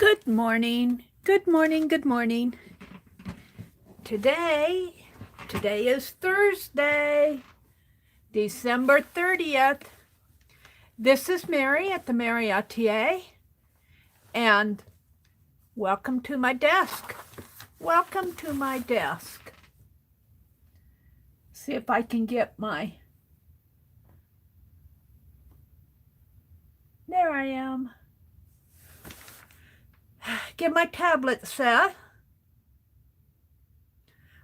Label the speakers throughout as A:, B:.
A: Good morning. Good morning. Good morning. Today is Thursday, December 30th. This is Mary at the.meri.atelier, and welcome to my desk. Welcome to my desk. See if I can get my... There I am. Get my tablet set.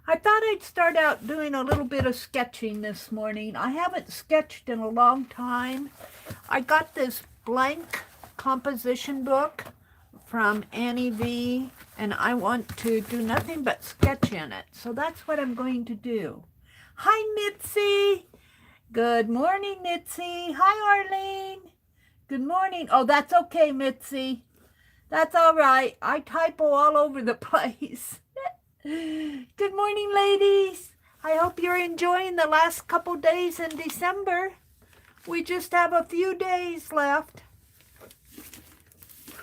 A: I thought I'd start out doing a little bit of sketching this morning. I haven't sketched in a long time. I got this blank composition book from Annie V, and I want to do nothing but sketch in it. So that's what I'm going to do. Hi, Mitzi. Good morning, Mitzi. Hi, Arlene. Good morning. Oh, that's okay, Mitzi. That's all right. I typo all over the place. Good morning, ladies. I hope you're enjoying the last couple days in December. We just have a few days left.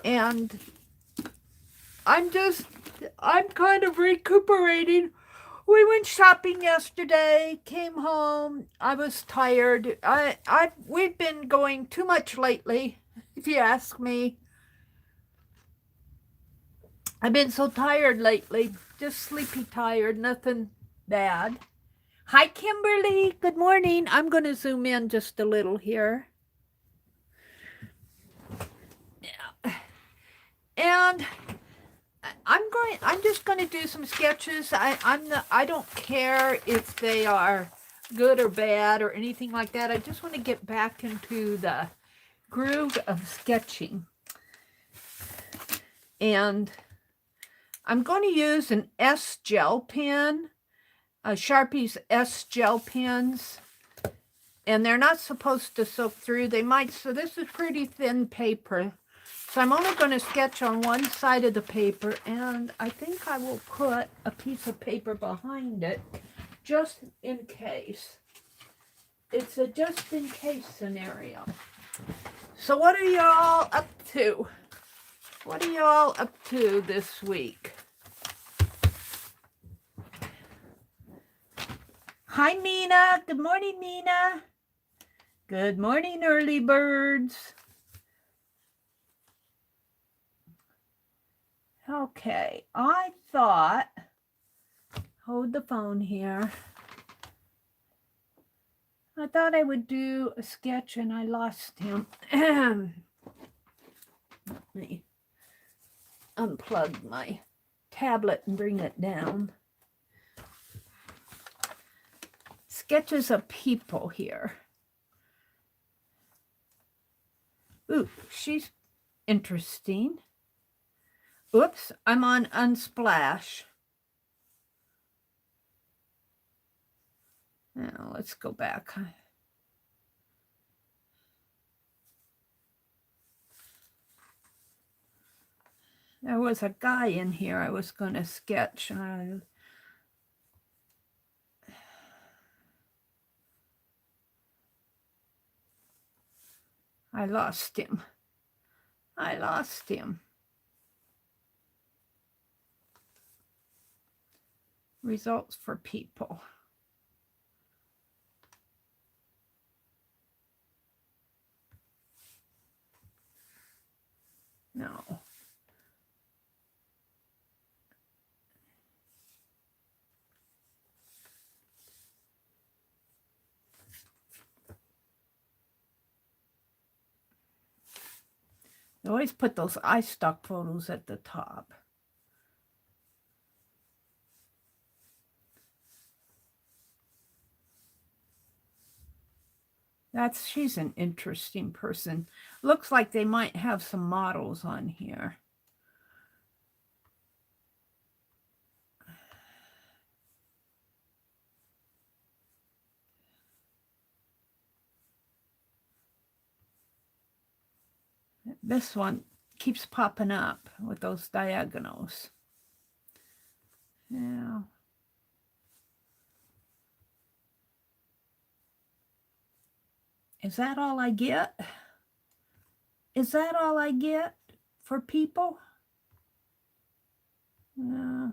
A: And I'm kind of recuperating. We went shopping yesterday, came home. I was tired. We've been going too much lately, if you ask me. I've been so tired lately, just sleepy tired, nothing bad. Hi, Kimberly. Good morning. I'm going to zoom in just a little here. Yeah. And I'm just going to do some sketches. I don't care if they are good or bad or anything like that. I just want to get back into the groove of sketching. And I'm going to use an S gel pen, Sharpie's S gel pens, and they're not supposed to soak through. They might, so this is pretty thin paper. So I'm only going to sketch on one side of the paper, and I think I will put a piece of paper behind it just in case. It's a just in case scenario. So what are y'all up to? What are y'all up to this week? Hi, Mina. Good morning, Mina. Good morning, early birds. Okay, I thought, hold the phone here. I thought I would do a sketch and I lost him. Let me unplug my tablet and bring it down. Sketches of people here. Ooh, she's interesting. Oops, I'm on Unsplash. Now let's go back. There was a guy in here I was going to sketch, and I lost him. I lost him. Results for people. No. I always put those iStock photos at the top. She's an interesting person. Looks like they might have some models on here. This one keeps popping up with those diagonals. Yeah. Is that all I get? Is that all I get for people? I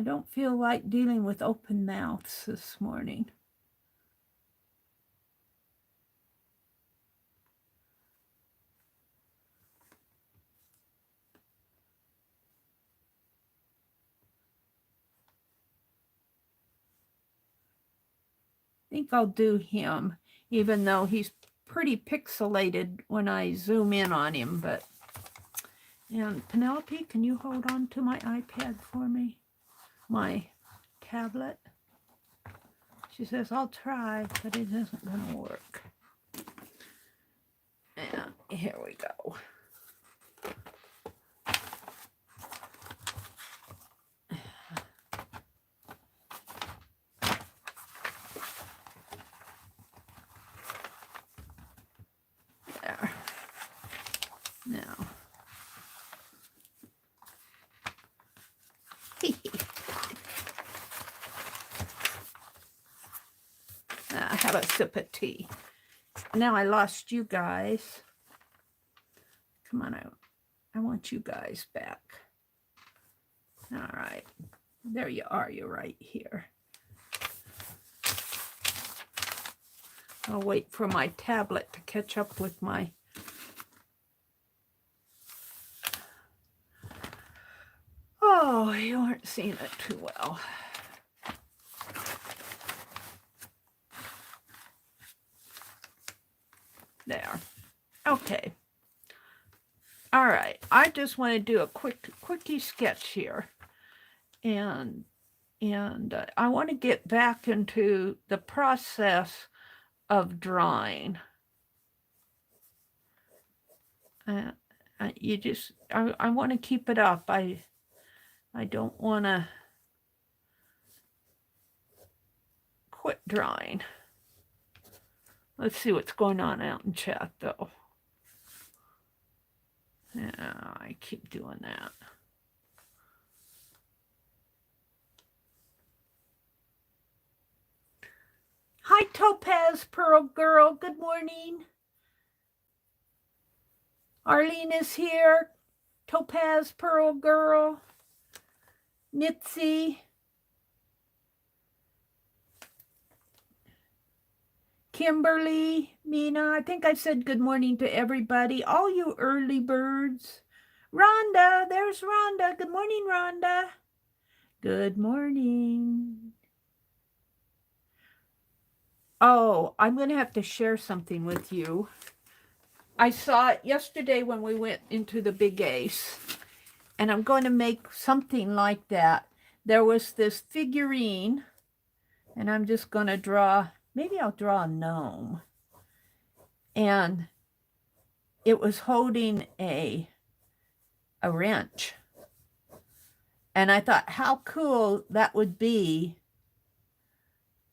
A: don't feel like dealing with open mouths this morning. I think I'll do him, even though he's pretty pixelated when I zoom in on him. But, and Penelope, can you hold on to my iPad for me? My tablet? She says, I'll try, but it isn't going to work. And here we go. There. Now. Have a sip of tea. Now I lost you guys. Come on out. I want you guys back. All right. There you are. You're right here. I'll wait for my tablet to catch up with my... Oh, you aren't seeing it too well. There. Okay. All right. I just want to do a quickie sketch here. And I want to get back into the process of drawing. I want to keep it up. I don't want to quit drawing. Let's see what's going on out in chat, though. Yeah, I keep doing that. Hi, Topaz Pearl Girl. Good morning. Arlene is here. Topaz Pearl Girl. Nitzy. Kimberly, Mina, I think I said good morning to everybody, all you early birds. Rhonda, there's Rhonda. Good morning, Rhonda. Good morning. Oh, I'm going to have to share something with you. I saw it yesterday when we went into the Big Ace, and I'm going to make something like that. There was this figurine, and I'm just going to draw... Maybe I'll draw a gnome. And it was holding a wrench. And I thought how cool that would be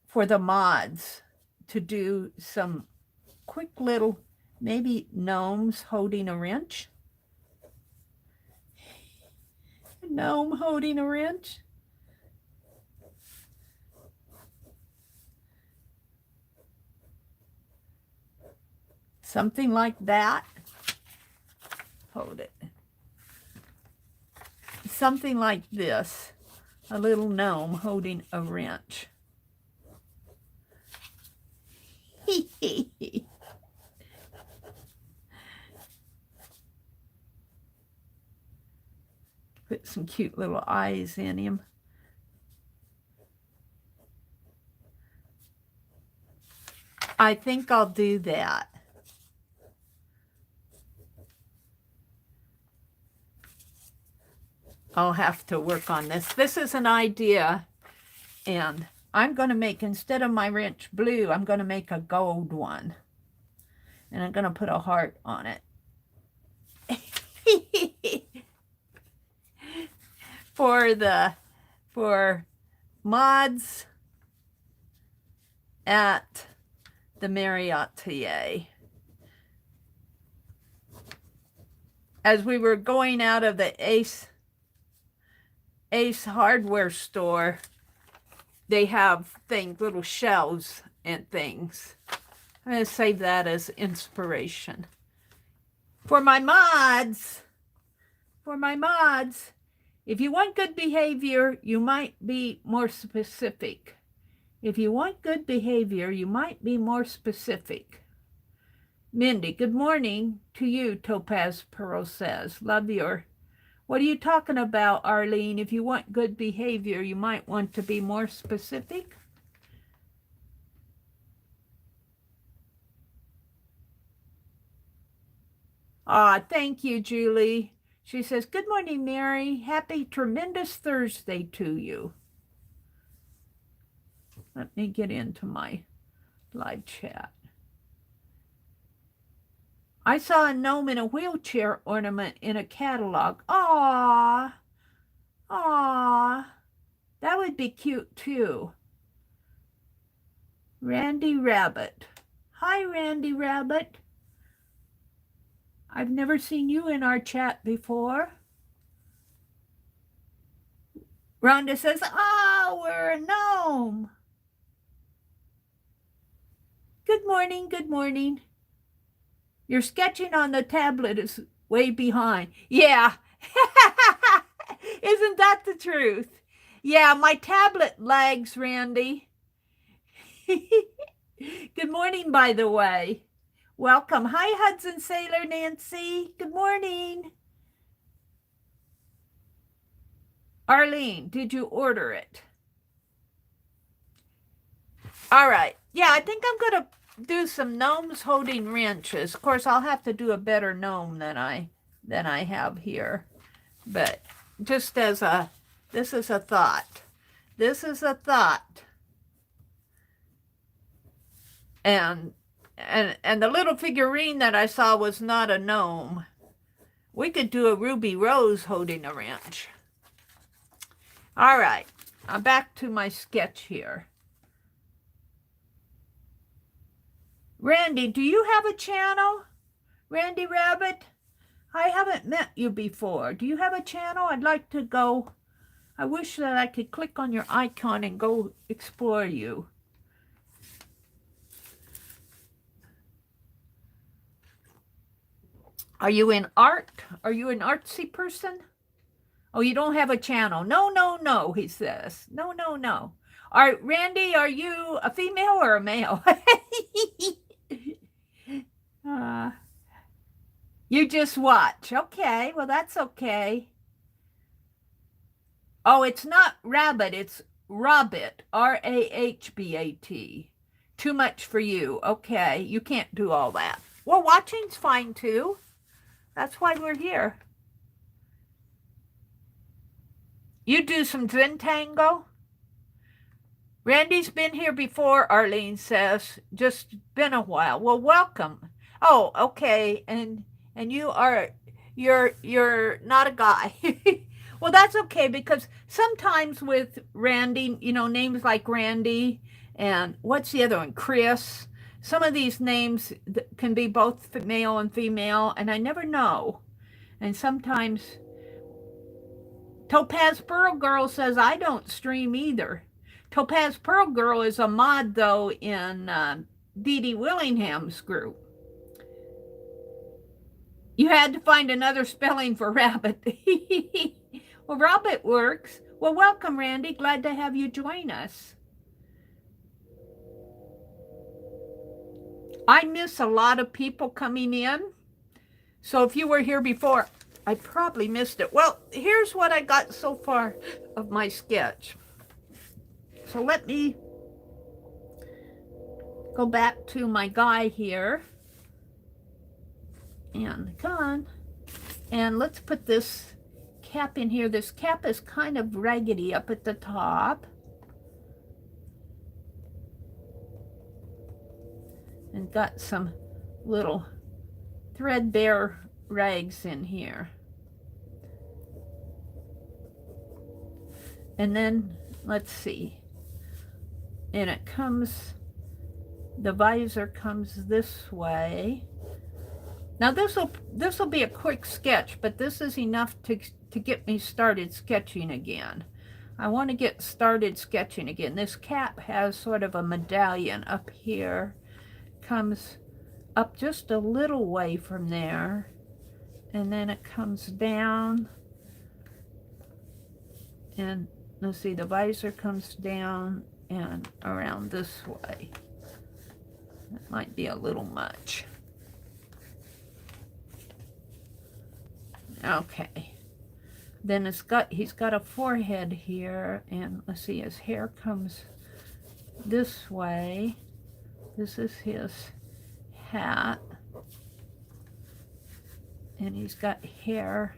A: for the mods to do some quick little, maybe gnomes holding a wrench. A gnome holding a wrench. Something like that. Hold it. Something like this. A little gnome holding a wrench. Put some cute little eyes in him. I think I'll do that. I'll have to work on this. This is an idea, and I'm going to make, instead of my wrench blue, I'm going to make a gold one. And I'm going to put a heart on it. For mods at TheMeriAtelier. As we were going out of the Ace hardware store, they have things, little shelves and things. I'm going to save that as inspiration. For my mods, if you want good behavior, you might be more specific. If you want good behavior, you might be more specific. Mindy, good morning to you, Topaz Pearl says. Love your... What are you talking about, Arlene? If you want good behavior, you might want to be more specific. Ah, thank you, Julie. She says, good morning, Mary. Happy tremendous Thursday to you. Let me get into my live chat. I saw a gnome in a wheelchair ornament in a catalog. Aww. Aww. That would be cute too. Randy Rabbit. Hi, Randy Rabbit. I've never seen you in our chat before. Rhonda says, oh, we're a gnome. Good morning, good morning. Your sketching on the tablet is way behind. Yeah. Isn't that the truth? Yeah, my tablet lags, Randy. Good morning, by the way. Welcome. Hi, Hudson Sailor Nancy. Good morning. Arlene, did you order it? All right. Yeah, I think I'm going to do some gnomes holding wrenches. Of course, I'll have to do a better gnome than I have here. But just as this is a thought. This is a thought. And the little figurine that I saw was not a gnome. We could do a Ruby Rose holding a wrench. All right, I'm back to my sketch here. Randy, do you have a channel? Randy Rabbit? I haven't met you before. Do you have a channel? I'd like to go. I wish that I could click on your icon and go explore you. Are you in art? Are you an artsy person? Oh, you don't have a channel. No, no, no, he says. No, no, no. Randy, are you a female or a male? You just watch. Okay, well, that's okay. Oh, it's not rabbit. It's Rabbit. R-A-H-B-A-T. Too much for you. Okay, you can't do all that. Well, watching's fine, too. That's why we're here. You do some Zentango? Randy's been here before, Arlene says. Just been a while. Well, welcome. Oh, okay. And you're not a guy. Well, that's okay, because sometimes with Randy, you know, names like Randy and what's the other one? Chris. Some of these names can be both male and female, and I never know. And sometimes Topaz Pearl Girl says, I don't stream either. Topaz Pearl Girl is a mod, though, in Dee Dee Willingham's group. You had to find another spelling for rabbit. Well, rabbit works. Well, welcome, Randy. Glad to have you join us. I miss a lot of people coming in. So if you were here before, I probably missed it. Well, here's what I got so far of my sketch. So let me go back to my guy here. And come on. And let's put this cap in here. This cap is kind of raggedy up at the top. And got some little threadbare rags in here. And then, let's see. And it comes, the visor comes this way. Now this will be a quick sketch, but this is enough to get me started sketching again. I want to get started sketching again. This cap has sort of a medallion up here, comes up just a little way from there, and then it comes down, and let's see, the visor comes down and around this way. That might be a little much. Okay. Then he's got a forehead here, and let's see, his hair comes this way. This is his hat. And he's got hair.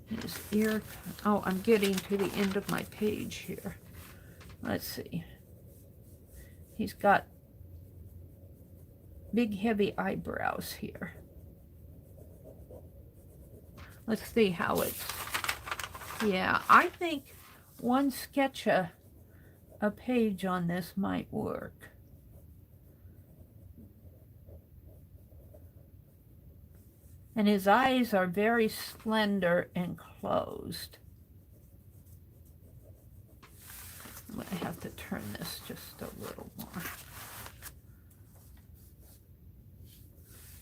A: His ear. Oh, I'm getting to the end of my page here. Let's see. He's got big, heavy eyebrows here. Let's see how it's... Yeah, I think one sketch a page on this might work. And his eyes are very slender and closed. I'm going to have to turn this just a little more.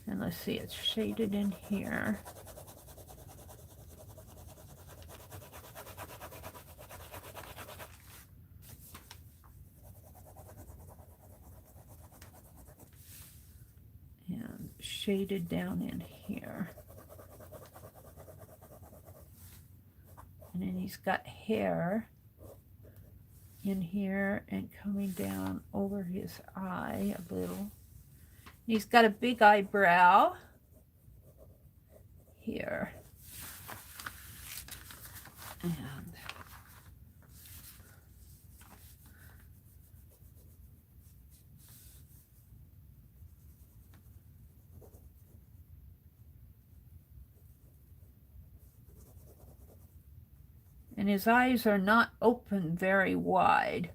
A: And let's see, it's shaded in here. And shaded down in here. And then he's got hair in here and coming down over his eye a little. He's got a big eyebrow here. And his eyes are not open very wide.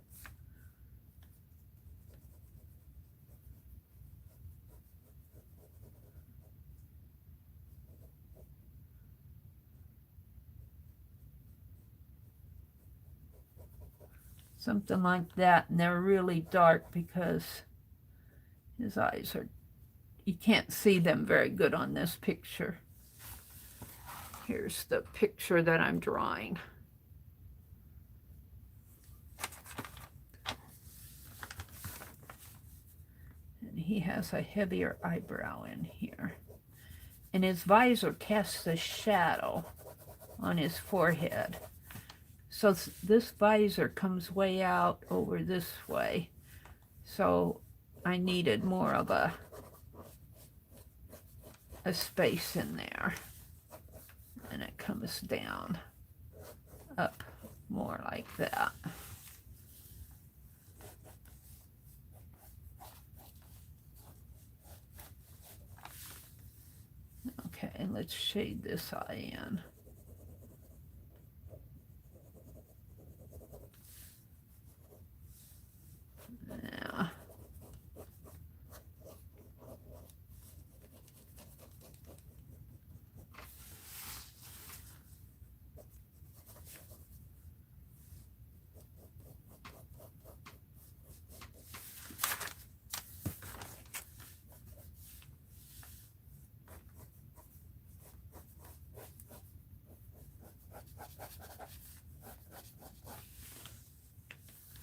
A: Something like that, and they're really dark because his eyes are, you can't see them very good on this picture. Here's the picture that I'm drawing. And he has a heavier eyebrow in here. And his visor casts a shadow on his forehead. So this visor comes way out over this way. So I needed more of a space in there. And it comes down, up more like that. Okay, and let's shade this eye in. Yeah.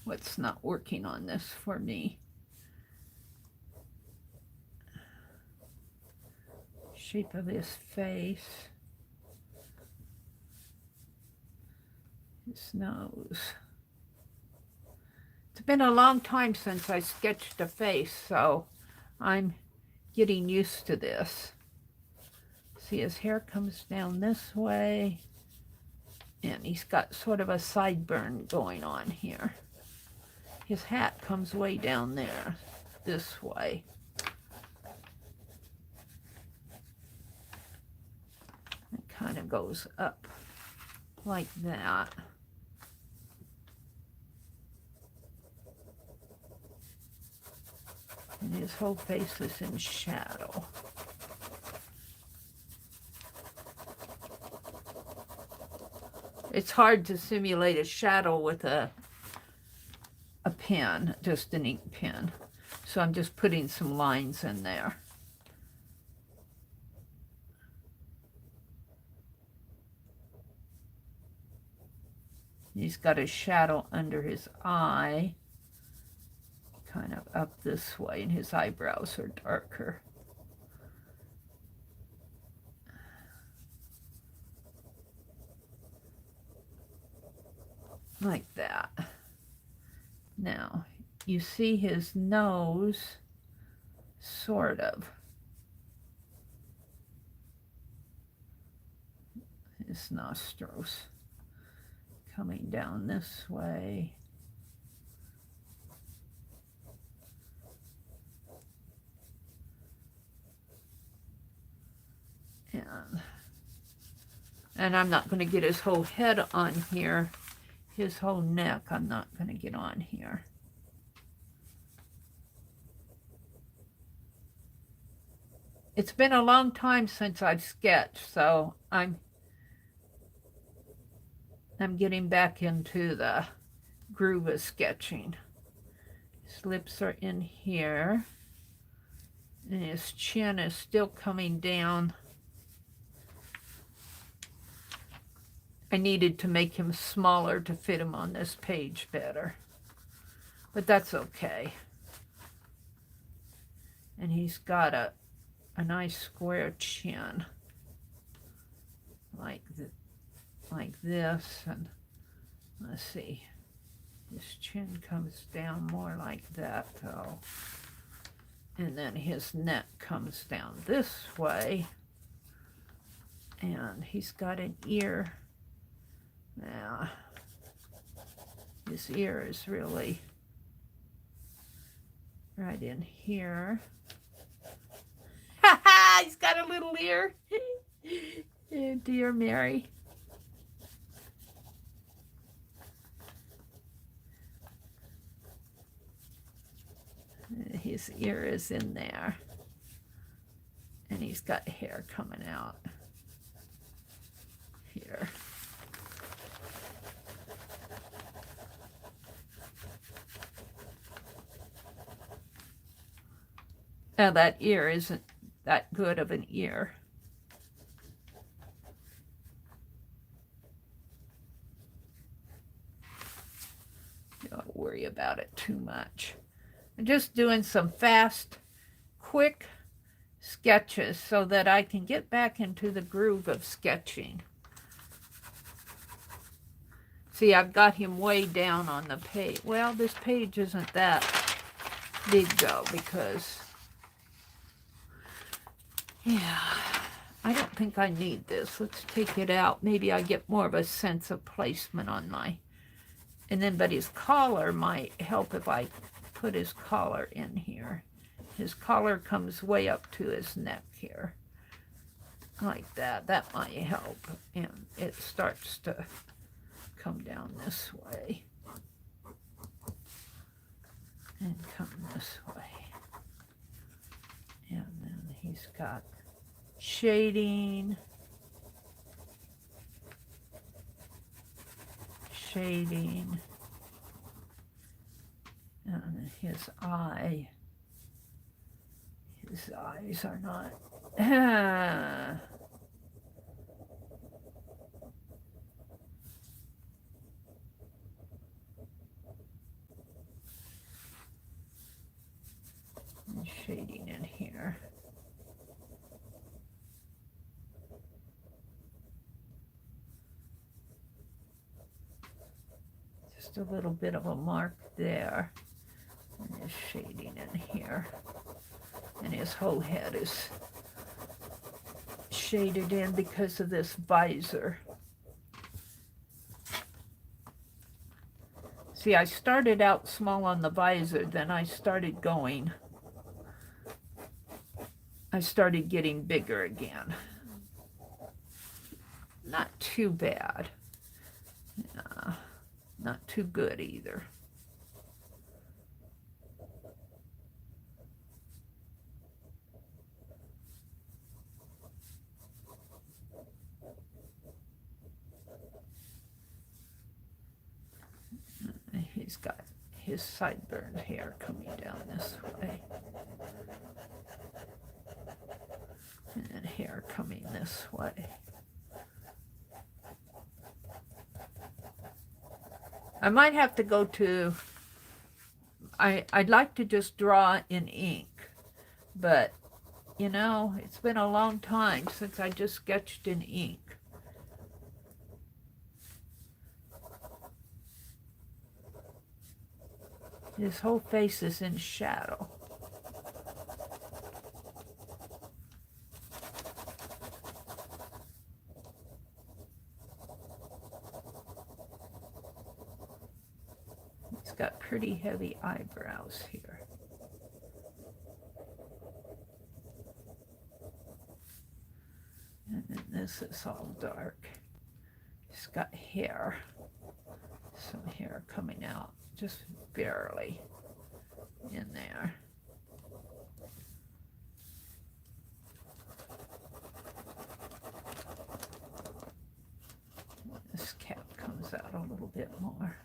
A: What's not working on this for me? Shape of his face, his nose. It's been a long time since I sketched a face, so I'm getting used to this. See, his hair comes down this way, and he's got sort of a sideburn going on here. His hat comes way down there, this way. It kind of goes up like that. And his whole face is in shadow. It's hard to simulate a shadow with a pen, just an ink pen. So I'm just putting some lines in there. He's got a shadow under his eye, kind of up this way, and his eyebrows are darker. Like that. Now, you see his nose, sort of. His nostrils coming down this way. And I'm not going to get his whole head on here. His whole neck I'm not going to get on here. It's been a long time since I've sketched, so I'm getting back into the groove of sketching. His lips are in here, and his chin is still coming down. I needed to make him smaller to fit him on this page better, but that's okay. And he's got a nice square chin, like this, and let's see, his chin comes down more like that though, and then his neck comes down this way, and he's got an ear. Now, his ear is really right in here. Ha ha! He's got a little ear. Oh, dear Mary. His ear is in there, and he's got hair coming out here. Now that ear isn't that good of an ear. Don't worry about it too much. I'm just doing some fast, quick sketches so that I can get back into the groove of sketching. See, I've got him way down on the page. Well, this page isn't that big though, because yeah, I don't think I need this. Let's take it out. Maybe I get more of a sense of placement on my, and then, but his collar might help if I put his collar in here. His collar comes way up to his neck here, like that. That might help, and it starts to come down this way, and come this way. And then he's got shading, and his eyes are not, and shading in here. Just a little bit of a mark there, and there's shading in here, and his whole head is shaded in because of this visor. See, I started out small on the visor, then I started getting bigger again. Not too bad. Not too good either. He's got his sideburn hair coming down this way. And then hair coming this way. I might have to go to, I'd like to just draw in ink, but you know, it's been a long time since I just sketched in ink. His whole face is in shadow. He's got pretty heavy eyebrows here. And then this is all dark. He's got hair, some hair coming out, just barely in there. This cap comes out a little bit more.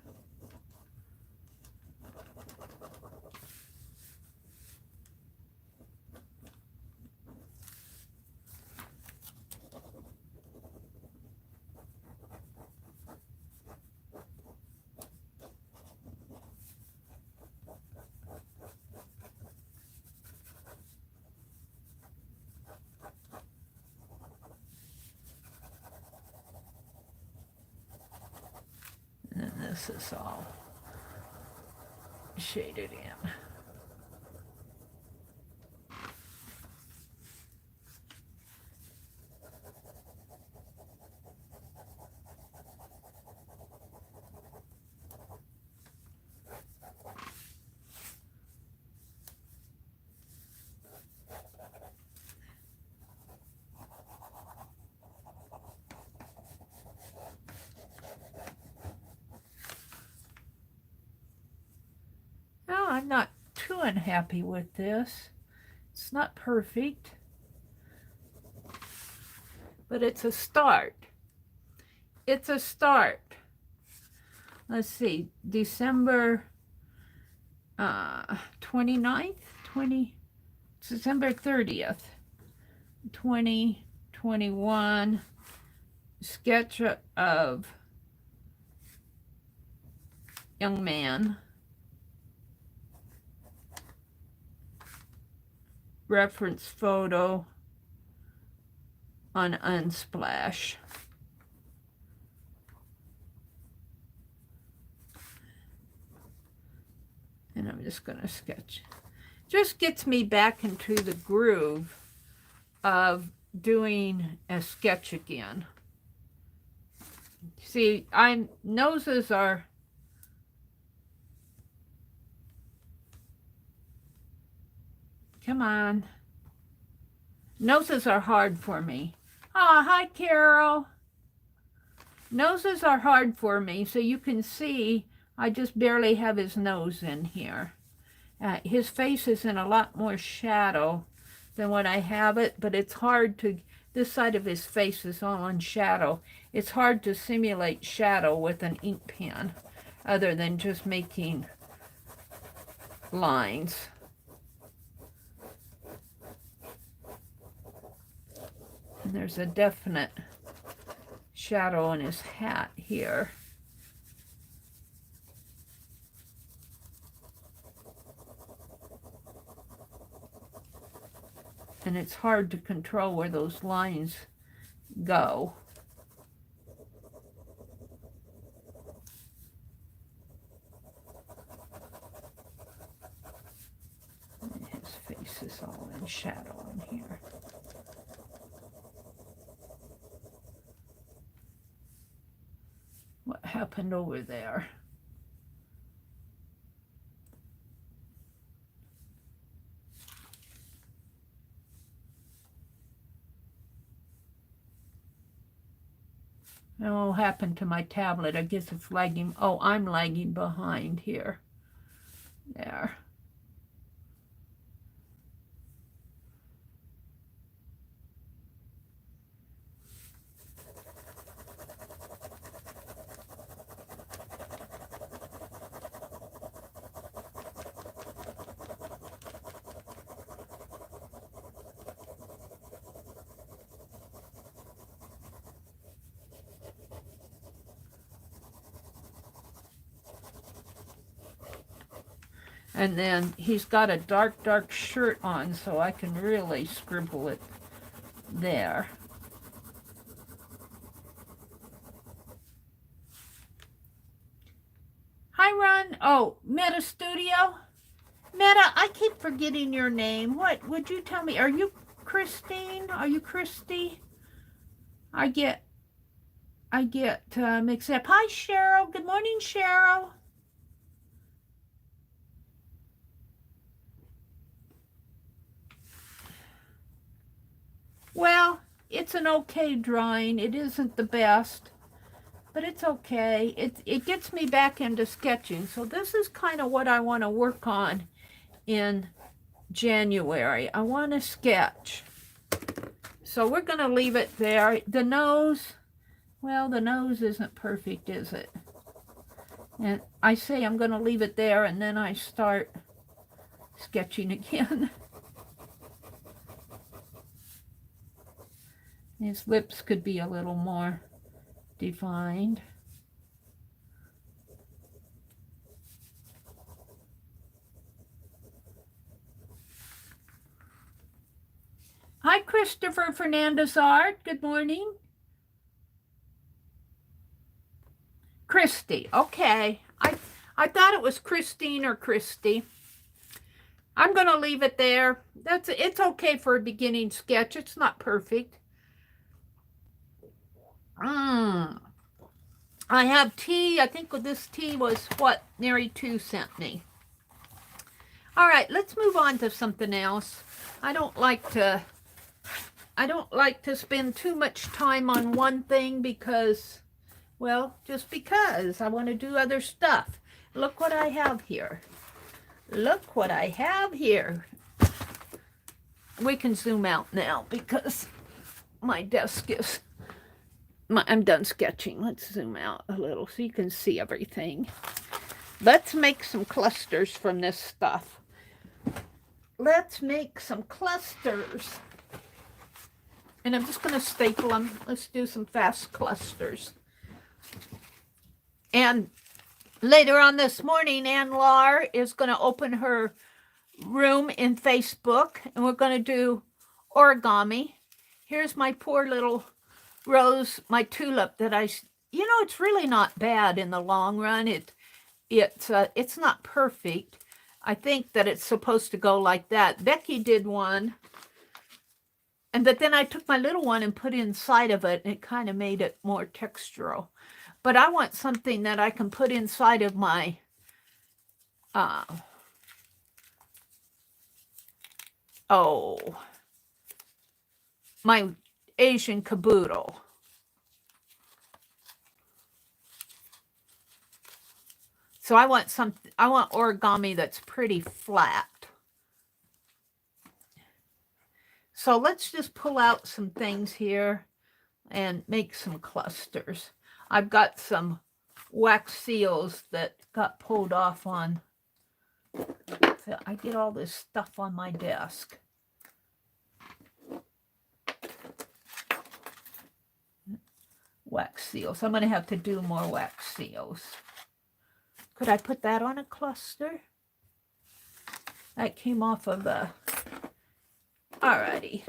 A: And this is all shaded in. No, I'm not too unhappy with this. It's not perfect, but it's a start. It's a start. Let's see, December 29th, December 30th, 2021, sketch of young man. Reference photo on Unsplash. And I'm just going to sketch. Just gets me back into the groove of doing a sketch again. See, noses are come on. Noses are hard for me. Oh, hi, Carol. Noses are hard for me, so you can see I just barely have his nose in here. His face is in a lot more shadow than what I have it, but it's hard to, this side of his face is all in shadow. It's hard to simulate shadow with an ink pen, other than just making lines. And there's a definite shadow on his hat here. And it's hard to control where those lines go. And his face is all in shadow in here. What happened over there? And what happened to my tablet? I guess it's lagging. Oh, I'm lagging behind here. There. And then he's got a dark shirt on, so I can really scribble it there. Hi, Ron. Oh, Meta Studio? Meta, I keep forgetting your name. What would you tell me? Are you Christine? Are you Christy? I get mixed up. Hi, Cheryl. Good morning, Cheryl. Well, it's an okay drawing. It isn't the best, but it's okay. It gets me back into sketching. So this is kind of what I want to work on in January. I want to sketch. So we're going to leave it there. The nose, well, the nose isn't perfect, is it? And I say I'm going to leave it there, and then I start sketching again. His lips could be a little more defined. Hi, Christopher Fernandez Art. Good morning. Christy. Okay. I thought it was Christine or Christy. I'm going to leave it there. It's okay for a beginning sketch. It's not perfect. I have tea. I think this tea was what Mary 2 sent me. All right, let's move on to something else. I don't like to spend too much time on one thing because, well, just because I want to do other stuff. Look what I have here. Look what I have here. We can zoom out now because my desk is, I'm done sketching. Let's zoom out a little so you can see everything. Let's make some clusters from this stuff. Let's make some clusters. And I'm just going to staple them. Let's do some fast clusters. And later on this morning, Ann Lar is going to open her room in Facebook, and we're going to do origami. Here's my poor little rose, my tulip that it's really not bad in the long run. It's not perfect. I think that it's supposed to go like that. Becky did one, and then I took my little one and put inside of it, and it kind of made it more textural. But I want something that I can put inside of my my Asian caboodle. So I want origami that's pretty flat. So let's just pull out some things here and make some clusters. I've got some wax seals that got pulled off on. So I get all this stuff on my desk. Wax seals. I'm going to have to do more wax seals. Could I put that on a cluster? That came off of a... Alrighty.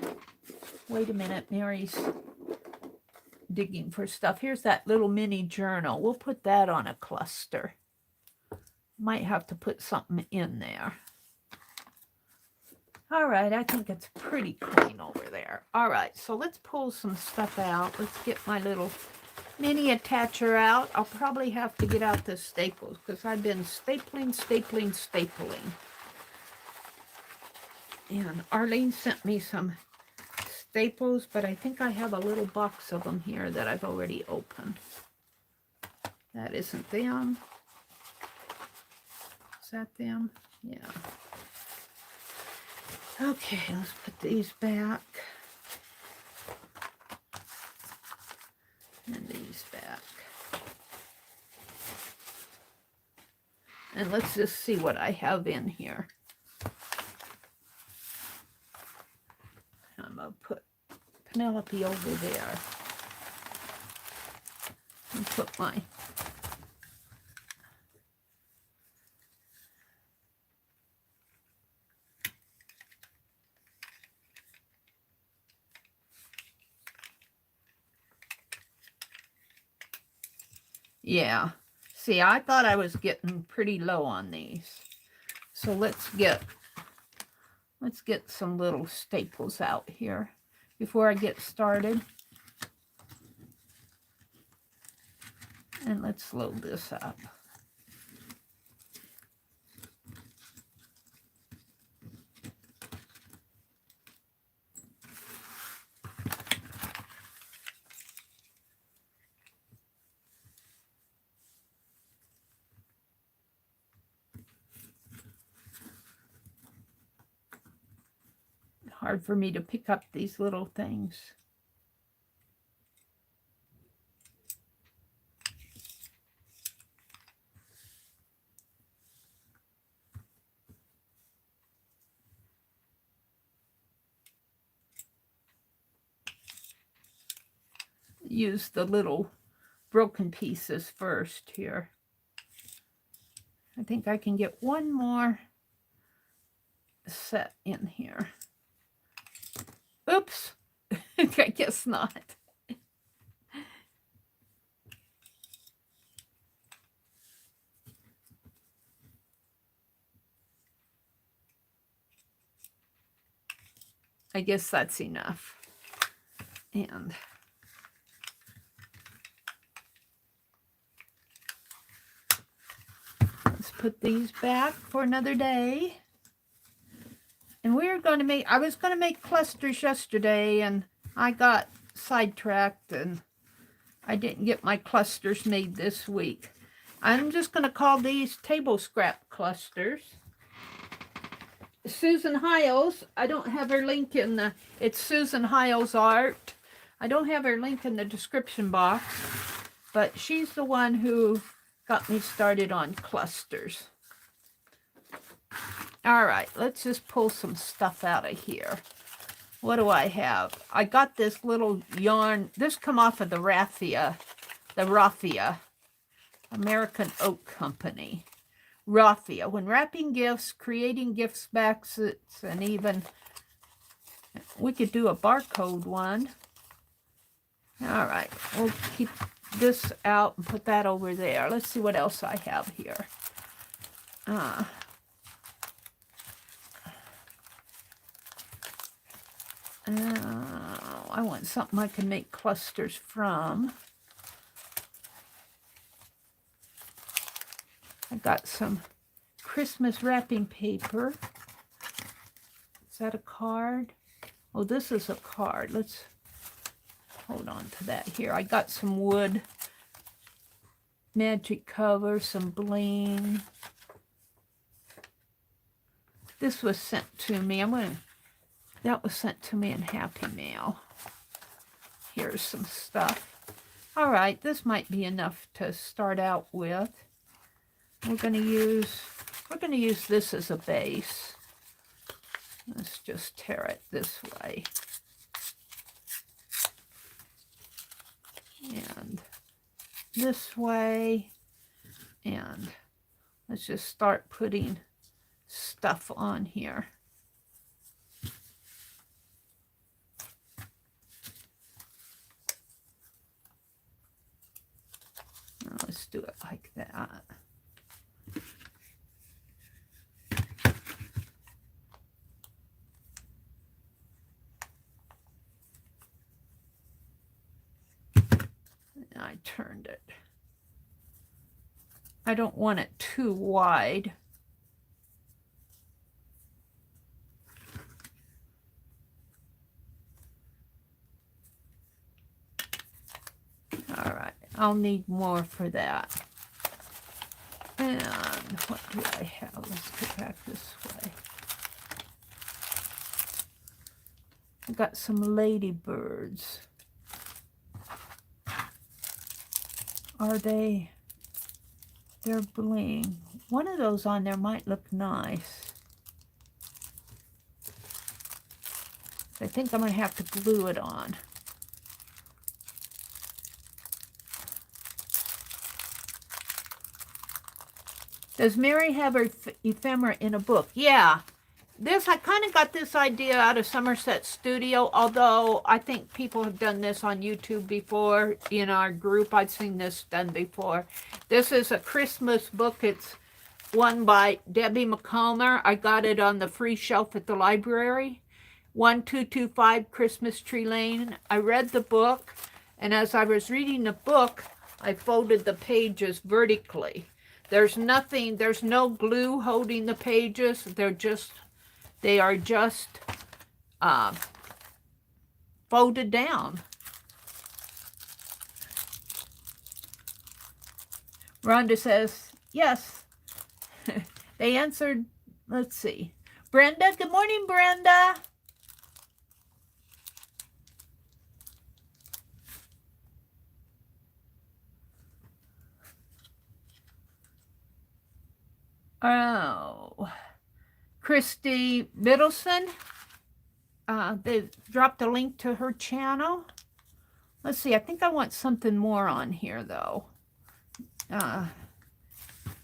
A: Wait a minute. Mary's digging for stuff. Here's that little mini journal. We'll put that on a cluster. Might have to put something in there. All right, I think it's pretty clean over there. All right, so let's pull some stuff out. Let's get my little mini attacher out. I'll probably have to get out the staples because I've been stapling. And Arlene sent me some staples, but I think I have a little box of them here that I've already opened. That isn't them. Is that them? Yeah. Okay, let's put these back. And these back. And let's just see what I have in here. I'm going to put Penelope over there. And put my... Yeah. See, I thought I was getting pretty low on these. So let's get some little staples out here before I get started. And let's load this up. Hard for me to pick up these little things. Use the little broken pieces first here. I think I can get one more set in here. Oops, I guess not. I guess that's enough. And let's put these back for another day. And we're going to make, I was going to make clusters yesterday and I got sidetracked and I didn't get my clusters made this week. I'm just going to call these table scrap clusters. Susan Hiles, I don't have her link in the, it's Susan Hiles art. I don't have her link in the description box, but she's the one who got me started on clusters. All right, let's just pull some stuff out of here. What do I have? I got this little yarn. This come off of the Raffia American Oak Company. Raffia. When wrapping gifts, creating gift baskets, and even we could do a barcode one. All right, we'll keep this out and put that over there. Let's see what else I have here. I want something I can make clusters from. I got some Christmas wrapping paper. Is that a card? Oh, this is a card. Let's hold on to that here. I got some wood magic cover, some bling. This was sent to me. That was sent to me in Happy Mail. Here's some stuff. All right, this might be enough to start out with. We're going to use this as a base. Let's just tear it this way. And this way. And let's just start putting stuff on here. Now let's do it like that. I turned it. I don't want it too wide. All right, I'll need more for that. And what do I have? Let's go back this way. I got some ladybirds. They're bling. One of those on there might look nice. I think I'm going to have to glue it on. Does Mary have her ephemera in a book? Yeah. This, I kind of got this idea out of Somerset Studio, although I think people have done this on YouTube before. In our group, I've seen this done before. This is a Christmas book. It's one by Debbie McCalmer. I got it on the free shelf at the library. 1225 Christmas Tree Lane. I read the book, and as I was reading the book, I folded the pages vertically. There's nothing, there's no glue holding the pages. They are just folded down. Rhonda says, yes. They answered, let's see. Brenda, good morning, Brenda. Oh, Christy Middleton. They dropped a link to her channel. Let's see. I think I want something more on here, though.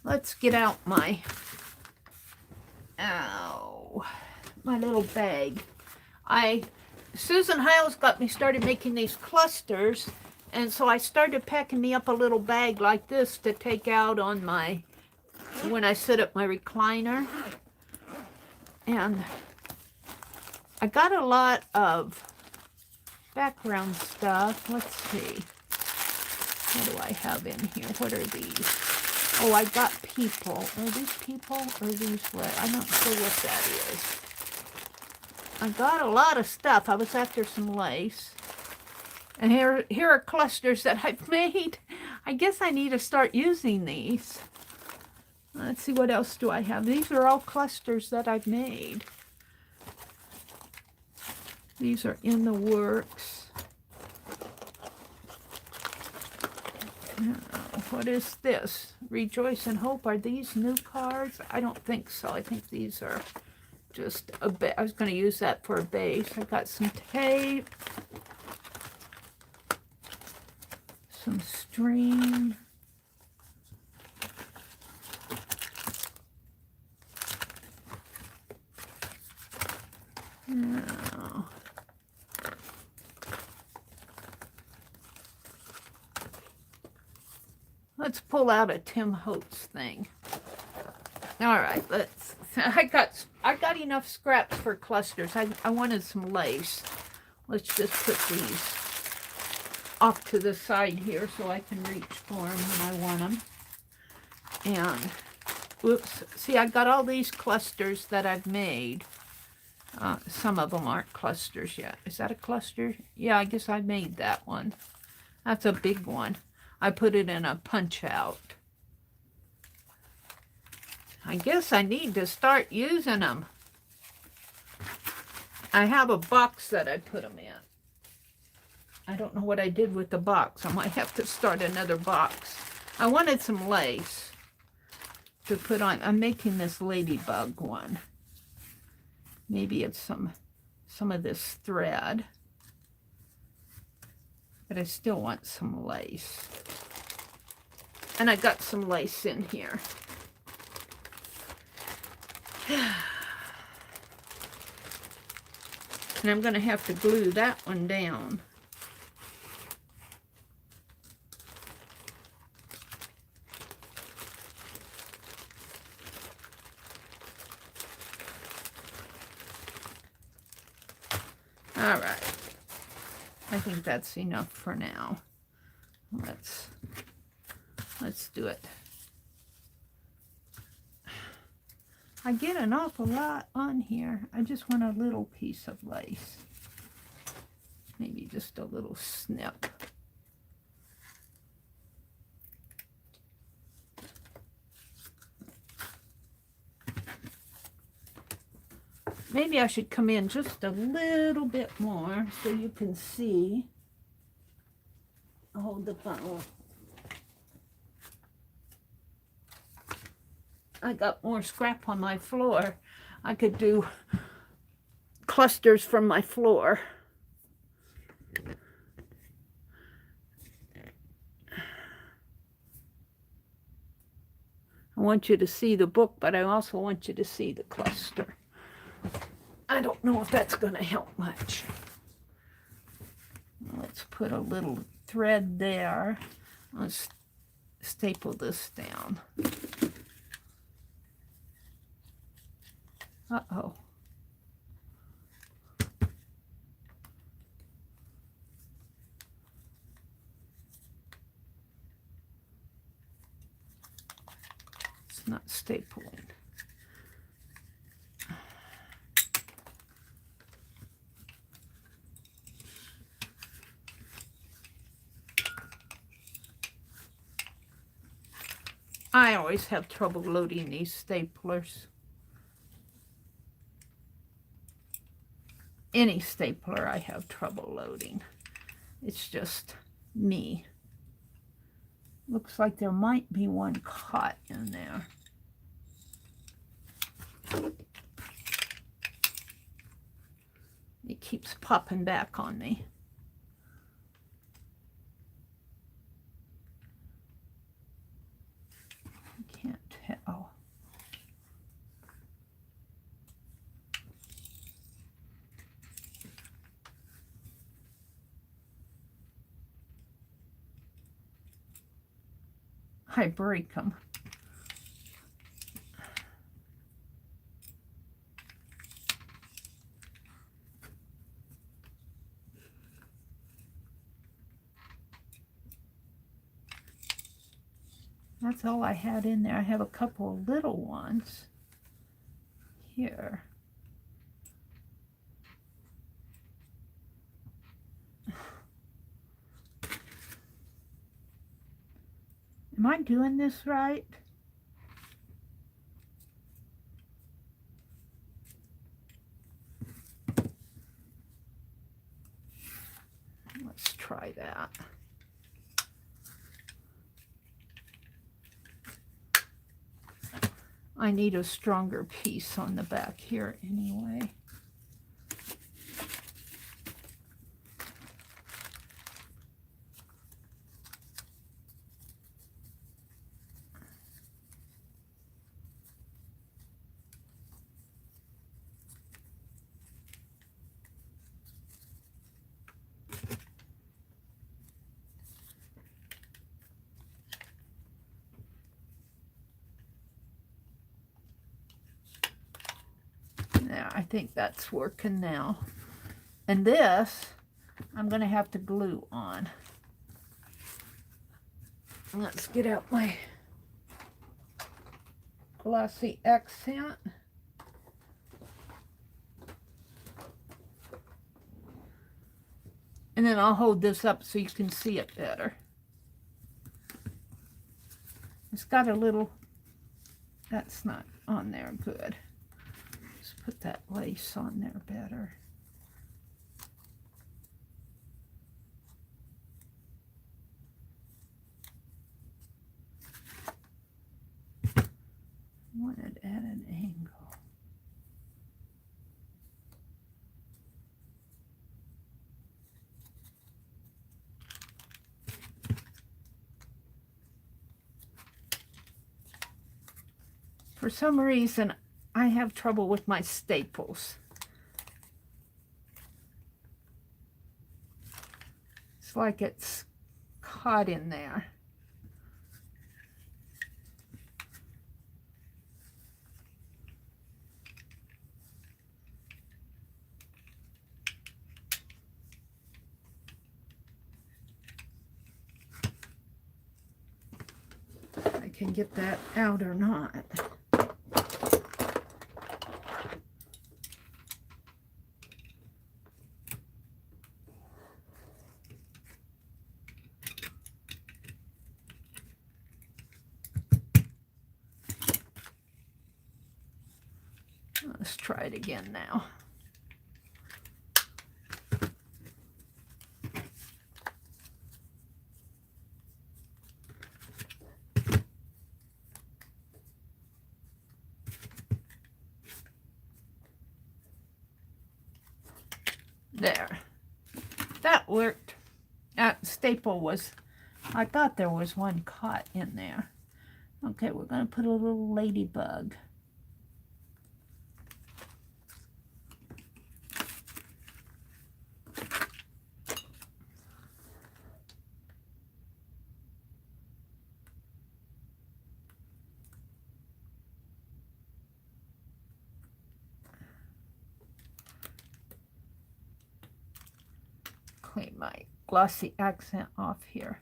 A: Let's get out my little bag. Susan Hiles got me started making these clusters, and so I started packing me up a little bag like this to take out on my, when I sit at my recliner. And I got a lot of background stuff. Let's see. What do I have in here? What are these? Oh, I got people. Are these people or are these what? I'm not sure what that is. I got a lot of stuff. I was after some lace. And here are clusters that I've made. I guess I need to start using these. Let's see, what else do I have? These are all clusters that I've made. These are in the works. What is this? Rejoice and Hope. Are these new cards? I don't think so. I think these are just a bit. I was going to use that for a base. I got some tape. Some string. No. Let's pull out a Tim Holtz thing. All right, let's. I got enough scraps for clusters. I wanted some lace. Let's just put these off to the side here so I can reach for them when I want them. And whoops, see, I got all these clusters that I've made. Some of them aren't clusters yet. Is that a cluster? Yeah, I guess I made that one. That's a big one. I put it in a punch out. I guess I need to start using them. I have a box that I put them in. I don't know what I did with the box. I might have to start another box. I wanted some lace to put on. I'm making this ladybug one. Maybe it's some of this thread. But I still want some lace. And I got some lace in here. And I'm going to have to glue that one down. All right. I think that's enough for now. Let's do it. I get an awful lot on here. I just want a little piece of lace. Maybe just a little snip. Maybe I should come in just a little bit more so you can see. Hold the phone. I got more scrap on my floor. I could do clusters from my floor. I want you to see the book, but I also want you to see the cluster. I don't know if that's going to help much. Let's put a little thread there. Let's staple this down. Uh-oh. It's not stapling. I always have trouble loading these staplers. Any stapler I have trouble loading. It's just me. Looks like there might be one caught in there. It keeps popping back on me. I can't tell. I break them. That's all I had in there. I have a couple of little ones here. Am I doing this right? Let's try that. I need a stronger piece on the back here anyway. There, I think that's working now. And this, I'm going to have to glue on. Let's get out my glossy accent. And then I'll hold this up so you can see it better. It's got a little, that's not on there good. Let's put that lace on there better. I want it at an angle. For some reason, I have trouble with my staples. It's like it's caught in there. I can get that out or not. Let's try it again now. There. That worked. That staple was, I thought there was one caught in there. Okay, we're going to put a little ladybug. clean my glossy accent off here.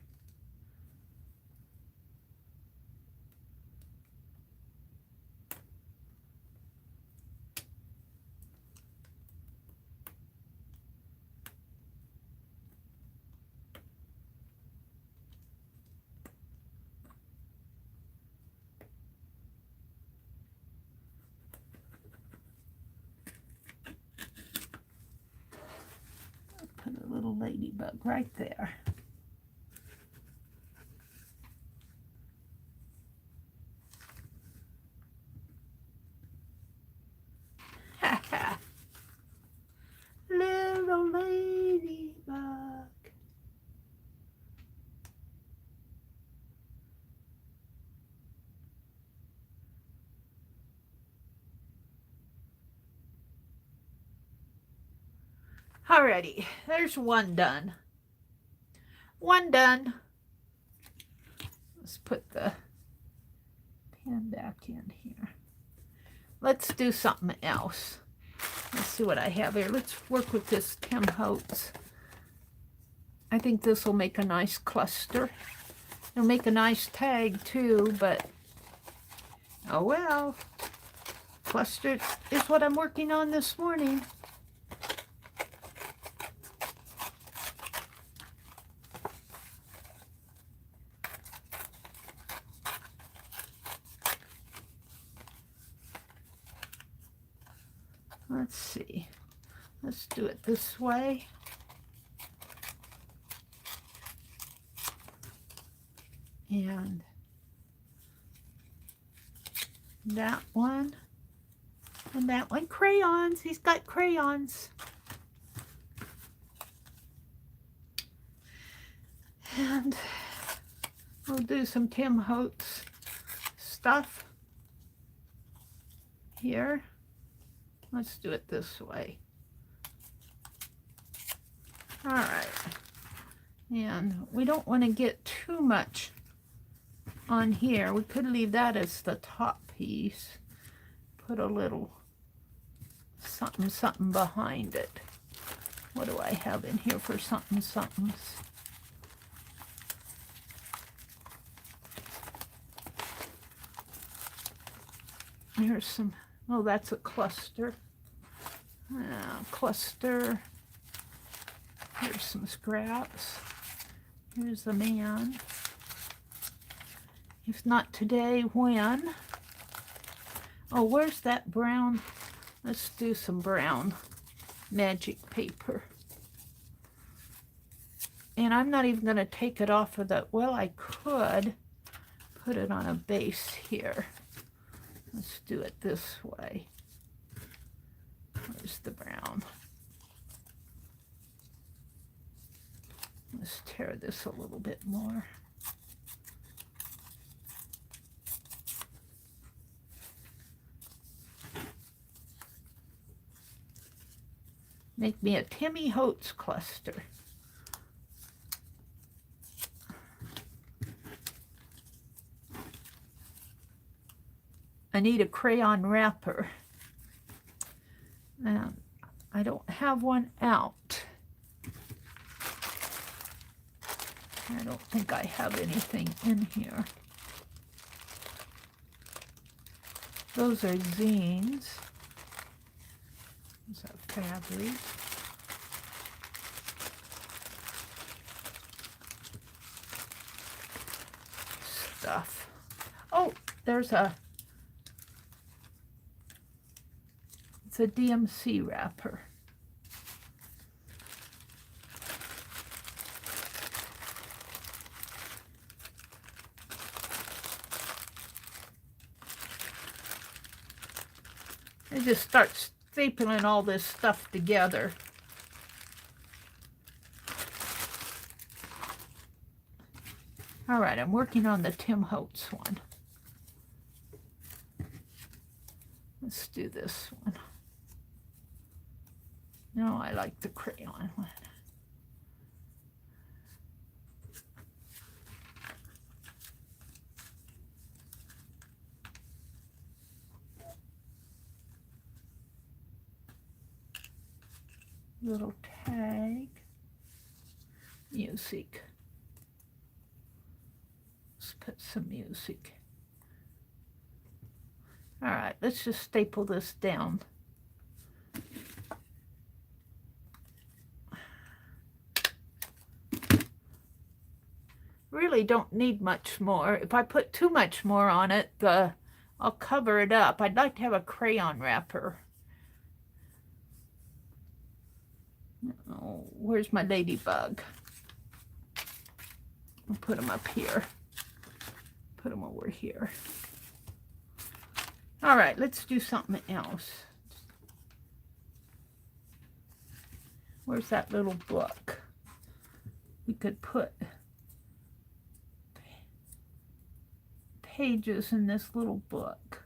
A: Put a little ladybug right there. Little ladybug. Alrighty, there's one done. One done. Let's put the pen back in here. Let's do something else. Let's see what I have here. Let's work with this Tim Holtz. I think this will make a nice cluster. It'll make a nice tag too, but oh well. Cluster is what I'm working on this morning. Let's see. Let's do it this way. And that one. And that one. Crayons. He's got crayons. And we'll do some Tim Holtz stuff here. Let's do it this way. All right. And we don't want to get too much on here. We could leave that as the top piece. Put a little something, something behind it. What do I have in here for something, somethings? Here's some, oh, that's a cluster. Cluster. Here's some scraps. Here's the man. If not today, when? Oh, where's that brown? Let's do some brown magic paper. And I'm not even going to take it off of the, well, I could put it on a base here. Let's do it this way. Where's the brown? Let's tear this a little bit more. Make me a Timmy Holtz cluster. I need a crayon wrapper. I don't have one out. I don't think I have anything in here. Those are zines. Those are fabric. Stuff. Oh, there's a, it's a DMC wrapper. I just start stapling all this stuff together. All right, I'm working on the Tim Holtz one. Let's do this one. No, I like the crayon one. Little tag. music. Let's put some music. All right, let's just staple this down. Really don't need much more. If I put too much more on it, I'll cover it up. I'd like to have a crayon wrapper. Oh, where's my ladybug? I'll put them up here. Put them over here. All right, let's do something else. Where's that little book? We could put pages in this little book.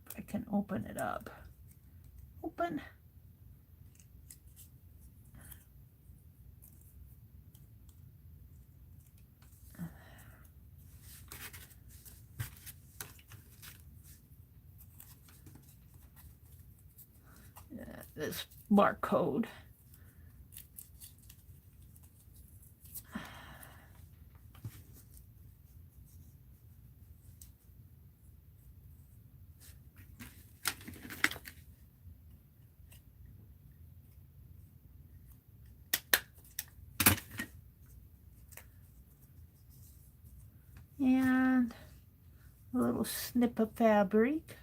A: If I can open it up. Open. This barcode. And a little snip of fabric.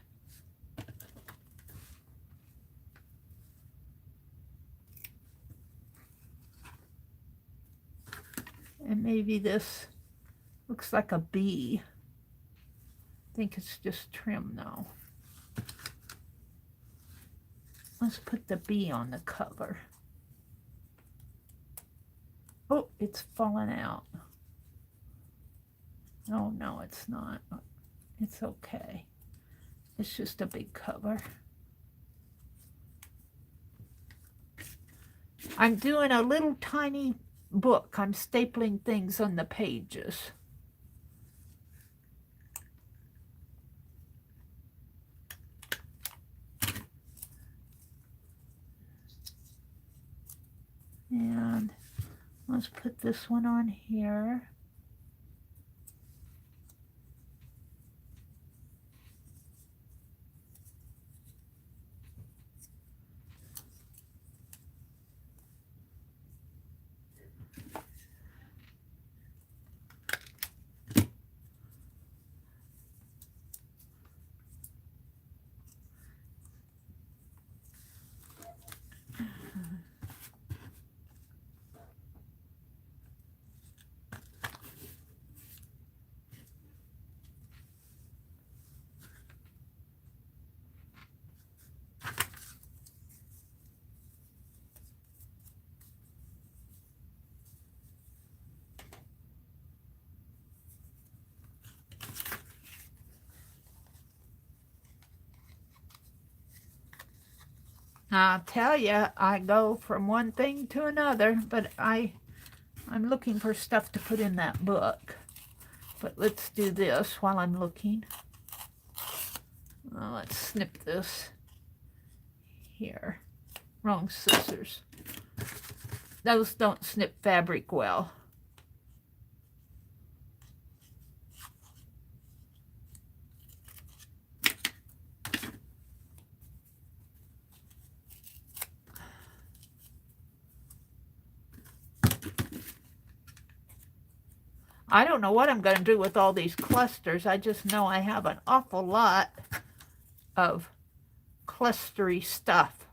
A: And maybe this looks like a bee. I think it's just trim now. Let's put the bee on the cover. Oh, it's falling out. Oh, no, it's not. It's okay. It's just a big cover. I'm doing a little tiny book. I'm stapling things on the pages. And let's put this one on here. I'll tell you, I go from one thing to another, but I'm looking for stuff to put in that book. But let's do this while I'm looking. Well, let's snip this here. Wrong scissors. Those don't snip fabric well. I don't know what I'm going to do with all these clusters. I just know I have an awful lot of clustery stuff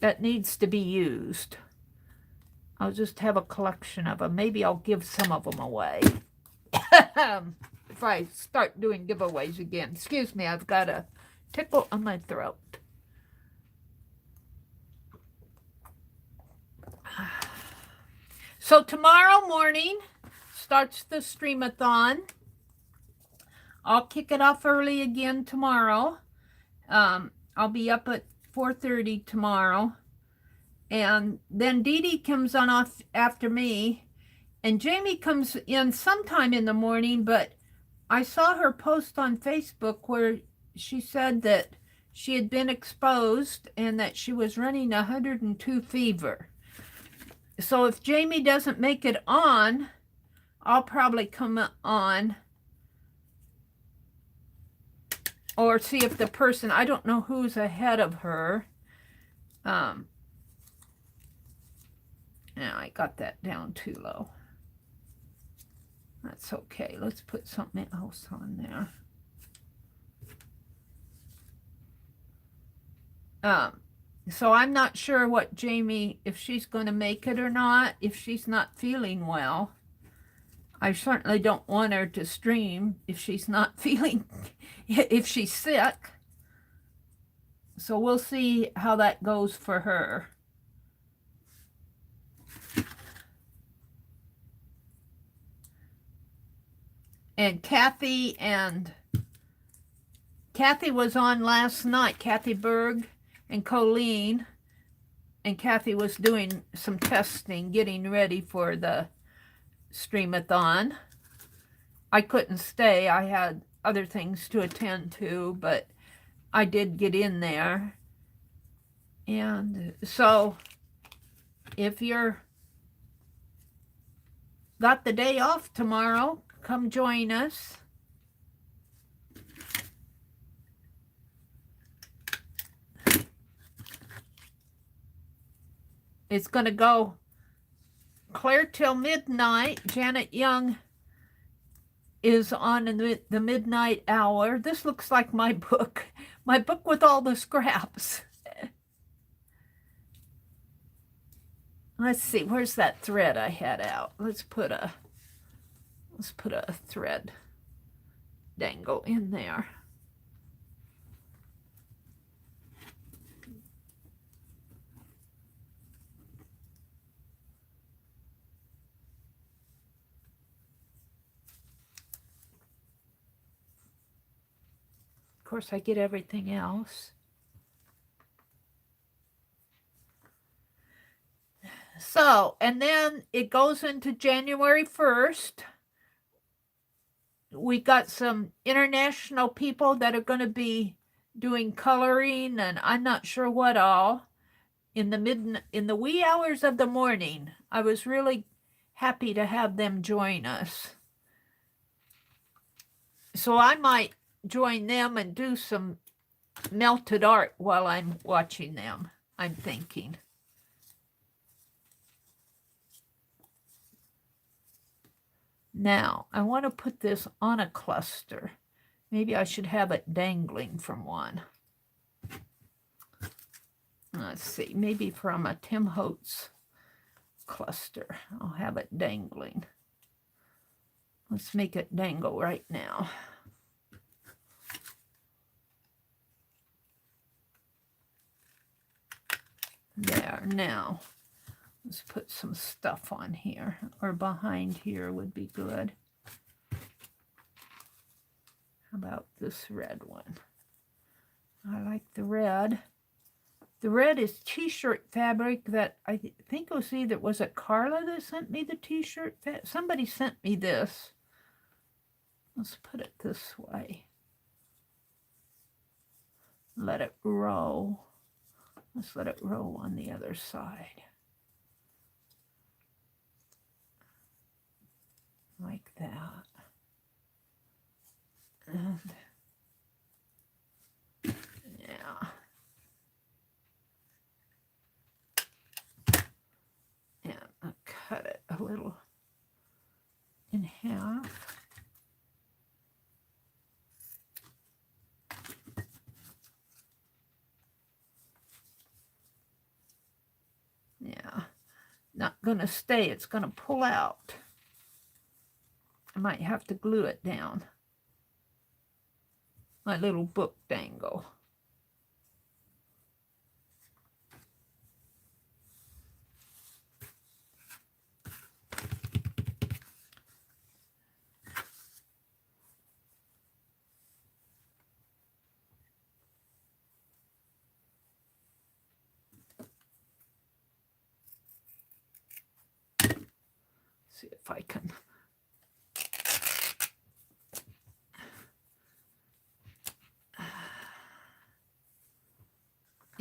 A: that needs to be used. I'll just have a collection of them. Maybe I'll give some of them away. If I start doing giveaways again. Excuse me, I've got a tickle on my throat. So tomorrow morning starts the stream-a-thon. I'll kick it off early again tomorrow. I'll be up at 4:30 tomorrow. And then Dee Dee comes on off after me. And Jamie comes in sometime in the morning, but I saw her post on Facebook where she said that she had been exposed and that she was running 102 fever. So if Jamie doesn't make it on, I'll probably come on or see if the person, I don't know who's ahead of her. Now I got that down too low. That's okay. Let's put something else on there. So I'm not sure what Jamie, if she's going to make it or not, if she's not feeling well. I certainly don't want her to stream if she's not feeling, if she's sick. So we'll see how that goes for her. And Kathy was on last night, Kathy Berg and Colleen, and Kathy was doing some testing, getting ready for the streamathon. I couldn't stay. I had other things to attend to, but I did get in there. And so if you're got the day off tomorrow, come join us. It's going to go clear till midnight. Janet Young is on in the midnight hour. This looks like my book with all the scraps. Let's see, where's that thread I had out? Let's put a thread dangle in there. Of course, I get everything else. So, and then it goes into January 1st. We got some international people that are going to be doing coloring and I'm not sure what all in the wee hours of the morning. I was really happy to have them join us. So I might join them and do some melted art while I'm watching them, I'm thinking. Now, I want to put this on a cluster. Maybe I should have it dangling from one. Let's see, maybe from a Tim Holtz cluster. I'll have it dangling. Let's make it dangle right now. There, now. Let's put some stuff on here, or behind here would be good. How about this red one? I like the red. The red is t-shirt fabric that I think it was it Carla that sent me the t-shirt? Somebody sent me this. Let's put it this way. Let it roll. Let's let it roll on the other side. Like that. And yeah. And I'll cut it a little in half. Yeah, not gonna stay, it's gonna pull out. I might have to glue it down. My little book dangle. See if I can.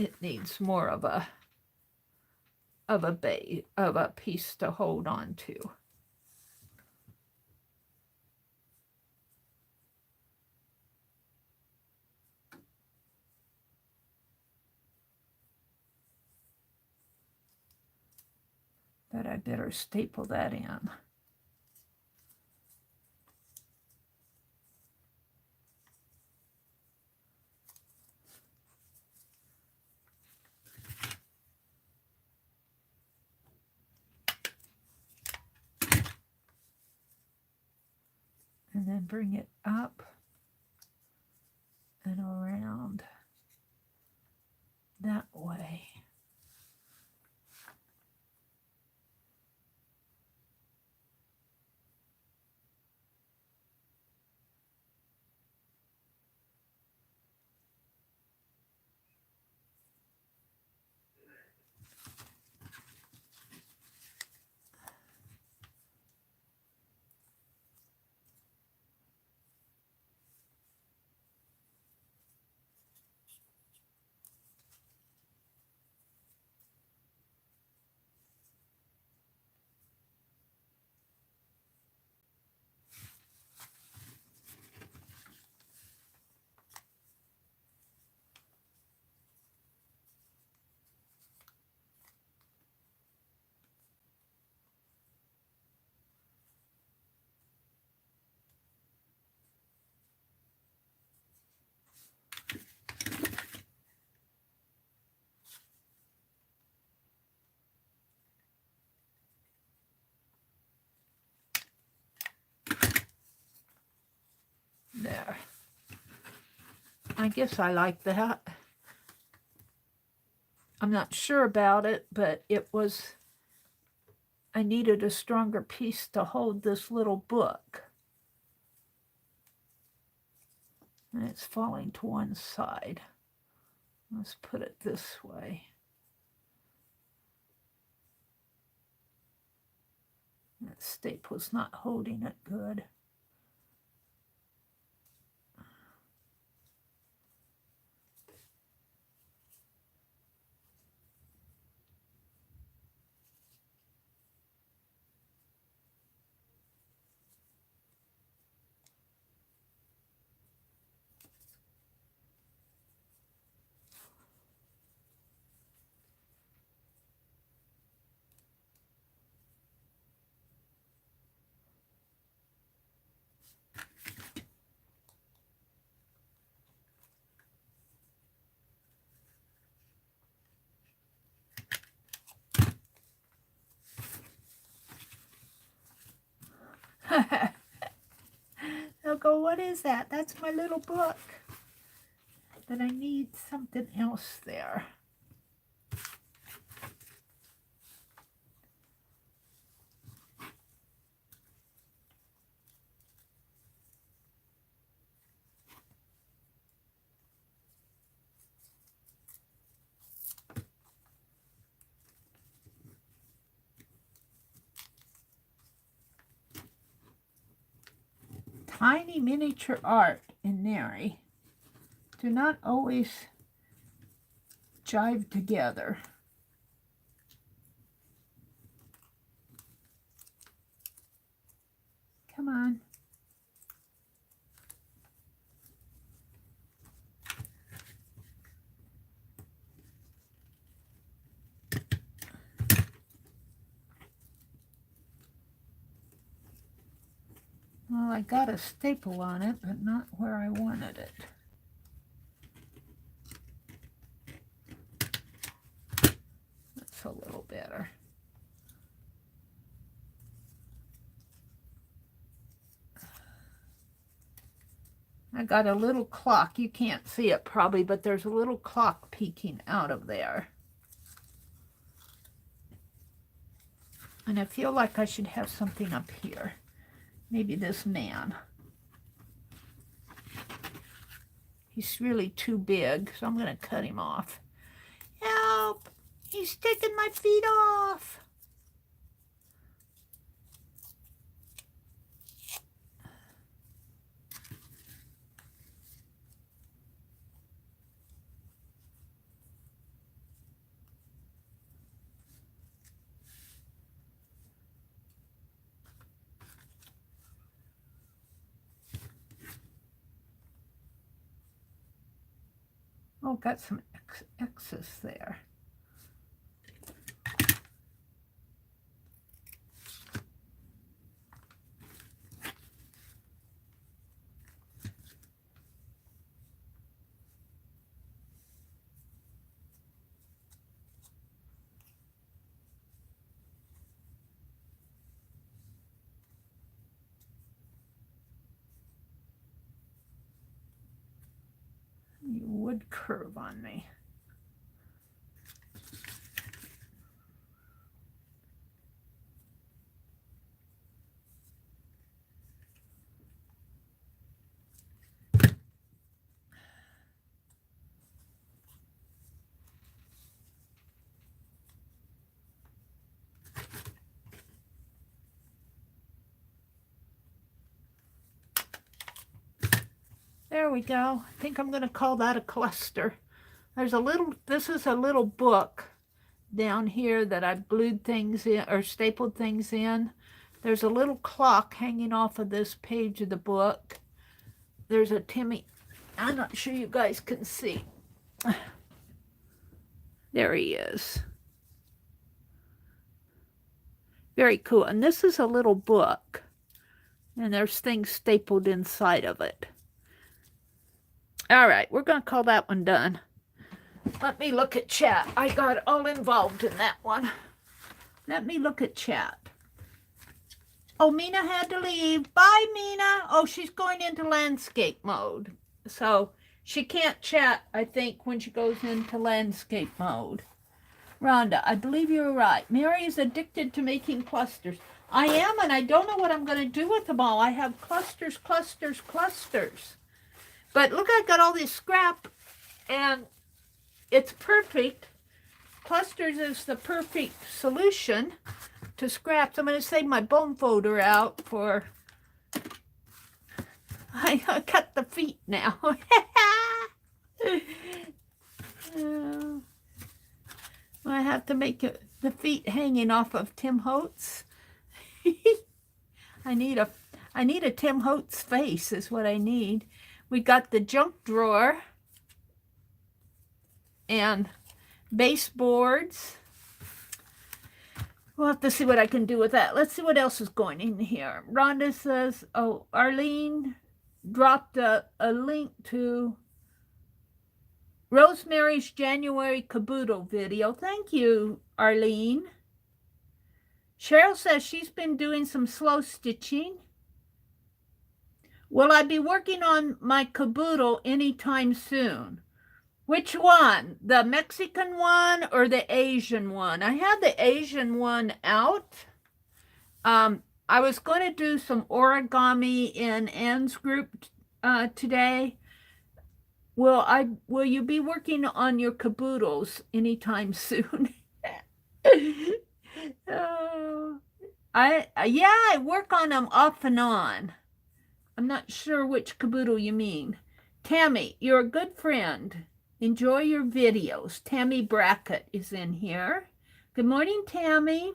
A: it needs more of a piece to hold on to. But I better staple that in. And then bring it up and around that way. There. I guess I like that. I'm not sure about it, but I needed a stronger piece to hold this little book. And it's falling to one side. Let's put it this way. That staple's not holding it good. They'll go, what is that? That's my little book. But I need something else there. Tiny miniature art in Meri do not always jive together. Come on. Well, I got a staple on it, but not where I wanted it. That's a little better. I got a little clock. You can't see it probably, but there's a little clock peeking out of there. And I feel like I should have something up here. Maybe this man. He's really too big, so I'm going to cut him off. Help! He's taking my feet off. Oh, got some excess there. You would curve on me. There we go. I think I'm going to call that a cluster. There's a little, this is a little book down here that I've glued things in or stapled things in. There's a little clock hanging off of this page of the book. There's a Timmy. I'm not sure you guys can see. There he is. Very cool. And this is a little book. And there's things stapled inside of it. All right, we're going to call that one done. Let me look at chat. I got all involved in that one. Let me look at chat. Oh, Mina had to leave. Bye, Mina. Oh, she's going into landscape mode. So she can't chat, I think, when she goes into landscape mode. Rhonda, I believe you're right. Mary is addicted to making clusters. I am, and I don't know what I'm going to do with them all. I have clusters, clusters, clusters. But look, I got all this scrap, and it's perfect. Clusters is the perfect solution to scraps. I'm going to save my bone folder out for... I cut the feet now. I have to make the feet hanging off of Tim Holtz. I need a Tim Holtz face is what I need. We got the junk drawer and baseboards. We'll have to see what I can do with that. Let's see what else is going in here. Rhonda says, oh, Arlene dropped a link to Rosemary's January caboodle video. Thank you, Arlene. Cheryl says she's been doing some slow stitching. Will I be working on my caboodle anytime soon? Which one? The Mexican one or the Asian one? I had the Asian one out. I was going to do some origami in Anne's group today. Will you be working on your caboodles anytime soon? I work on them off and on. I'm not sure which caboodle you mean. Tammy, you're a good friend. Enjoy your videos. Tammy Brackett is in here. Good morning, Tammy.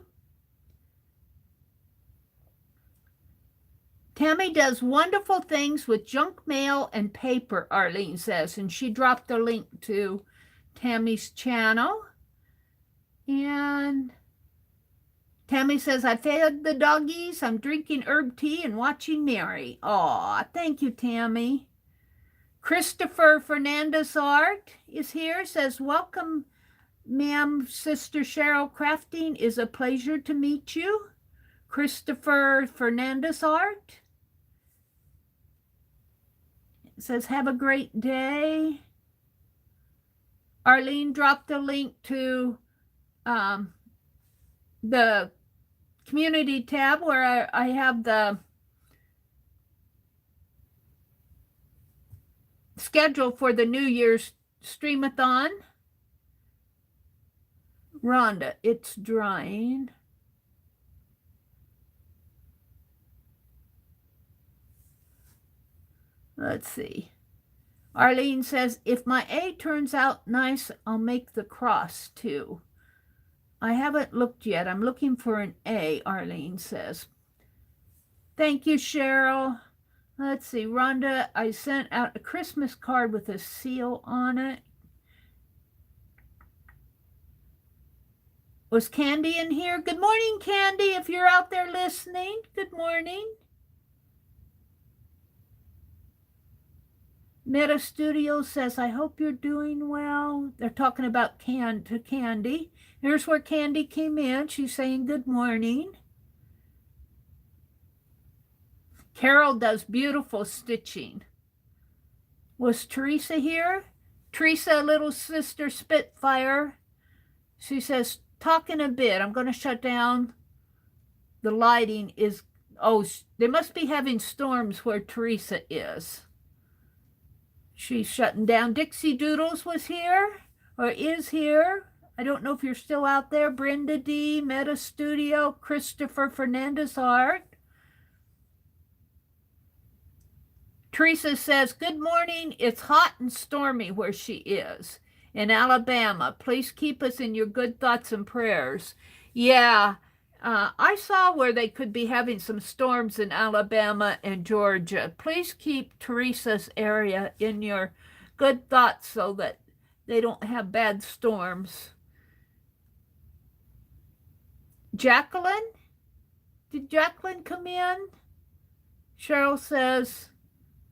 A: Tammy does wonderful things with junk mail and paper, Arlene says, and she dropped a link to Tammy's channel. And Tammy says, I fed the doggies, I'm drinking herb tea and watching Mary. Aw, thank you, Tammy. Christopher Fernandez Art is here, says, welcome, ma'am, Sister Cheryl Crafting. Is a pleasure to meet you. Christopher Fernandez Art. It says, have a great day. Arlene dropped a link to the community tab where I have the schedule for the New Year's streamathon. Rhonda, it's drying. Let's see. Arlene says, if my A turns out nice, I'll make the cross too. I haven't looked yet. I'm looking for an A, Arlene says. Thank you, Cheryl. Let's see. Rhonda, I sent out a Christmas card with a seal on it. Was Candy in here? Good morning, Candy, if you're out there listening. Good morning. Meta Studio says, I hope you're doing well. They're talking about Candy. Here's where Candy came in. She's saying good morning. Carol does beautiful stitching. Was Teresa here? Teresa, little sister Spitfire. She says, talk in a bit. I'm going to shut down. The lighting is, they must be having storms where Teresa is. She's shutting down. Dixie Doodles was here, or is here. I don't know if you're still out there. Brenda D, Meta Studio, Christopher Fernandez Art. Teresa says, good morning. It's hot and stormy where she is in Alabama. Please keep us in your good thoughts and prayers. Yeah, I saw where they could be having some storms in Alabama and Georgia. Please keep Teresa's area in your good thoughts so that they don't have bad storms. Jacqueline? Did Jacqueline come in? Cheryl says,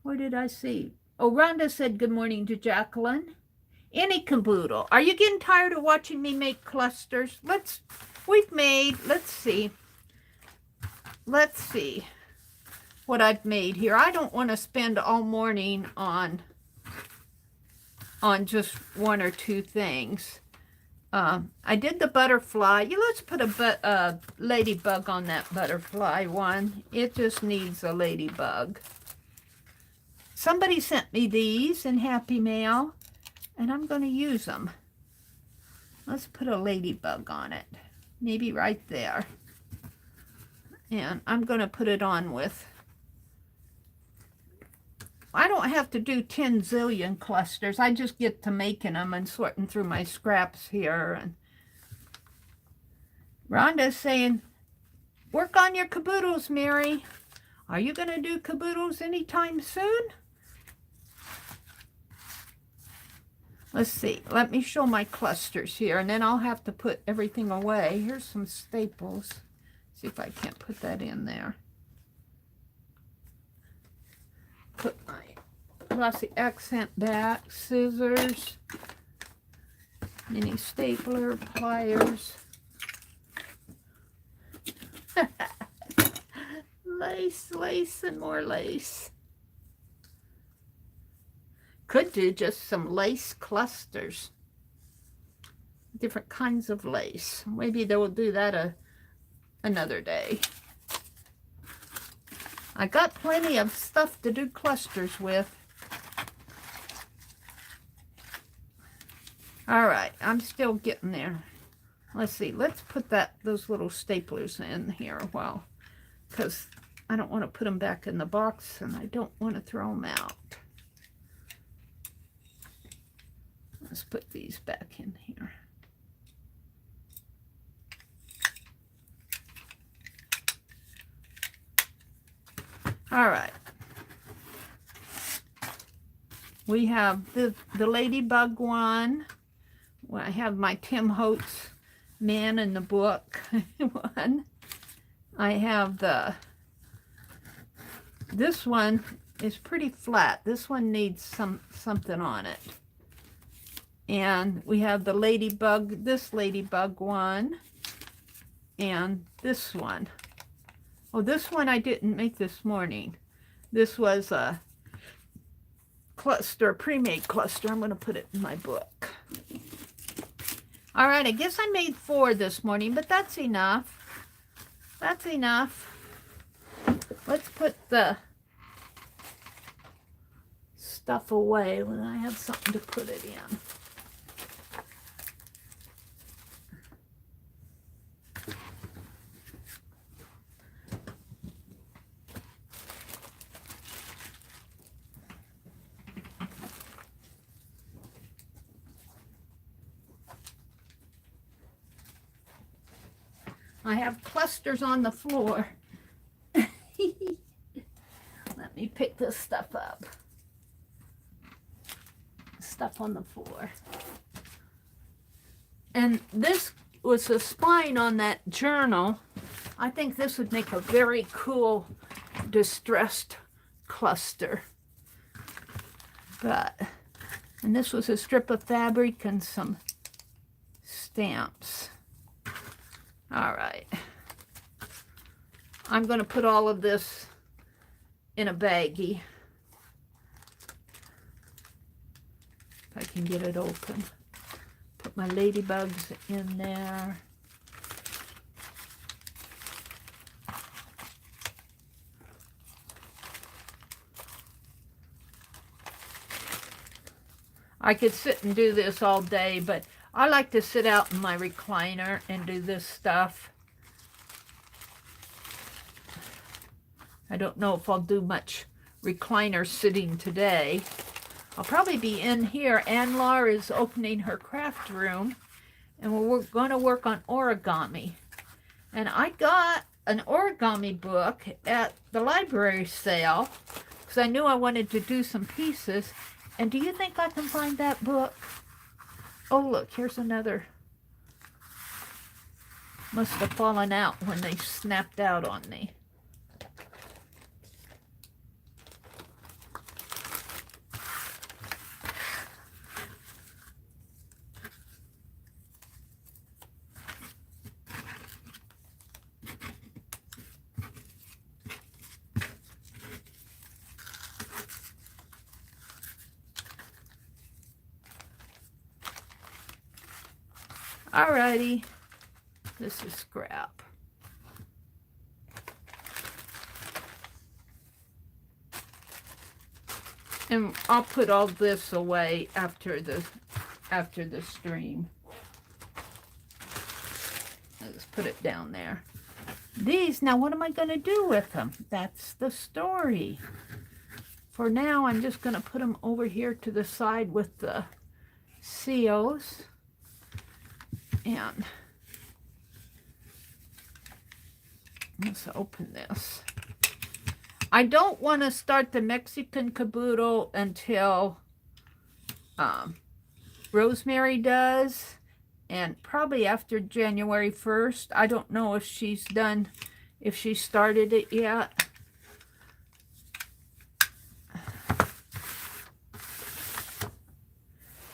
A: what did I see? Oh, Rhonda said good morning to Jacqueline. Any caboodle. Are you getting tired of watching me make clusters? Let's see. Let's see what I've made here. I don't want to spend all morning on just one or two things. I did the butterfly. Let's put a ladybug on that butterfly one. It just needs a ladybug. Somebody sent me these in Happy Mail, and I'm going to use them. Let's put a ladybug on it. Maybe right there. And I'm going to put it on with, I don't have to do 10 zillion clusters. I just get to making them and sorting through my scraps here. And Rhonda's saying, work on your caboodles, Mary. Are you going to do caboodles anytime soon? Let's see. Let me show my clusters here, and then I'll have to put everything away. Here's some staples. See if I can't put that in there. Put my glossy accent back, scissors, mini stapler, pliers. Lace, lace, and more lace. Could do just some lace clusters. Different kinds of lace. Maybe they will do that another day. I got plenty of stuff to do clusters with. All right, I'm still getting there. Let's see. Let's put those little staplers in here a while, because I don't want to put them back in the box, and I don't want to throw them out. Let's put these back in here. All right. We have the ladybug one. Well, I have my Tim Holtz Man in the Book one. I have this one is pretty flat. This one needs something on it. And we have the ladybug, this ladybug one, and this one. Oh, this one I didn't make this morning. This was a cluster, pre-made cluster. I'm going to put it in my book. All right, I guess I made 4 this morning, but that's enough. That's enough. Let's put the stuff away when I have something to put it in. I have clusters on the floor. Let me pick this stuff up. Stuff on the floor. And this was the spine on that journal. I think this would make a very cool distressed cluster. And this was a strip of fabric and some stamps. All right. I'm going to put all of this in a baggie. If I can get it open. Put my ladybugs in there. I could sit and do this all day, but I like to sit out in my recliner and do this stuff. I don't know if I'll do much recliner sitting today. I'll probably be in here. Ann Laura is opening her craft room, and we're going to work on origami. And I got an origami book at the library sale because I knew I wanted to do some pieces. And do you think I can find that book? Oh, look, here's another. Must have fallen out when they snapped out on me. Alrighty, this is scrap. And I'll put all this away after the stream. Let's put it down there. These, now what am I going to do with them? That's the story. For now, I'm just going to put them over here to the side with the seals. And let's open this. I don't want to start the Mexican caboodle until Rosemary does, and probably after January 1st. I don't know if she's done, if she started it yet.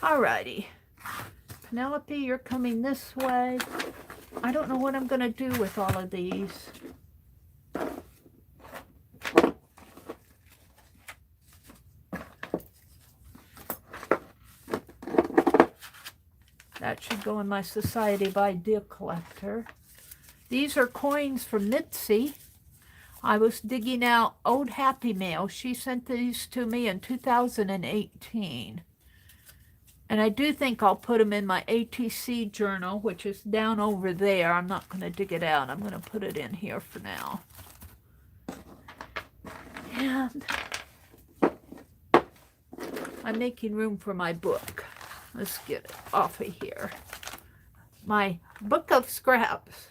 A: Alrighty. Penelope, you're coming this way. I don't know what I'm going to do with all of these. That should go in my Society of Idea collector. These are coins from Mitzi. I was digging out old Happy Mail. She sent these to me in 2018. And I do think I'll put them in my ATC journal, which is down over there. I'm not going to dig it out. I'm going to put it in here for now. And I'm making room for my book. Let's get it off of here. My book of scraps.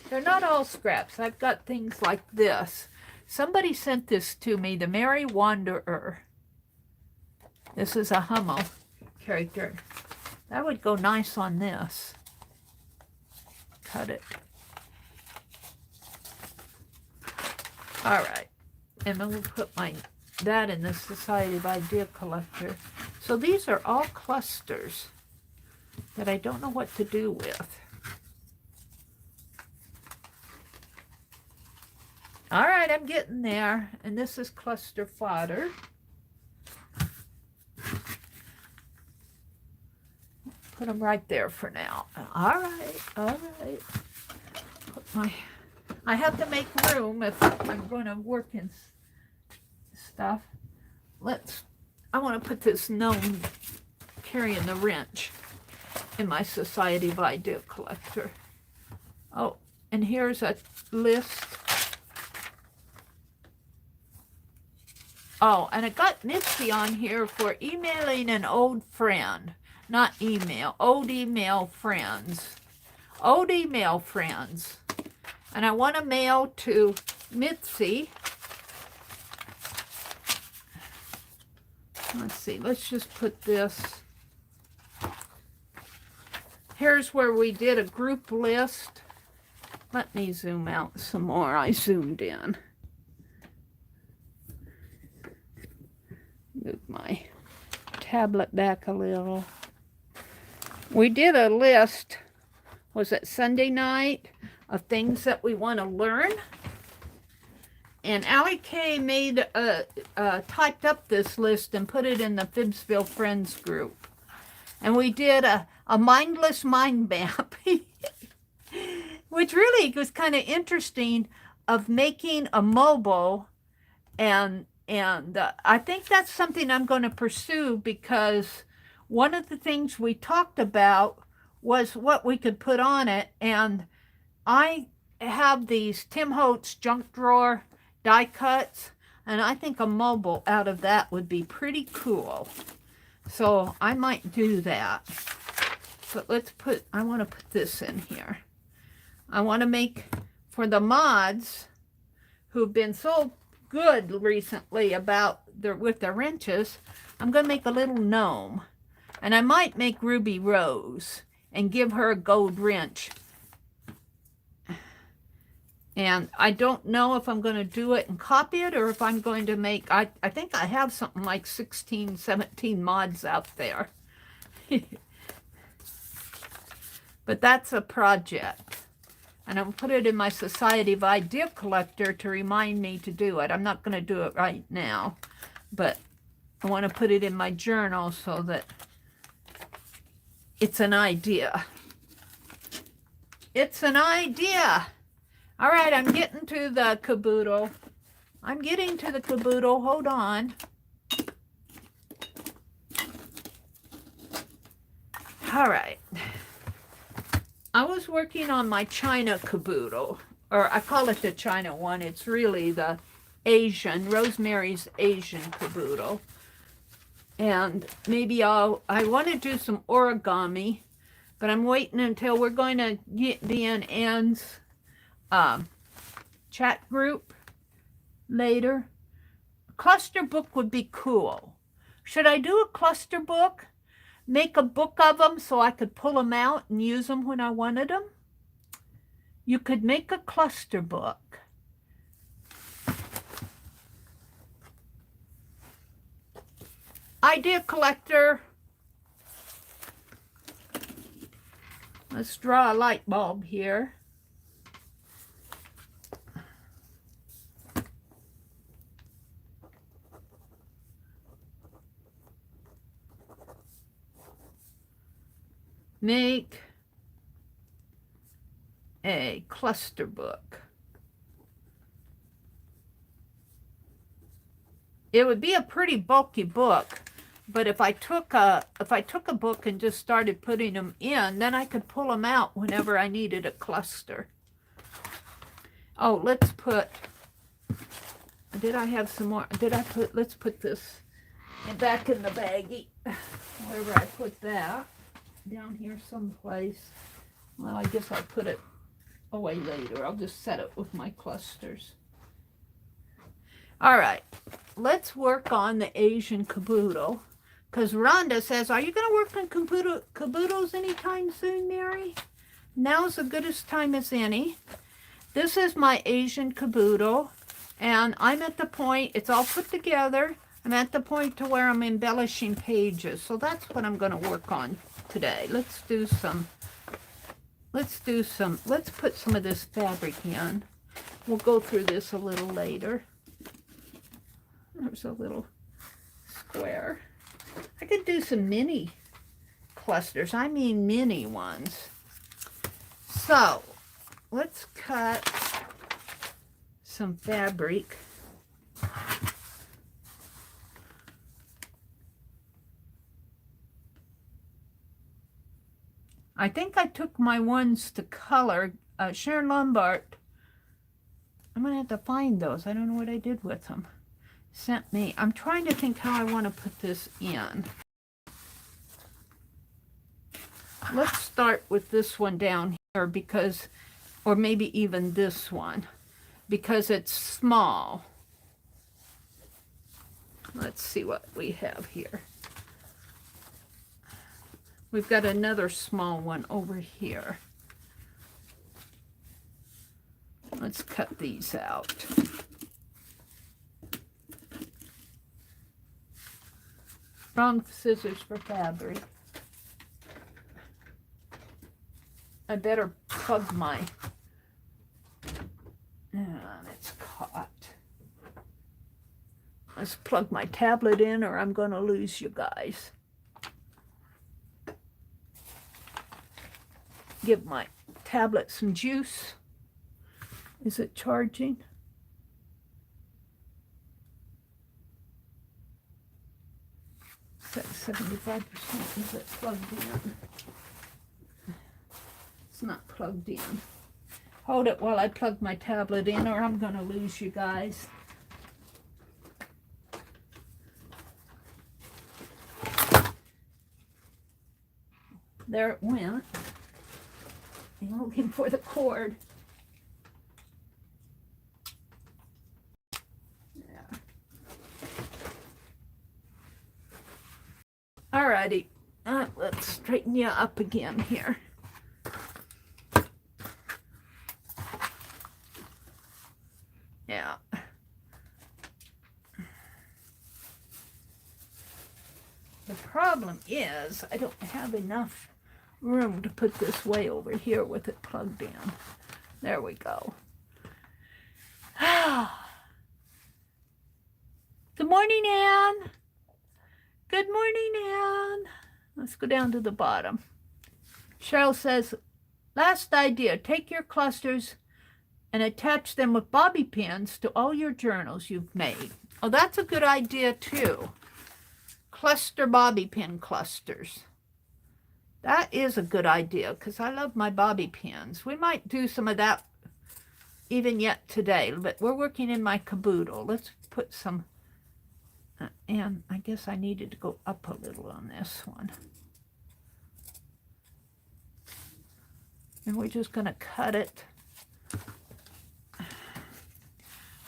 A: They're not all scraps. I've got things like this. Somebody sent this to me, The Merry Wanderer. This is a Hummel character. That would go nice on this. Cut it. All right. And then we'll put that in the Society of Idea collector. So these are all clusters that I don't know what to do with. All right, I'm getting there. And this is cluster fodder. Put them right there for now. All right, all right. I have to make room if I'm going to work in stuff. I want to put this gnome carrying the wrench in my Society of Idea collector. Oh, and here's a list. Oh, and I got Mitzi on here for emailing an old friend. Not email, old email friends. Old email friends. And I want to mail to Mitzi. Let's see, let's just put this. Here's where we did a group list. Let me zoom out some more. I zoomed in. Move my tablet back a little. We did a list, was it Sunday night, of things that we want to learn. And Allie Kay made typed up this list and put it in the Phibbsville Friends group. And we did a mindless mind map, which really was kind of interesting, of making a mobile. And I think that's something I'm going to pursue, because one of the things we talked about was what we could put on it. And I have these Tim Holtz junk drawer die cuts, and I think a mobile out of that would be pretty cool. So I might do that. But I want to put this in here. I want to make, for the mods who've been so good recently about with their wrenches, I'm going to make a little gnome. And I might make Ruby Rose and give her a gold wrench. And I don't know if I'm going to do it and copy it, or if I'm going to make, I think I have something like 16, 17 mods out there. But that's a project. And I'll put it in my Society of Idea Collector to remind me to do it. I'm not going to do it right now, but I want to put it in my journal so that it's an idea. It's an idea. All right, I'm getting to the caboodle. I'm getting to the caboodle. Hold on. All right. I was working on my China caboodle, or I call it the China one. It's really the Asian, Rosemary's Asian caboodle. And maybe I want to do some origami, but I'm waiting until we're going to be in Anne's chat group later. A cluster book would be cool. Should I do a cluster book? Make a book of them so I could pull them out and use them when I wanted them? You could make a cluster book. Idea collector. Let's draw a light bulb here. Make a cluster book. It would be a pretty bulky book, but if I took a book and just started putting them in, then I could pull them out whenever I needed a cluster. Oh, let's put, did I have some more? Let's put this back in the baggie, wherever I put that. Down here someplace. Well, I guess I'll put it away later. I'll just set it with my clusters. All right, let's work on the Asian caboodle, because Rhonda says, are you going to work on caboodles anytime soon, Mary? Now's as good a time as any. This is my Asian caboodle, and I'm at the point, it's all put together. I'm at the point to where I'm embellishing pages, so that's what I'm going to work on today. Let's put some of this fabric in. We'll go through this a little later. There's a little square. I could do some mini clusters. I mean mini ones. So let's cut some fabric. I think I took my ones to color. Sharon Lombard, I'm going to have to find those. I don't know what I did with them. Sent me. I'm trying to think how I want to put this in. Let's start with this one down here, because, or maybe even this one, because it's small. Let's see what we have here. We've got another small one over here. Let's cut these out. Wrong scissors for fabric. I better plug my... it's caught. Let's plug my tablet in or I'm going to lose you guys. Give my tablet some juice. Is it charging? It's at 75%. Is it plugged in? It's not plugged in. Hold it while I plug my tablet in or I'm going to lose you guys. There it went. I'm looking for the cord. Yeah. Alrighty. Let's straighten you up again here. Yeah. The problem is I don't have enough room to put this way over here with it plugged in. There we go. Good morning, Anne. Good morning, Anne. Let's go down to the bottom. Cheryl says, last idea, take your clusters and attach them with bobby pins to all your journals you've made. Oh, that's a good idea too. Cluster bobby pin clusters. That is a good idea because I love my bobby pins. We might do some of that even yet today, but we're working in my caboodle. Let's put some, and I guess I needed to go up a little on this one. And we're just going to cut it.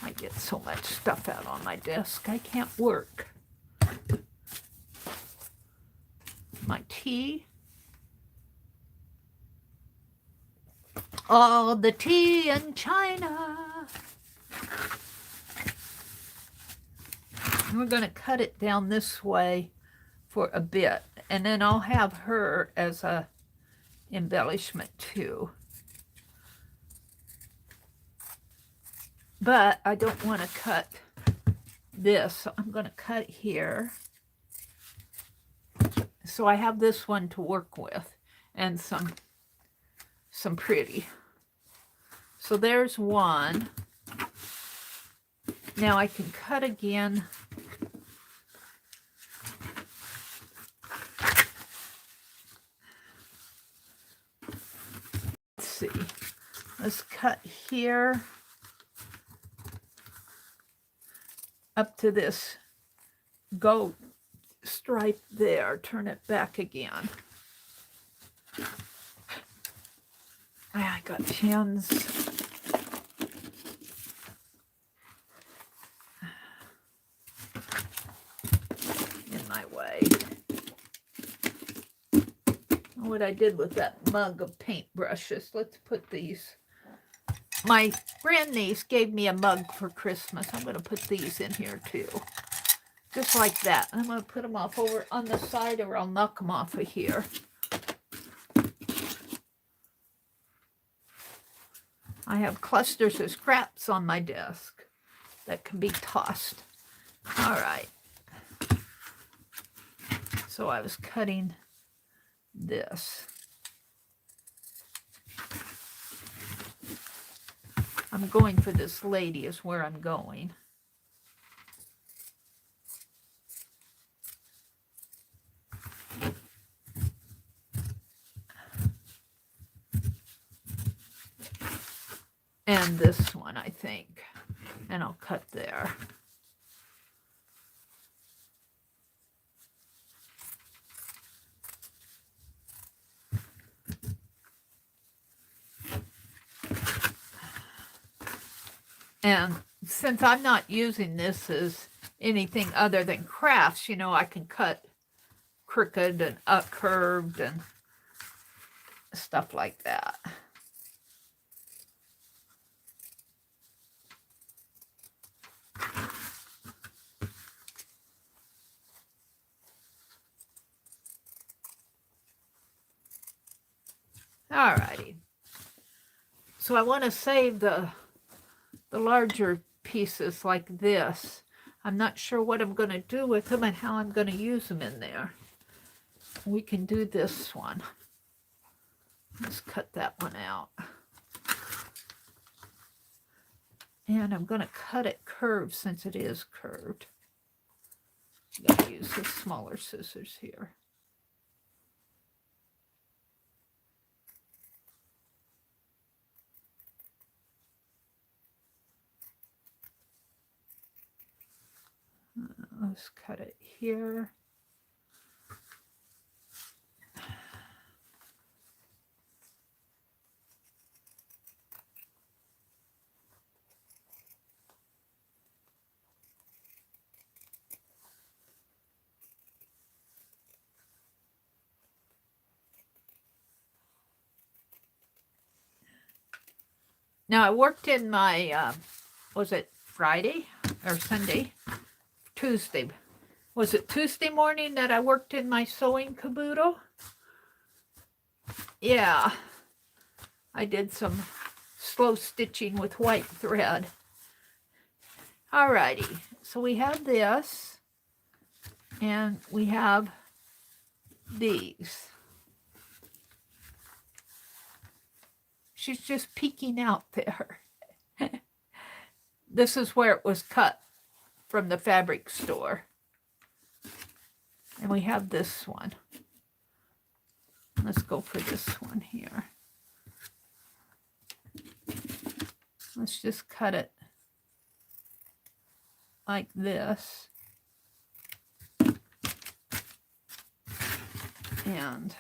A: I get so much stuff out on my desk, I can't work. My tea. All the tea in China. And we're going to cut it down this way for a bit. And then I'll have her as a embellishment too. But I don't want to cut this. So I'm going to cut here. So I have this one to work with and some pretty. So there's one. Now I can cut again. Let's see. Let's cut here up to this goat stripe there. Turn it back again. I got pins. In my way. What I did with that mug of paintbrushes. Let's put these. My grandniece gave me a mug for Christmas. I'm going to put these in here too. Just like that. I'm going to put them off over on the side or I'll knock them off of here. I have clusters of scraps on my desk that can be tossed. All right. So I was cutting this. I'm going for this lady is where I'm going. And this one, I think. And I'll cut there. And since I'm not using this as anything other than crafts, you know, I can cut crooked and curved and stuff like that. Alrighty. So I want to save the larger pieces like this. I'm not sure what I'm going to do with them and how I'm going to use them in there. We can do this one. Let's cut that one out. And I'm going to cut it curved since it is curved. I'm going to use the smaller scissors here. Let's cut it here. Now I worked in my, was it Friday or Sunday? Tuesday. Was it Tuesday morning that I worked in my sewing caboodle? Yeah. I did some slow stitching with white thread. Alrighty. So we have this. And we have these. She's just peeking out there. This is where it was cut from the fabric store. And we have this one. Let's go for this one here. Let's just cut it like this. And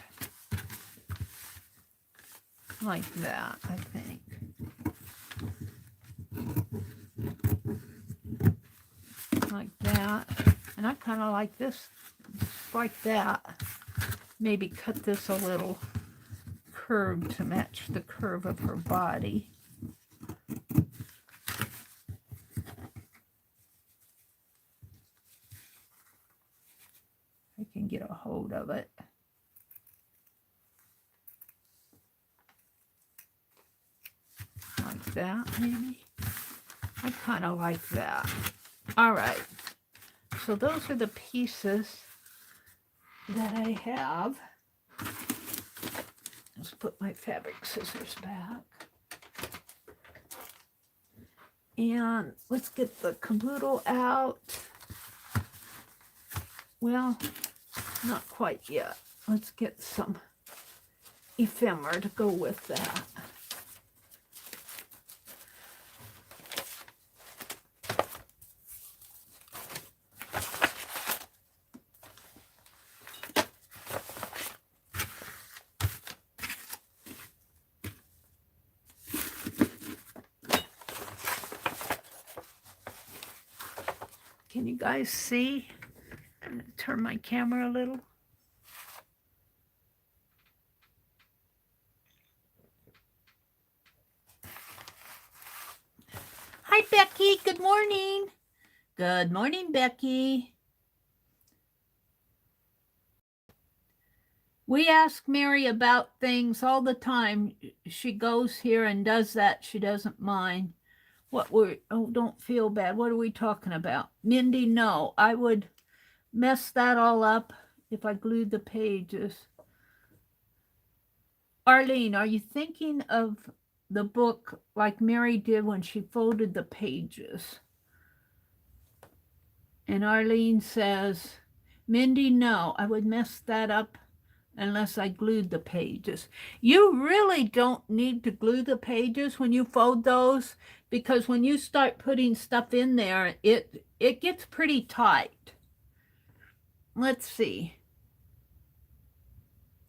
A: like that, I think. Like that. And I kind of like this, like that. Maybe cut this a little curved to match the curve of her body. I can get a hold of it. Like that, maybe. I kind of like that. All right. So those are the pieces that I have. Let's put my fabric scissors back. And let's get the caboodle out. Well, not quite yet. Let's get some ephemera to go with that. Can you guys see? I'm going to turn my camera a little. Hi, Becky. Good morning. Good morning, Becky. We ask Mary about things all the time. She goes here and does that. She doesn't mind. Oh, don't feel bad. What are we talking about? Mindy, no. I would mess that all up if I glued the pages. Arlene, are you thinking of the book like Mary did when she folded the pages? And Arlene says, Mindy, no. I would mess that up unless I glued the pages. You really don't need to glue the pages when you fold those, because when you start putting stuff in there, it gets pretty tight. Let's see.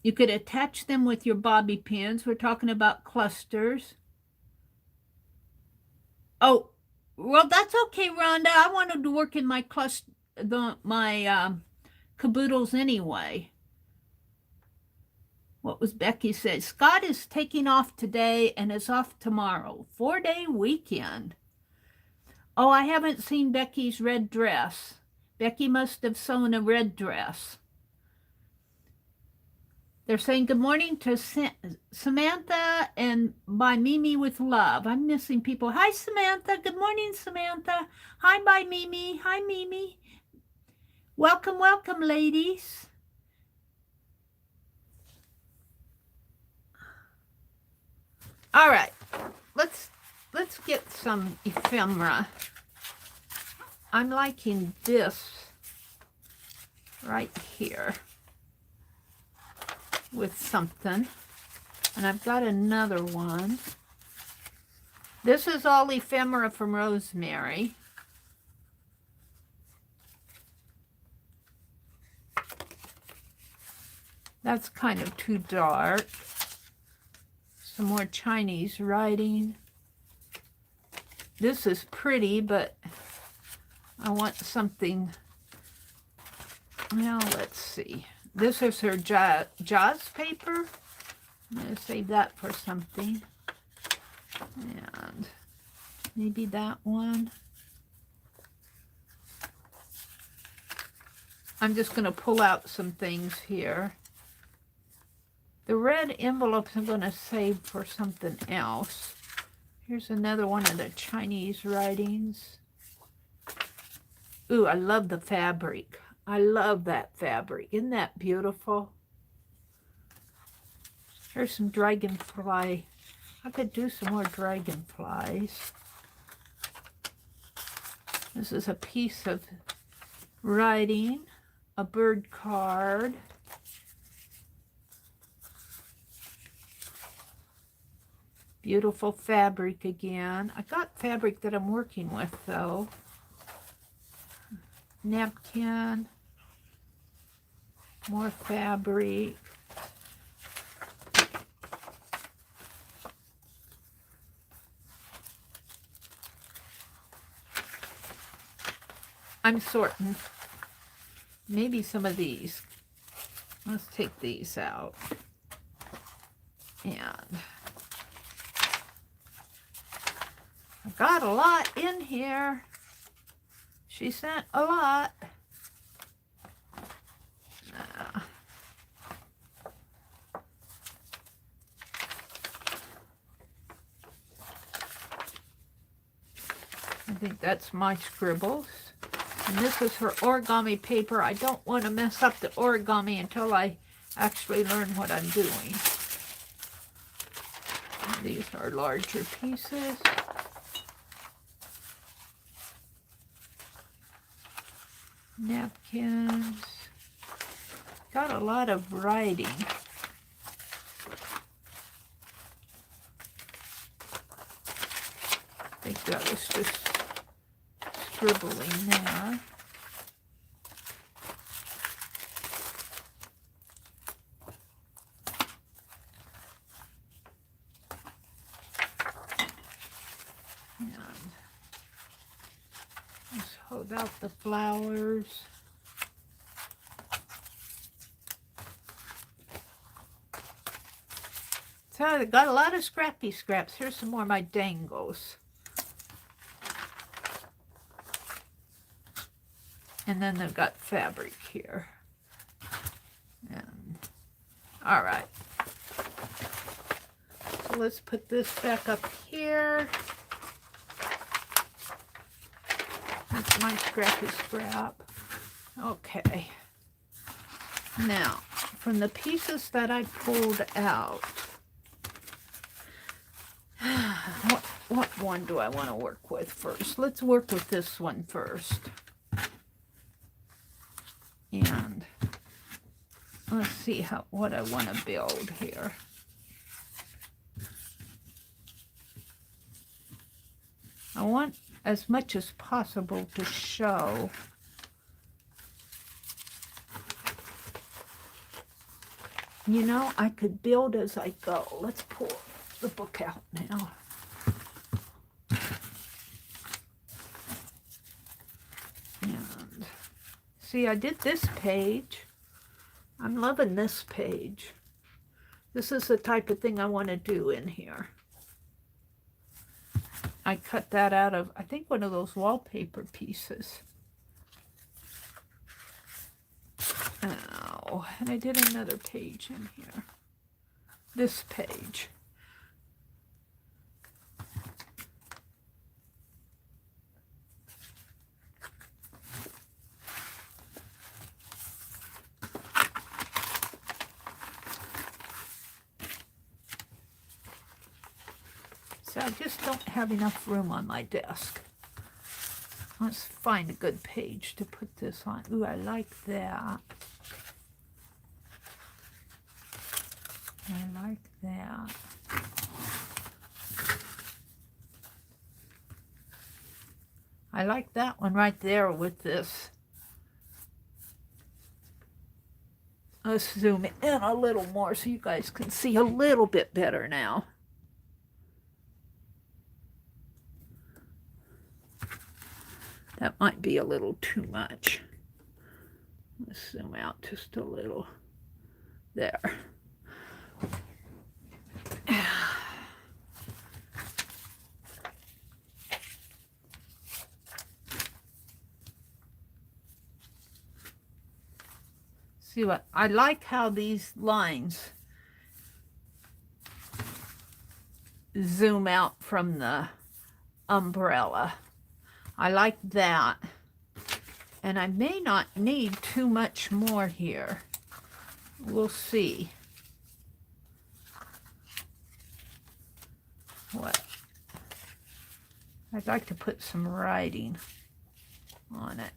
A: You could attach them with your bobby pins. We're talking about clusters. Oh, well, that's okay, Rhonda. I wanted to work in my caboodles anyway. What was Becky said? Scott is taking off today and is off tomorrow. 4-day weekend. Oh, I haven't seen Becky's red dress. Becky must have sewn a red dress. They're saying good morning to Samantha and by Mimi with love. I'm missing people. Hi, Samantha. Good morning, Samantha. Hi, by Mimi. Hi, Mimi. Welcome, welcome, ladies. All right, let's get some ephemera. I'm liking this right here with something, and I've got another one. This is all ephemera from Rosemary. That's kind of too dark. Some more Chinese writing. This is pretty, but I want something. Well, let's see. This is her Jaws paper. I'm going to save that for something. And maybe that one. I'm just going to pull out some things here. The red envelopes I'm going to save for something else. Here's another one of the Chinese writings. Ooh, I love the fabric. I love that fabric. Isn't that beautiful? Here's some dragonfly. I could do some more dragonflies. This is a piece of writing, a bird card. Beautiful fabric again. I got fabric that I'm working with though. Napkin. More fabric. I'm sorting. Maybe some of these. Let's take these out. And I got a lot in here. She sent a lot. I think that's my scribbles. And this is her origami paper. I don't want to mess up the origami until I actually learn what I'm doing. And these are larger pieces. Napkins. Got a lot of writing. I think that was just scribbling there. And let's hold out the flowers. So I got a lot of scrappy scraps. Here's some more of my dangles. And then they've got fabric here. And, all right. So let's put this back up here. That's my scrappy scrap. Okay. Now, from the pieces that I pulled out, what one do I want to work with first? Let's work with this one first. And let's see what I want to build here. I want as much as possible to show you know, I could build as I go. Let's pull the book out now. And see, I did this page. I'm loving this page. This is the type of thing I want to do in here. I cut that out of, I think, one of those wallpaper pieces. Oh, and I did another page in here. This page. So I just don't have enough room on my desk. Let's find a good page to put this on. Ooh, I like that. I like that. I like that one right there with this. Let's zoom in a little more so you guys can see a little bit better now. That might be a little too much. Let's zoom out just a little. There. See what? I like how these lines zoom out from the umbrella. I like that. And I may not need too much more here. We'll see. What? I'd like to put some writing on it.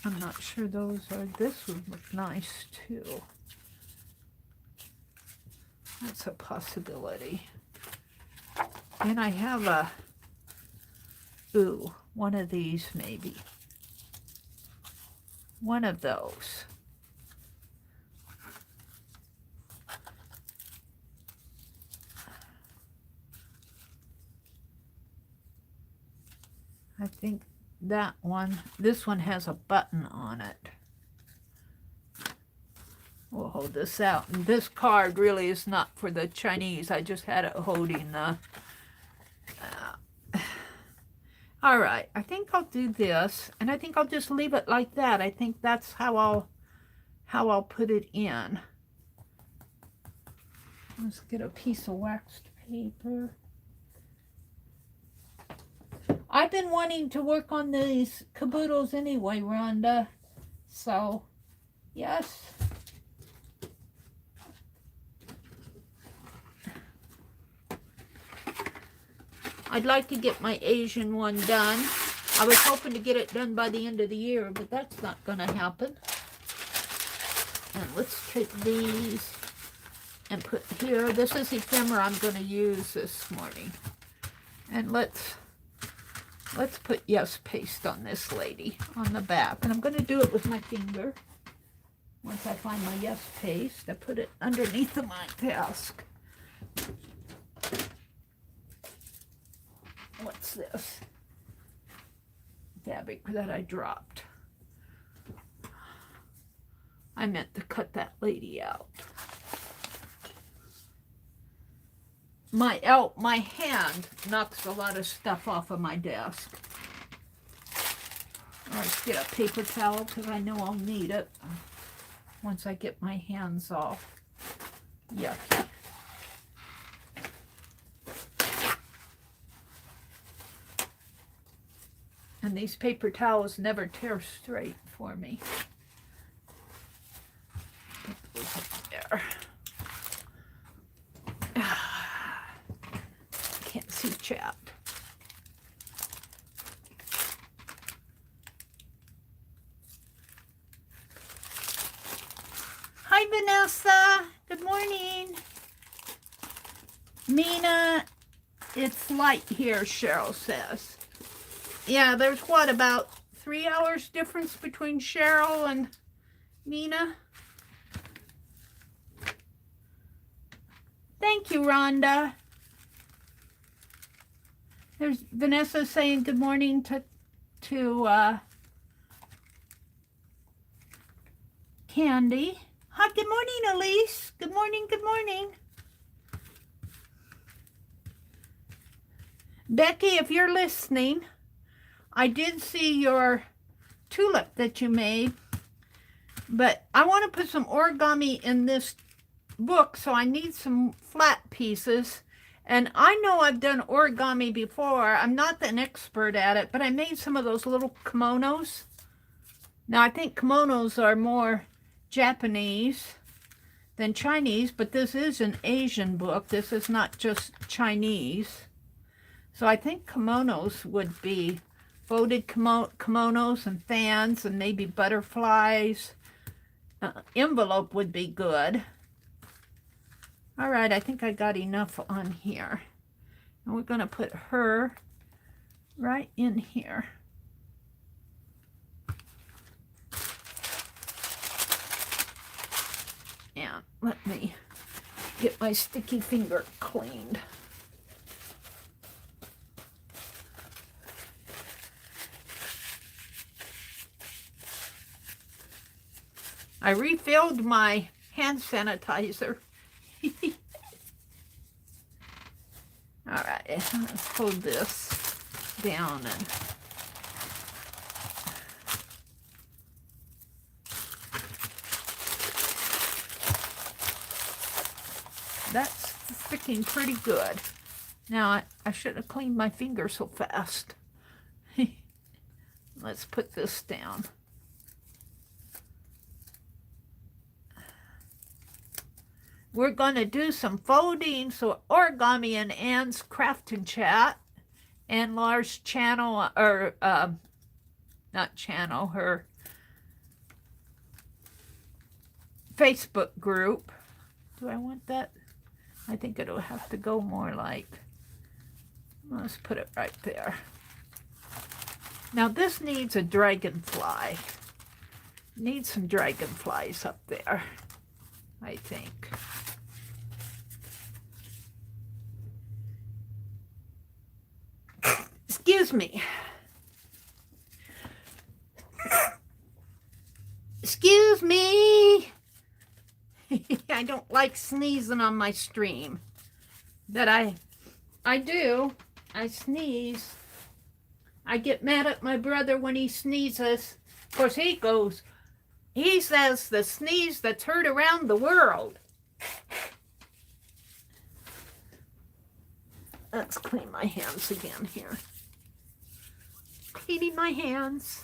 A: I'm not sure those are, this would look nice too. That's a possibility. And I have a, ooh, one of these maybe. One of those. I think that one, this one has a button on it. We'll hold this out. And this card really is not for the Chinese. I just had it holding the... all right, I think I'll do this, and I think I'll just leave it like that. I think that's how I'll put it in. Let's get a piece of waxed paper. I've been wanting to work on these caboodles anyway, Rhonda. So, yes. I'd like to get my Asian one done. I was hoping to get it done by the end of the year, but that's not going to happen. And let's take these and put here. This is ephemera I'm going to use this morning. And let's put yes paste on this lady on the back. And I'm going to do it with my finger. Once I find my yes paste, I put it underneath my desk. What's this? Fabric that I dropped. I meant to cut that lady out. My hand knocks a lot of stuff off of my desk. Let's get a paper towel because I know I'll need it once I get my hands off. Yucky. And these paper towels never tear straight for me. Put those up there. Can't see chat. Hi, Vanessa. Good morning. Mina, it's light here, Cheryl says. Yeah, there's what, about 3 hours difference between Cheryl and Mina? Thank you, Rhonda. There's Vanessa saying good morning to Candy. Hi, good morning, Elise. Good morning, good morning. Becky, if you're listening, I did see your tulip that you made, but I want to put some origami in this book, so I need some flat pieces. And I know I've done origami before. I'm not an expert at it, but I made some of those little kimonos. Now, I think kimonos are more Japanese than Chinese, but this is an Asian book. This is not just Chinese. So I think kimonos would be folded kimonos and fans and maybe butterflies. Envelope would be good. All right, I think I got enough on here. And we're going to put her right in here. And let me get my sticky finger cleaned. I refilled my hand sanitizer. All right, let's hold this down and that's sticking pretty good. Now, I should have cleaned my finger so fast. Let's put this down. We're going to do some folding, so origami in Anne's Craft and Chat and Laura's channel, or not channel, her Facebook group. Do I want that? I think it'll have to go more like, let's put it right there. Now this needs a dragonfly. Needs some dragonflies up there, I think. Excuse me. Excuse me. I don't like sneezing on my stream. But I do. I sneeze. I get mad at my brother when he sneezes. Of course, he says the sneeze that's heard around the world. Let's clean my hands again here. Cleaning my hands.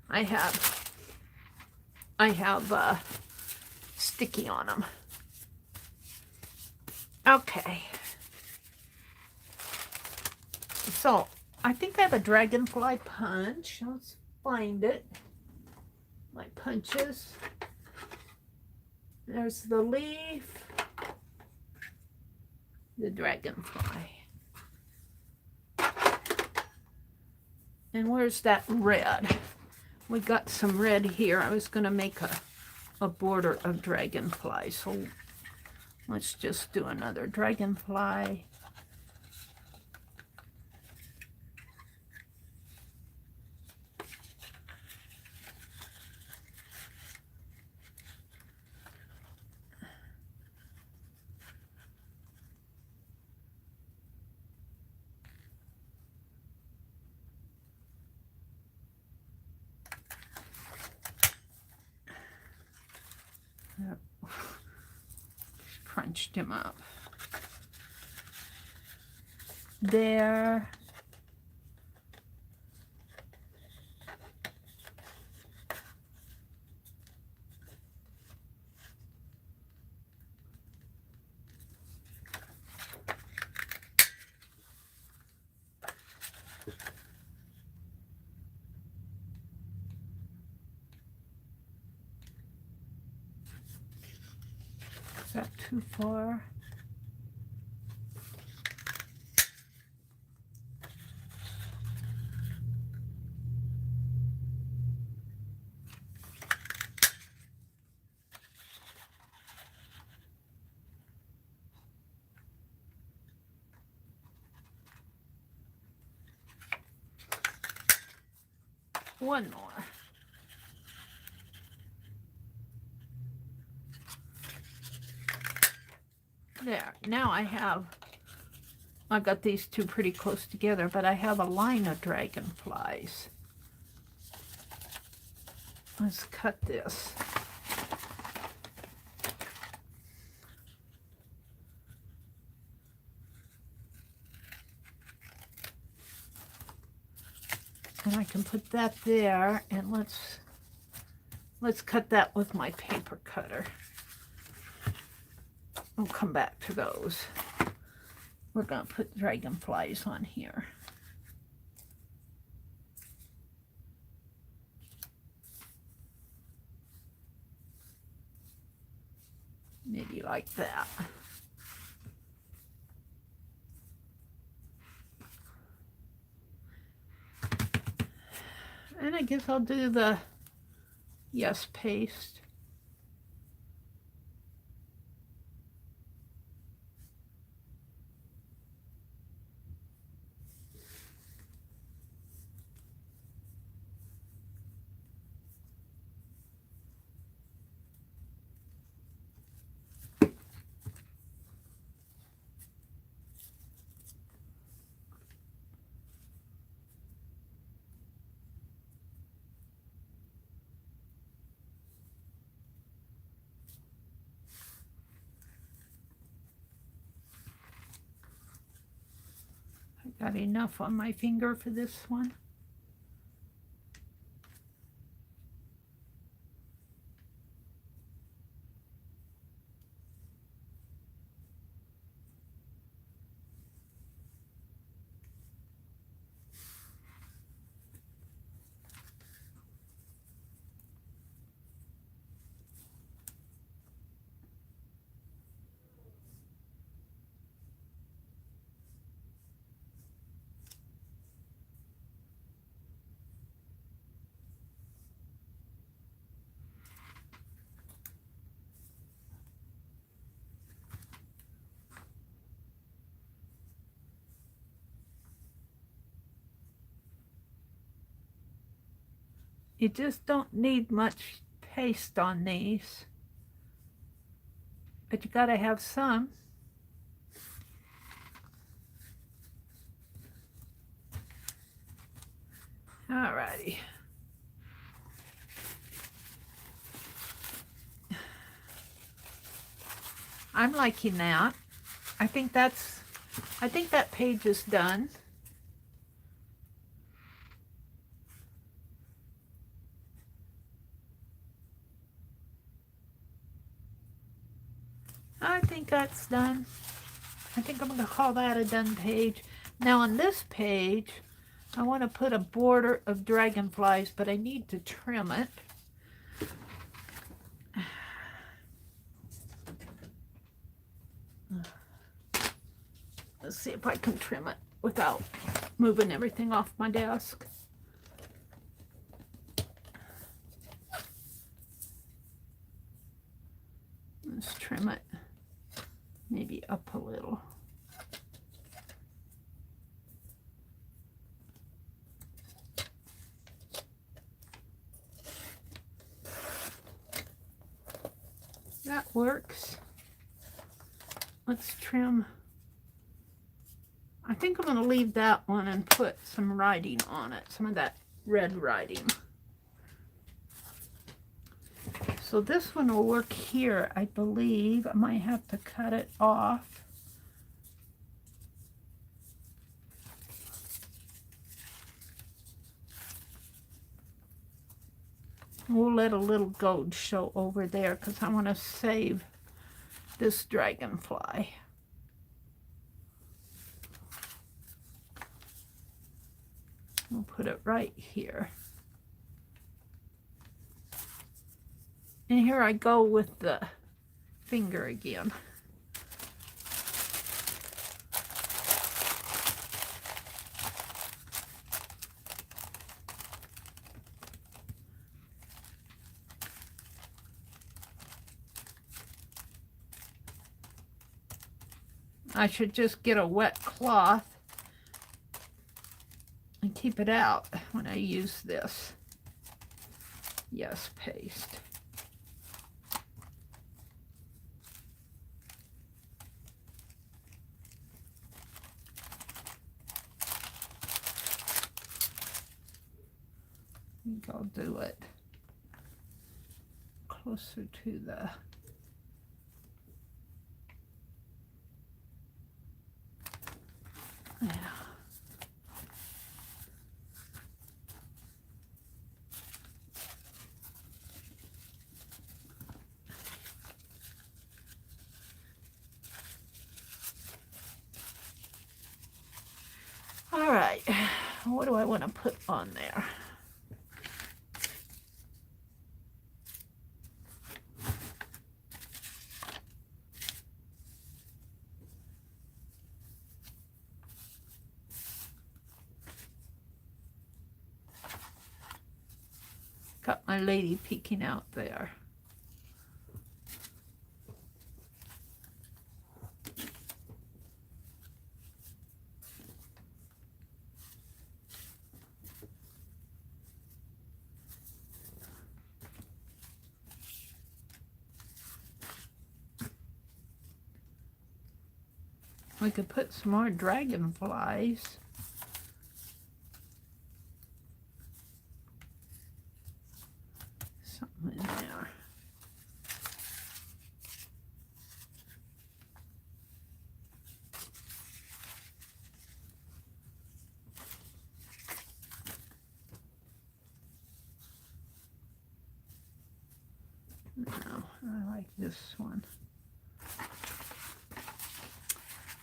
A: I have sticky on them. Okay. So, I think I have a dragonfly punch. Let's find it. My punches. There's the leaf. The dragonfly. And where's that red? We got some red here. I was going to make a border of dragonfly. So let's just do another dragonfly. Crunched him up. There. Is that too far? One more. There. Now I've got these two pretty close together, but I have a line of dragonflies. Let's cut this. And I can put that there, and let's cut that with my paper cutter. We'll come back to those. We're going to put dragonflies on here. Maybe like that. And I guess I'll do the yes paste. Got enough on my finger for this one. You just don't need much paste on these, but you gotta have some. Alrighty. I'm liking that. I think that page is done. I think that's done. I think I'm going to call that a done page. Now on this page, I want to put a border of dragonflies, but I need to trim it. Let's see if I can trim it without moving everything off my desk. Let's trim it maybe up a little. That works. Let's trim. I think I'm going to leave that one and put some writing on it, some of that red writing. So this one will work here, I believe. I might have to cut it off. We'll let a little gold show over there because I want to save this dragonfly. We'll put it right here. And here I go with the finger again. I should just get a wet cloth and keep it out when I use this. Yes, paste. I think I'll do it closer to the All right, what do I want to put on there? Got my lady peeking out there. We could put some more dragonflies. Something in there. No, I like this one.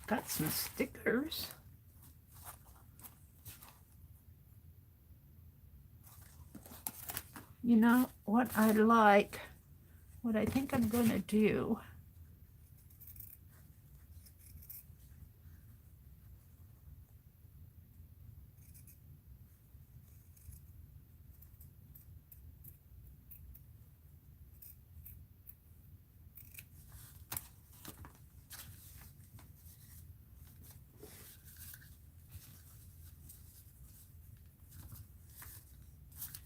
A: Got some stickers. You know what I like, what I think I'm going to do.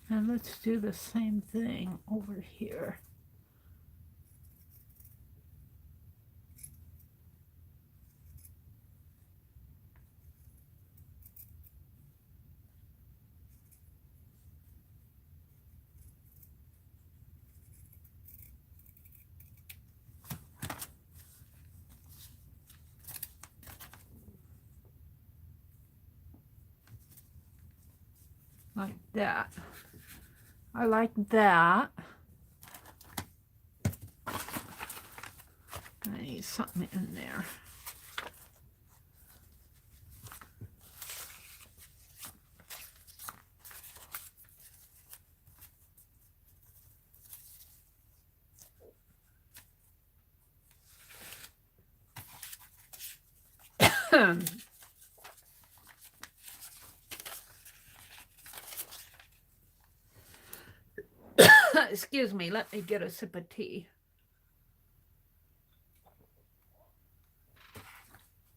A: And let's do the same thing over here. Like that. I like that. I need something in there. Excuse me, let me get a sip of tea.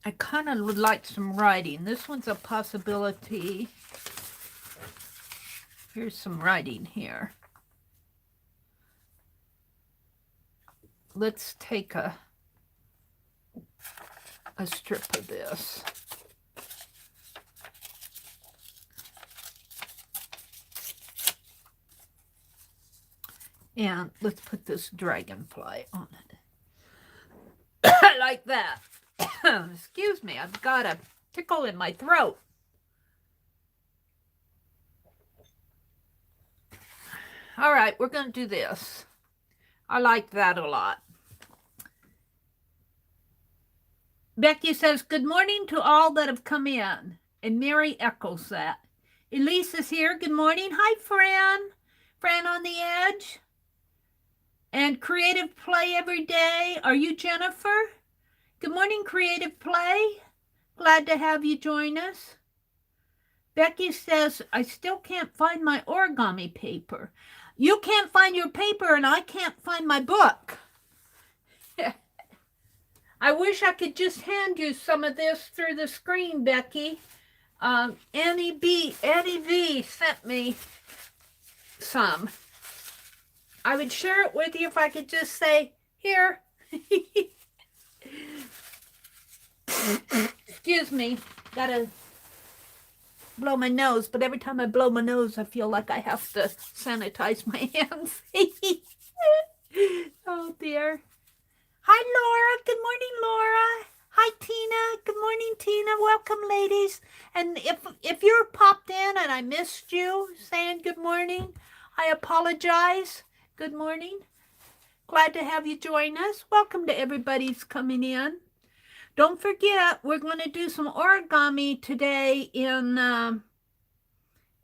A: I kind of would like some writing. This one's a possibility. Here's some writing here. Let's take a strip of this. And let's put this dragonfly on it. Like that. Excuse me, I've got a tickle in my throat. All right, we're going to do this. I like that a lot. Becky says, good morning to all that have come in. And Mary echoes that. Elise is here. Good morning. Hi, Fran. Fran on the edge. And Creative Play every day. Are you Jennifer? Good morning, Creative Play. Glad to have you join us. Becky says, I still can't find my origami paper. You can't find your paper and I can't find my book. I wish I could just hand you some of this through the screen, Becky. Annie V sent me some. I would share it with you if I could just say, here. Excuse me, gotta blow my nose, but every time I blow my nose, I feel like I have to sanitize my hands. Oh dear. Hi, Laura. Good morning, Laura. Hi, Tina. Good morning, Tina. Welcome, ladies. And if you're popped in and I missed you saying good morning, I apologize. Good morning. Glad to have you join us. Welcome to everybody who's coming in. Don't forget, we're going to do some origami today in Ann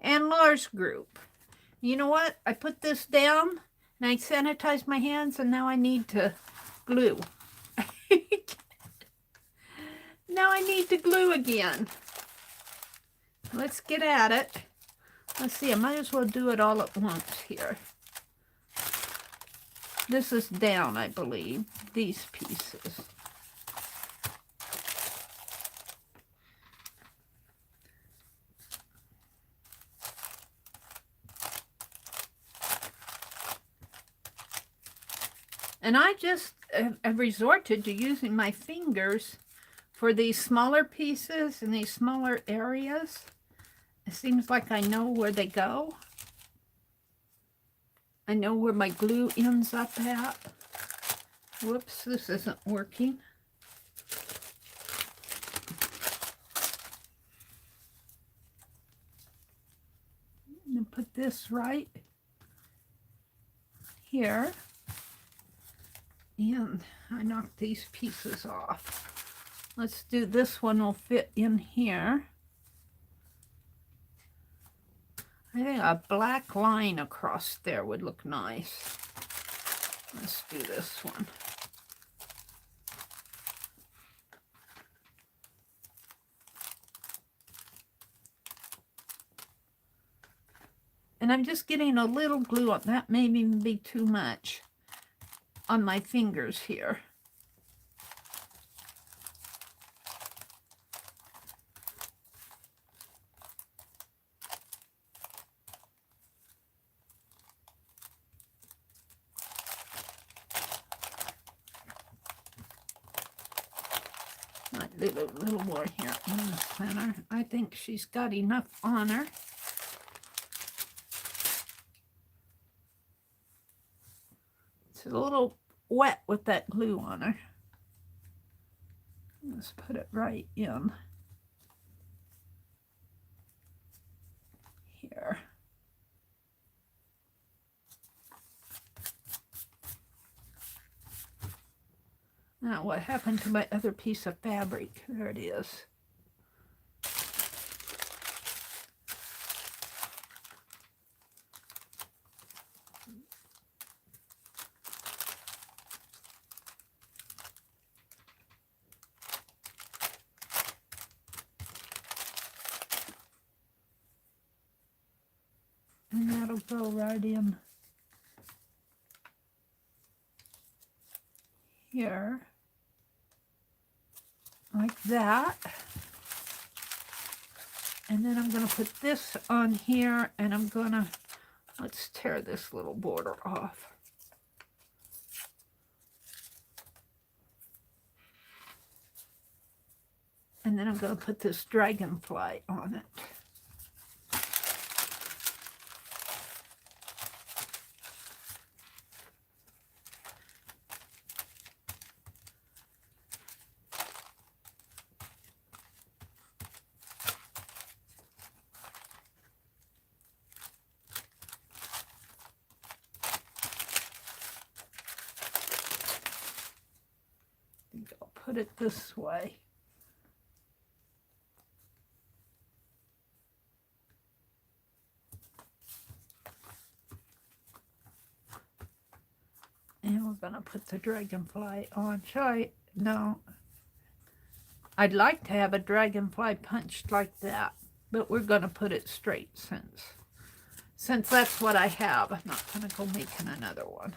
A: Laura's group. You know what? I put this down and I sanitized my hands, and now I need to glue. Now I need to glue again. Let's get at it. Let's see, I might as well do it all at once here. This is down, I believe, these pieces. And I just have resorted to using my fingers for these smaller pieces and these smaller areas. It seems like I know where they go. I know where my glue ends up at. Whoops, this isn't working. I'm going to put this right here. And I knocked these pieces off. Let's do this one, will fit in here. I think a black line across there would look nice. Let's do this one. And I'm just getting a little glue on. That may even be too much on my fingers here. Might do a little more here in the center. I think she's got enough on her. It's a little wet with that glue on her. Let's put it right in here. Now, what happened to my other piece of fabric? There it is. And that'll go right in here, like that. And then I'm going to put this on here, and I'm going to, let's tear this little border off. And then I'm going to put this dragonfly on it. I think I'll put it this way. And we're going to put the dragonfly on. No. I'd like to have a dragonfly punched like that, but we're going to put it straight since that's what I have. I'm not going to go making another one.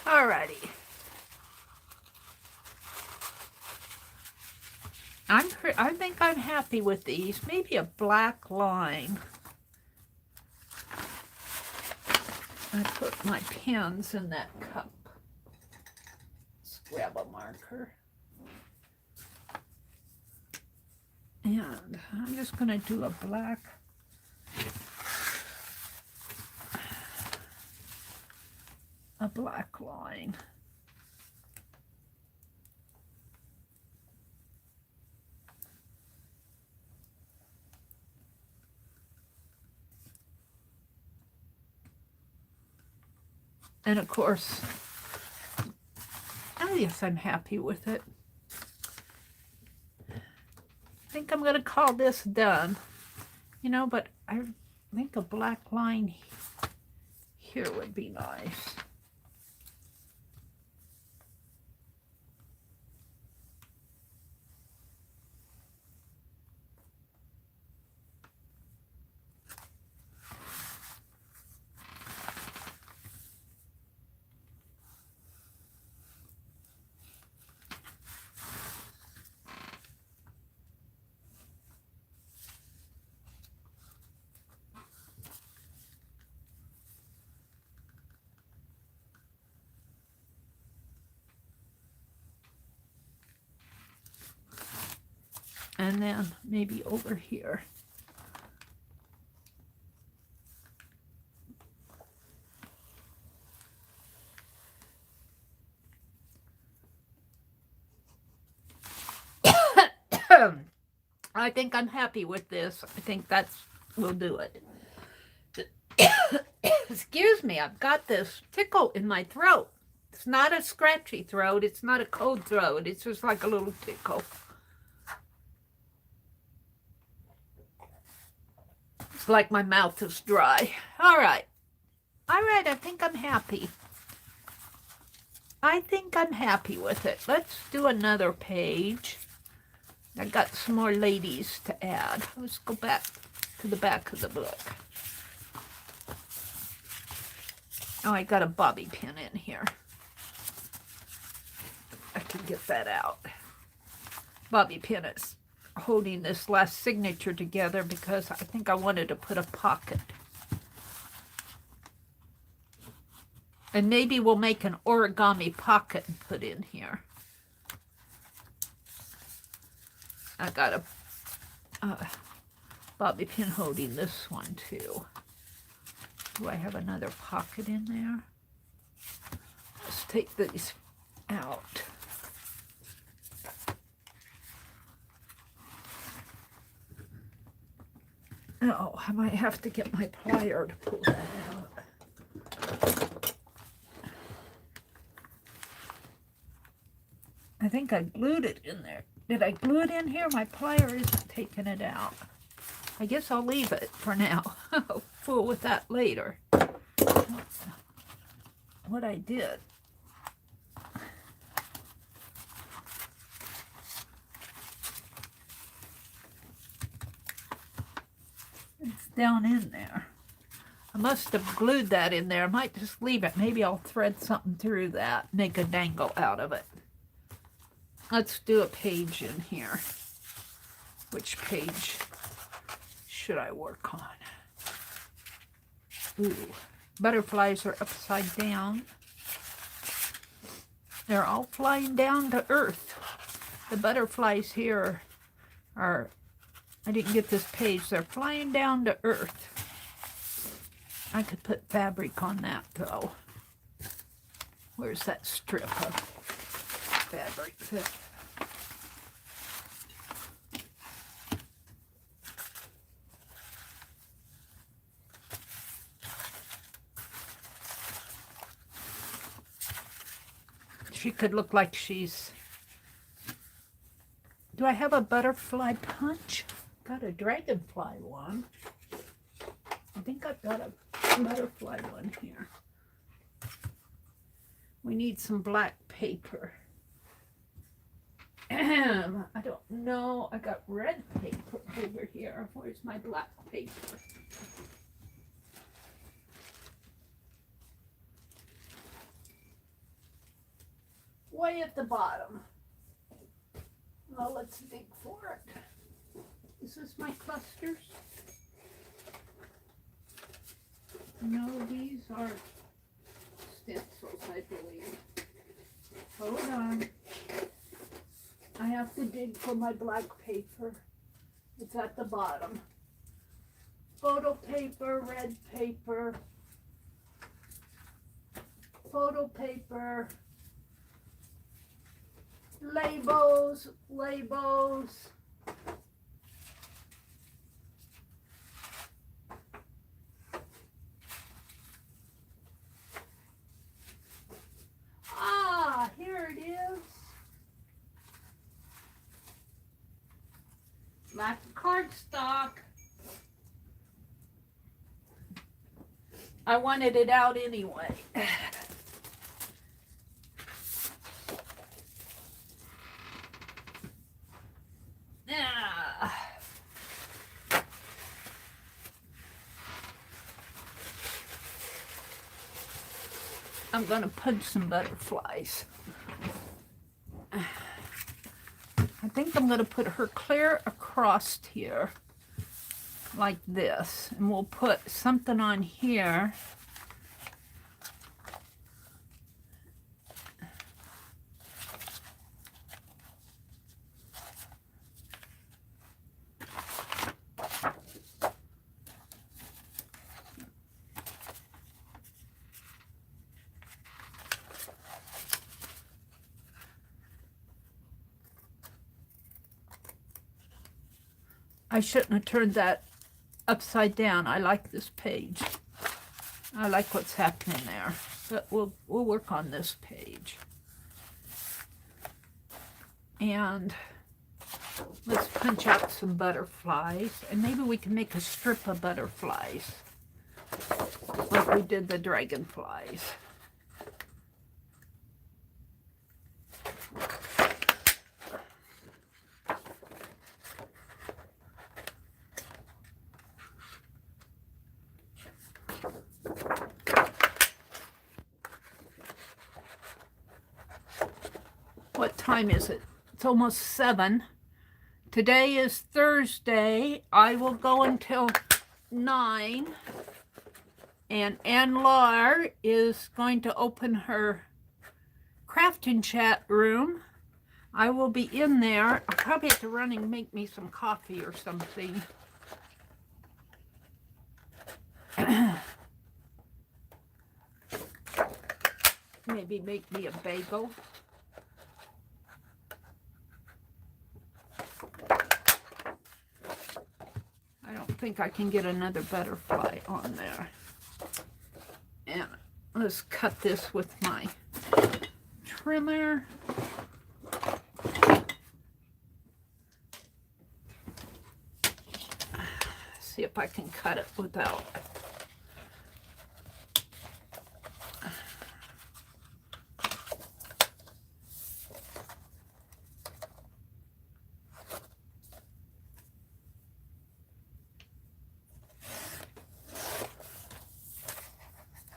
A: Alrighty. I think I'm happy with these. Maybe a black line. I put my pens in that cup. Let's grab a marker. And I'm just going to do a black line. And of course, oh yes, I'm happy with it. I think I'm going to call this done. You know, but I think a black line here would be nice. And then maybe over here. I think I'm happy with this. I think will do it. Excuse me, I've got this tickle in my throat. It's not a scratchy throat. It's not a cold throat. It's just like a little tickle. It's like my mouth is dry. All right, I think I'm happy. I think I'm happy with it. Let's do another page. I got some more ladies to add. Let's go back to the back of the book. Oh, I got a bobby pin in here. I can get that out. Bobby pin is holding this last signature together because I think I wanted to put a pocket. And maybe we'll make an origami pocket and put in here. I got a bobby pin holding this one too. Do I have another pocket in there? Let's take these out. Oh, I might have to get my plier to pull that out. I think I glued it in there. Did I glue it in here? My plier isn't taking it out. I guess I'll leave it for now. I'll fool with that later. What I did. It's down in there. I must have glued that in there. I might just leave it. Maybe I'll thread something through that, make a dangle out of it. Let's do a page in here. Which page should I work on? Ooh, butterflies are upside down. They're all flying down to earth. The butterflies here are, I didn't get this page, they're flying down to earth. I could put fabric on that though. Where's that strip of fabric? She could look like she's... Do I have a butterfly punch? Got a dragonfly one. I think I've got a butterfly one here. We need some black paper. I don't know. I got red paper over here. Where's my black paper? way at the bottom. Well, let's dig for it. Is this my clusters? No, these are stencils, I believe. Hold on. I have to dig for my black paper. It's at the bottom. Photo paper, red paper, photo paper, labels, labels. Ah, here it is. Black cardstock. I wanted it out anyway. Yeah. I'm going to punch some butterflies. I think I'm going to put her clear across here like this, and we'll put something on here. I shouldn't have turned that upside down. I like this page. I like what's happening there. But we'll work on this page. And let's punch out some butterflies. And maybe we can make a strip of butterflies like we did the dragonflies. What time is it? It's almost 7. Today is Thursday. I will go until 9. And Anne-Laure is going to open her crafting chat room. I will be in there. I'll probably have to run and make me some coffee or something. Maybe make me a bagel. I don't think I can get another butterfly on there. And let's cut this with my trimmer. See if I can cut it without.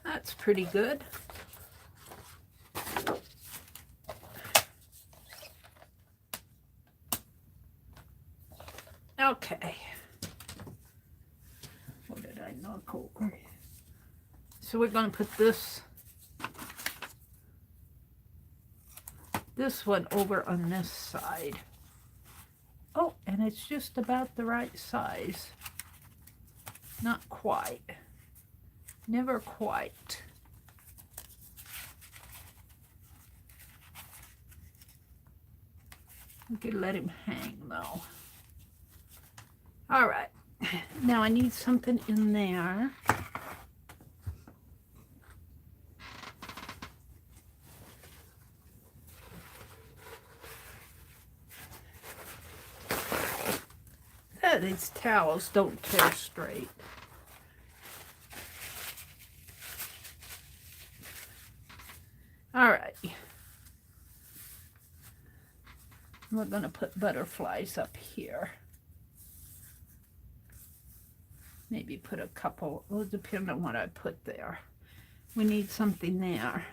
A: That's pretty good. Okay. What did I knock over? So we're going to put this one over on this side. Oh, and it's just about the right size. Not quite. Never quite. We could let him hang though. All right. Now I need something in there. These towels don't tear straight. All right. We're going to put butterflies up here. Maybe put a couple. It'll depend on what I put there. We need something there.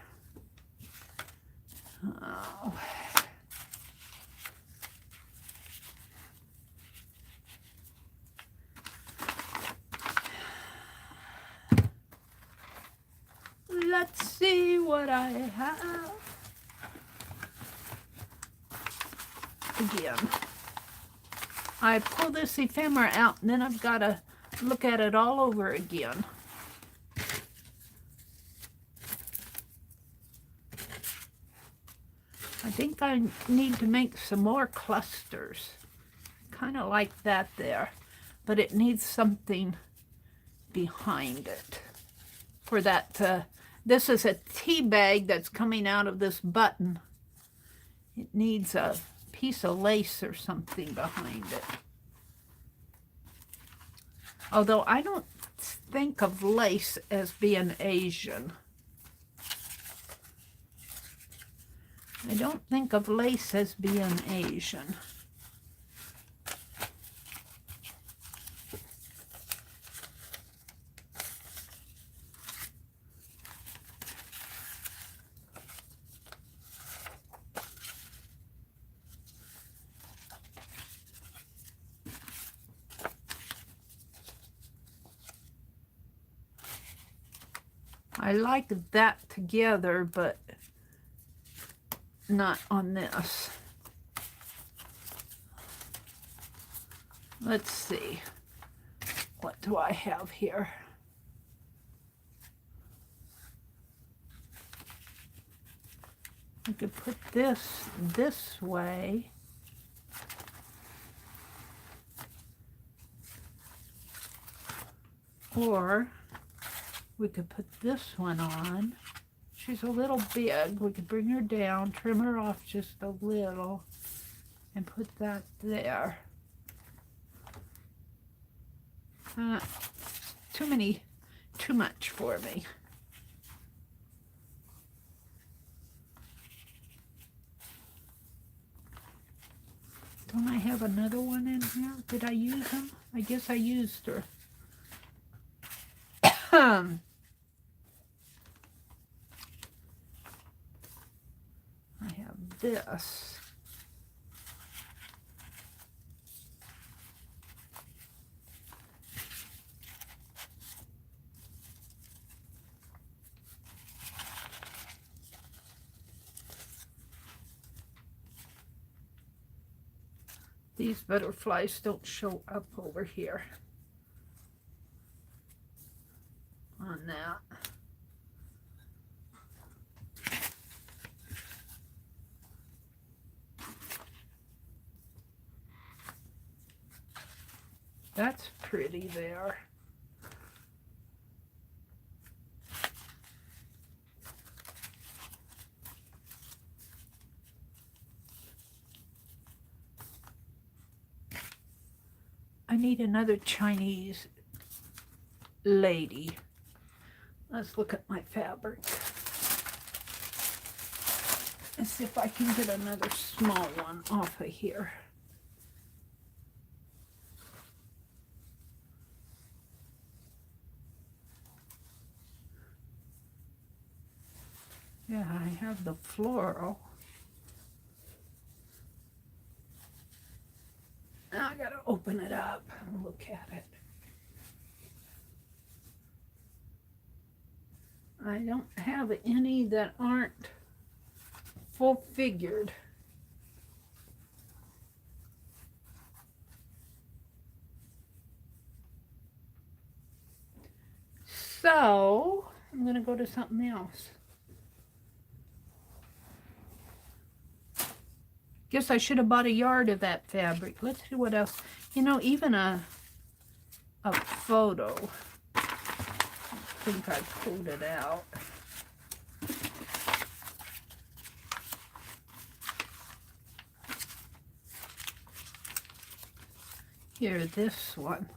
A: Oh. Let's see what I have. Again, I pull this ephemera out and then I've got to look at it all over again. I think I need to make some more clusters. Kind of like that there, but it needs something behind it. For that, this is a tea bag that's coming out of this button. It needs a piece of lace or something behind it. Although I don't think of lace as being Asian. I don't think of lace as being Asian. I like that together, but not on this. Let's see. What do I have here? I could put this way. Or we could put this one on. She's a little big. We could bring her down, trim her off just a little, and put that there. Too much for me. Don't I have another one in here? Did I use them? I guess I used her. I have this. These butterflies don't show up over here on that. That's pretty there. I need another Chinese lady. Let's look at my fabric and see if I can get another small one off of here. Yeah, I have the floral. Now I gotta open it up and look at it. I don't have any that aren't full figured. So I'm gonna go to something else. Guess I should have bought a yard of that fabric. Let's see what else. You know, even a photo. I think I pulled it out. Here, this one.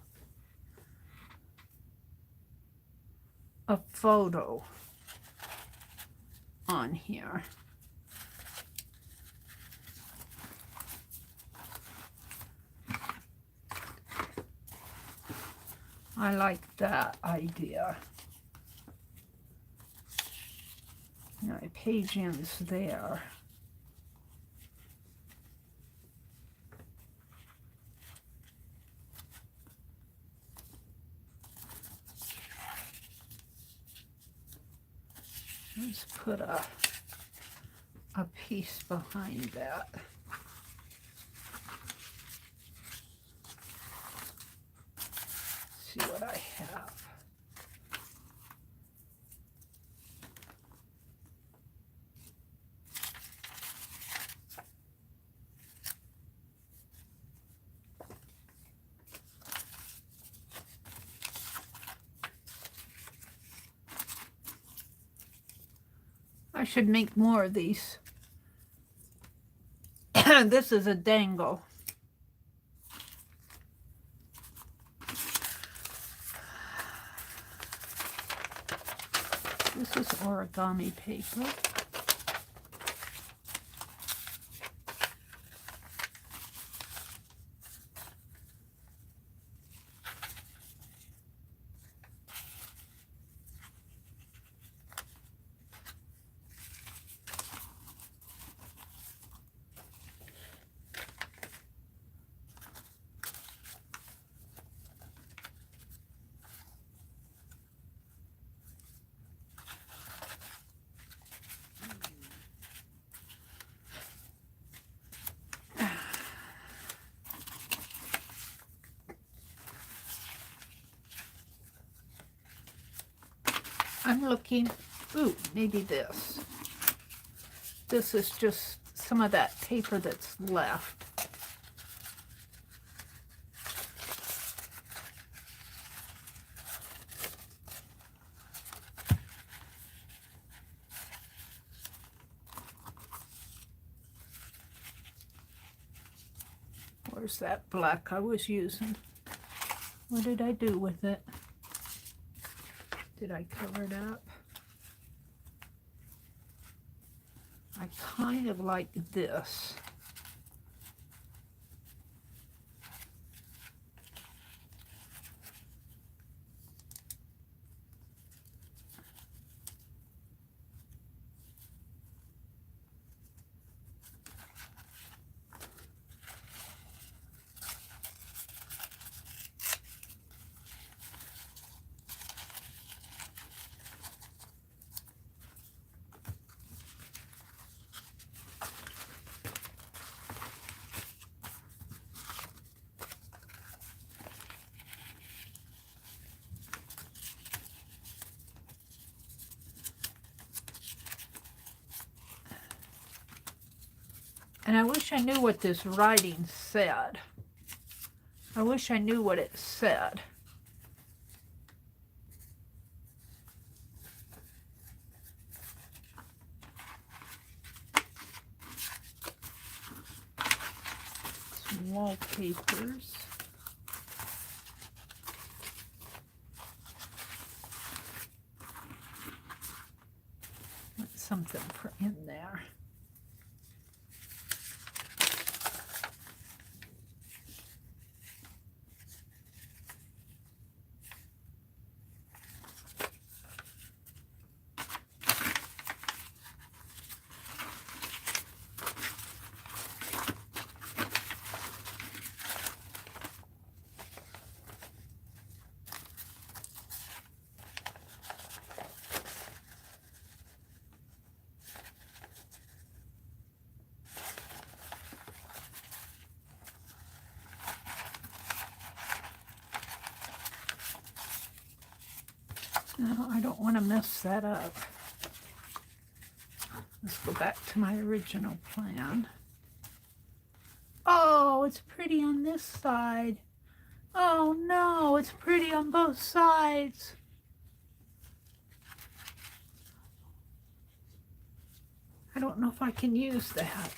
A: A photo on here. I like that idea. My page ends there. Let's put a piece behind that. See what I have. I should make more of these. This is a dangle. This is origami paper. I'm looking, ooh, maybe this. This is just some of that paper that's left. Where's that black I was using? What did I do with it? Did I cover it up? I kind of like this. And I wish I knew what this writing said. I wish I knew what it said. Some wallpapers. That's something for in there. No, I don't want to mess that up. Let's go back to my original plan. Oh, it's pretty on this side. Oh no, it's pretty on both sides. I don't know if I can use that.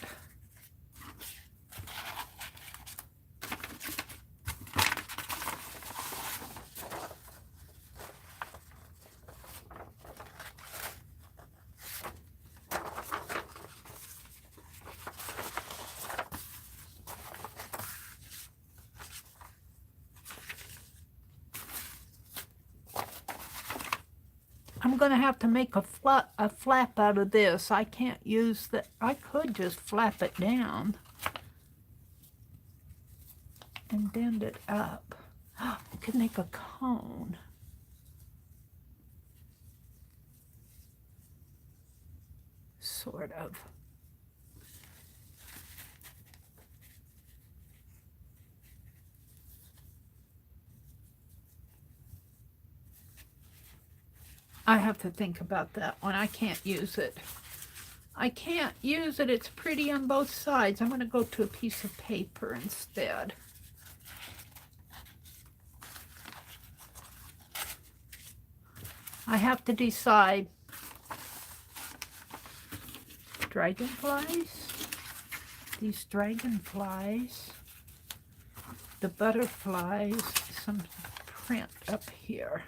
A: I'm going to have to make a flap out of this. I can't use that. I could just flap it down and bend it up. I could make a cone. sort of. I have to think about that one. I can't use it. I can't use it. It's pretty on both sides. I'm going to go to a piece of paper instead. I have to decide. Dragonflies, these dragonflies, the butterflies, some print up here.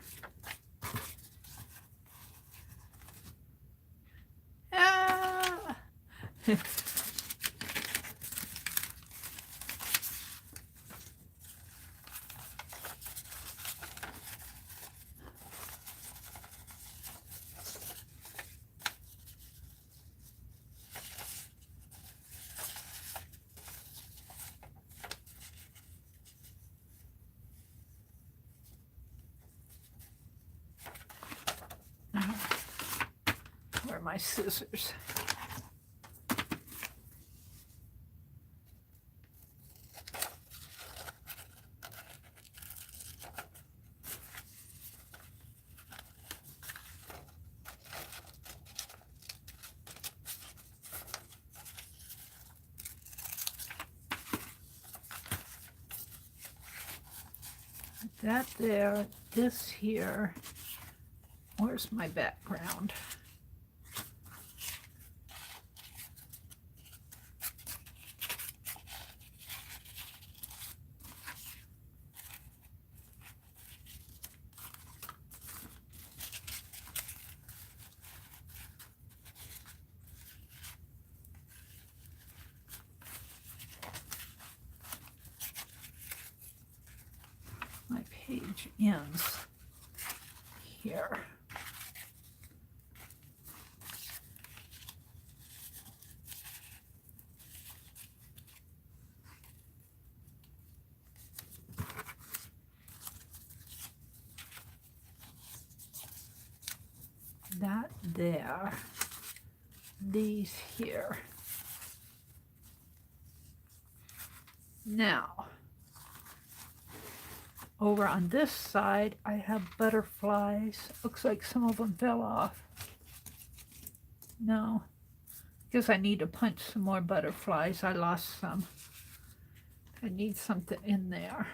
A: Ah! Where are my scissors? That there, this here. Where's my background? My page ends here. That there, these here. Now, over on this side, I have butterflies. Looks like some of them fell off. No, because I need to punch some more butterflies. I lost some. I need something in there.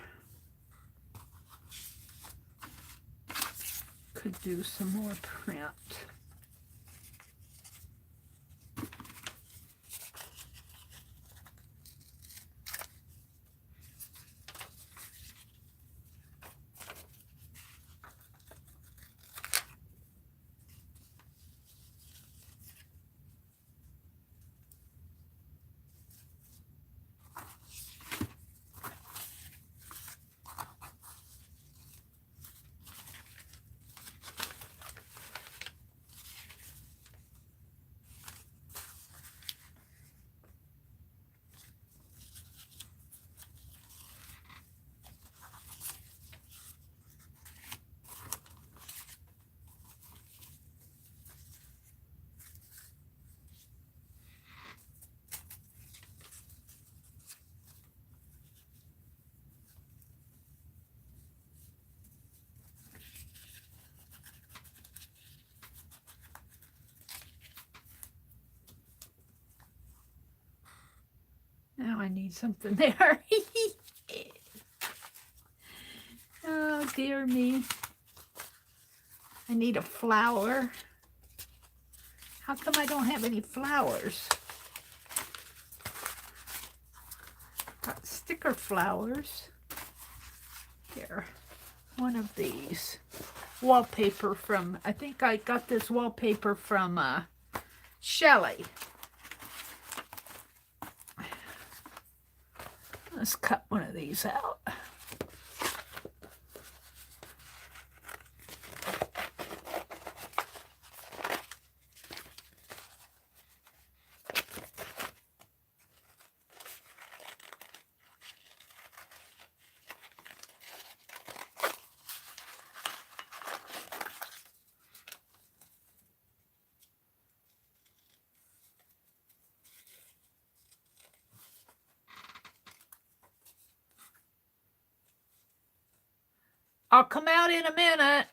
A: Could do some more print. Now I need something there. Oh, dear me. I need a flower. How come I don't have any flowers? Got sticker flowers. Here, one of these. Wallpaper from, I think I got this wallpaper from Shelley. Let's cut one of these out. I'll come out in a minute.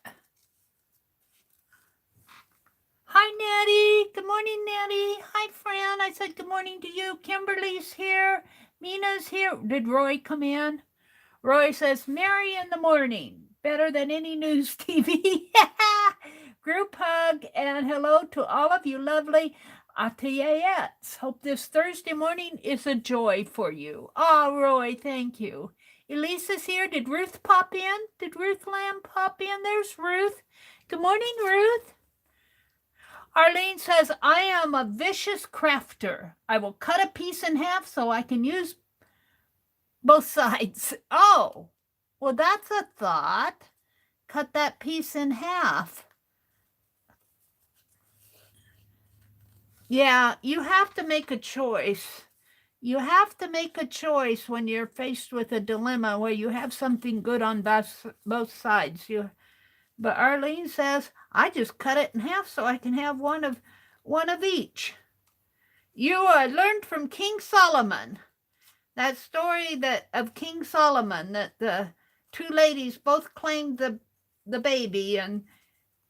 A: Hi, Nettie. Good morning, Nettie. Hi, Fran. I said good morning to you. Kimberly's here. Mina's here. Did Roy come in? Roy says, Mary in the morning. Better than any news TV. Group hug and hello to all of you lovely atelierettes. Hope this Thursday morning is a joy for you. Oh, Roy, thank you. Elisa's here. Did Ruth pop in? Did Ruth Lamb pop in? There's Ruth. Good morning, Ruth. Arlene says, I am a vicious crafter. I will cut a piece in half so I can use both sides. Oh, well, that's a thought. Cut that piece in half. Yeah, you have to make a choice. You have to make a choice when you're faced with a dilemma where you have something good on both sides. But Arlene says, I just cut it in half so I can have one of each. You learned from King Solomon. That story of King Solomon, that the two ladies both claimed the baby, and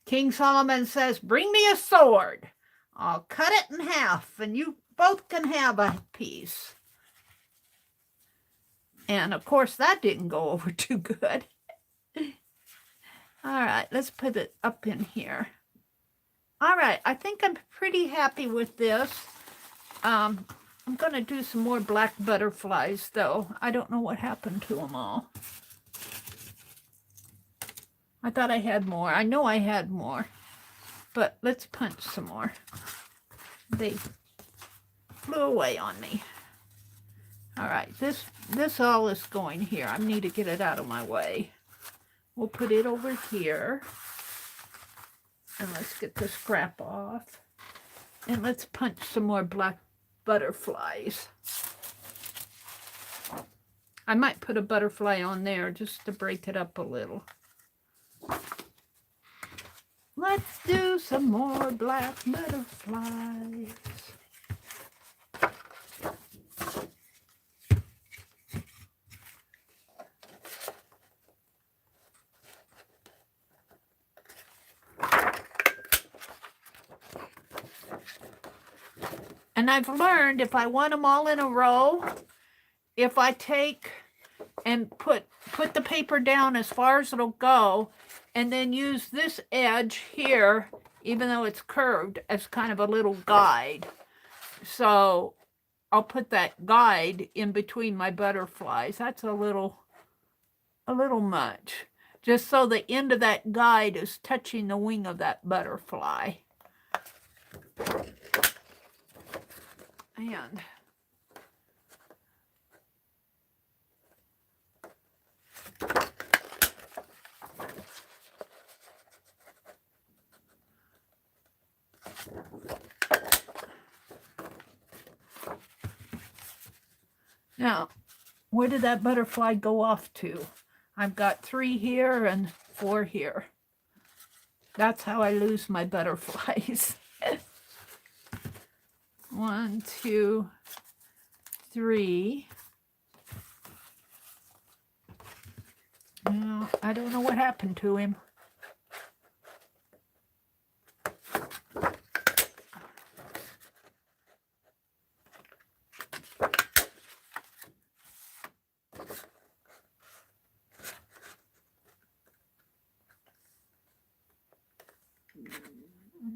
A: King Solomon says, bring me a sword. I'll cut it in half, and you both can have a piece. And, of course, that didn't go over too good. All right, let's put it up in here. All right, I think I'm pretty happy with this. I'm going to do some more black butterflies, though. I don't know what happened to them all. I thought I had more. I know I had more. But let's punch some more. They flew away on me. All right, this all is going here. I need to get it out of my way. We'll put it over here. And let's get the scrap off. And let's punch some more black butterflies. I might put a butterfly on there just to break it up a little. Let's do some more black butterflies. And I've learned if I want them all in a row, if I take and put the paper down as far as it'll go, and then use this edge here, even though it's curved, as kind of a little guide. So I'll put that guide in between my butterflies. That's a little much. Just so the end of that guide is touching the wing of that butterfly. And now, where did that butterfly go off to? I've got 3 here and 4 here. That's how I lose my butterflies. 1, 2, 3. No, I don't know what happened to him.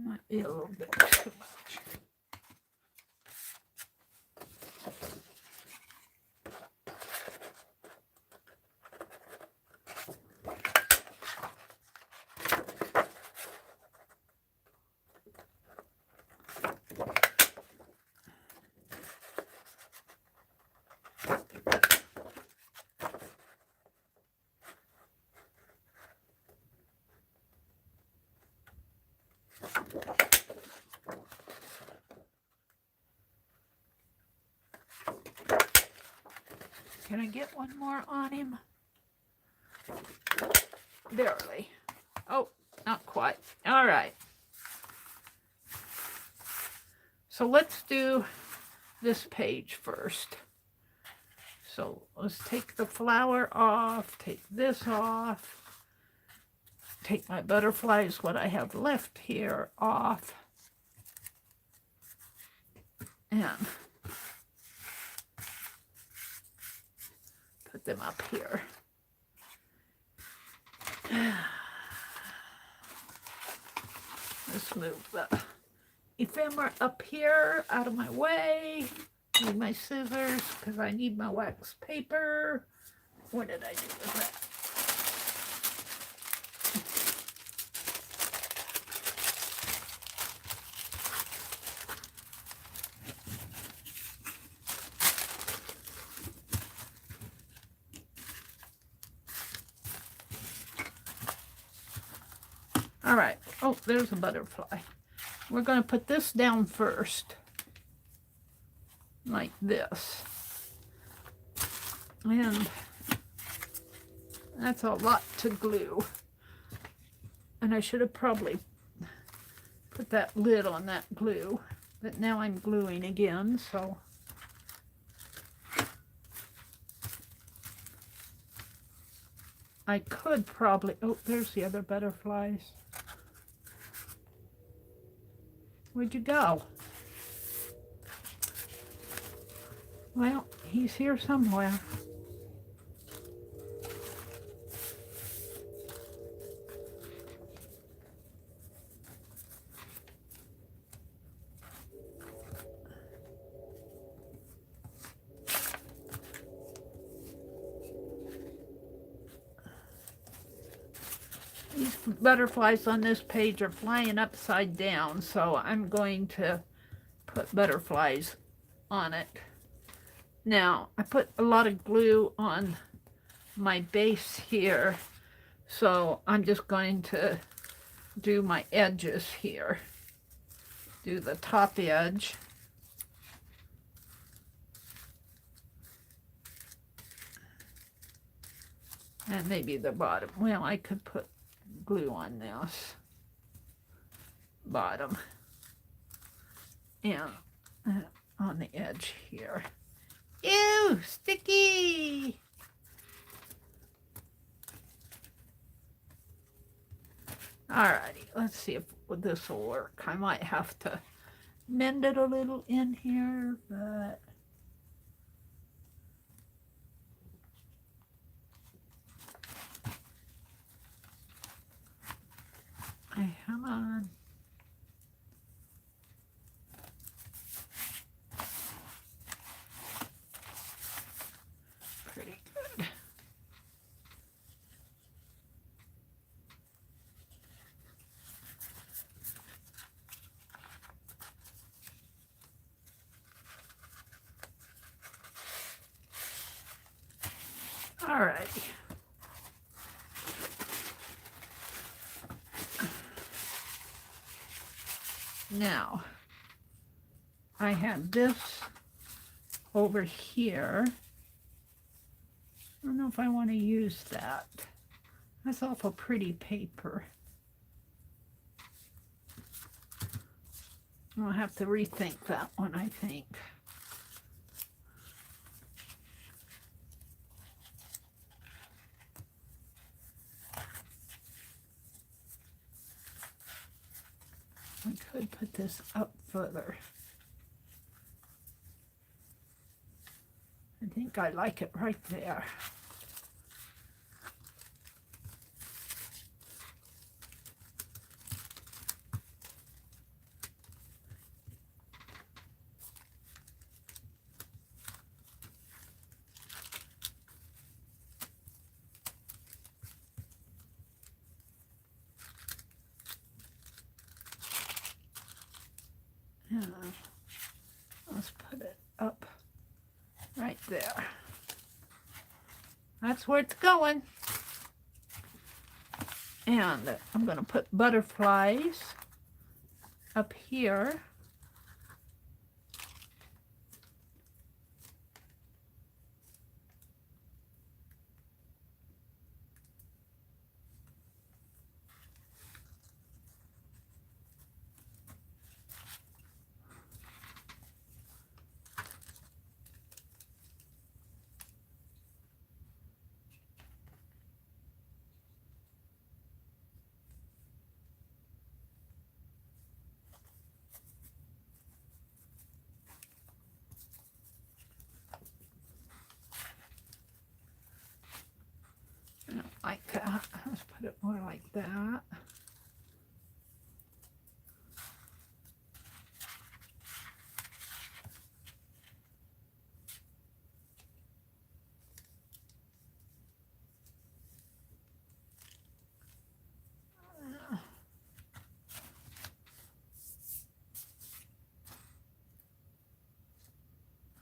A: Might be a little bit too much. Can I get one more on him? Barely. Oh, not quite. All right. So let's do this page first. So let's take the flower off, take this off. take my butterflies, what I have left here, off. And put them up here. Let's move the ephemera up here out of my way. Need my scissors because I need my wax paper. What did I do with that? All right. Oh, there's a butterfly. We're going to put this down first, like this. And that's a lot to glue. And I should have probably put that lid on that glue, but now I'm gluing again, so. I could probably, oh, there's the other butterflies. Where'd you go? Well, he's here somewhere. These butterflies on this page are flying upside down, so I'm going to put butterflies on it. Now, I put a lot of glue on my base here, so I'm just going to do my edges here. Do the top edge. And maybe the bottom. Well, I could put glue on this bottom and on the edge here. Ew, sticky! Alrighty, let's see if this will work. I might have to mend it a little in here, but come on. Pretty good. All right. Now, I have this over here. I don't know if I want to use that. That's awful pretty paper. I'll have to rethink that one, I think. I could put this up further. I think I like it right there. Let's put it up right there. That's where it's going. And I'm going to put butterflies up here. like that.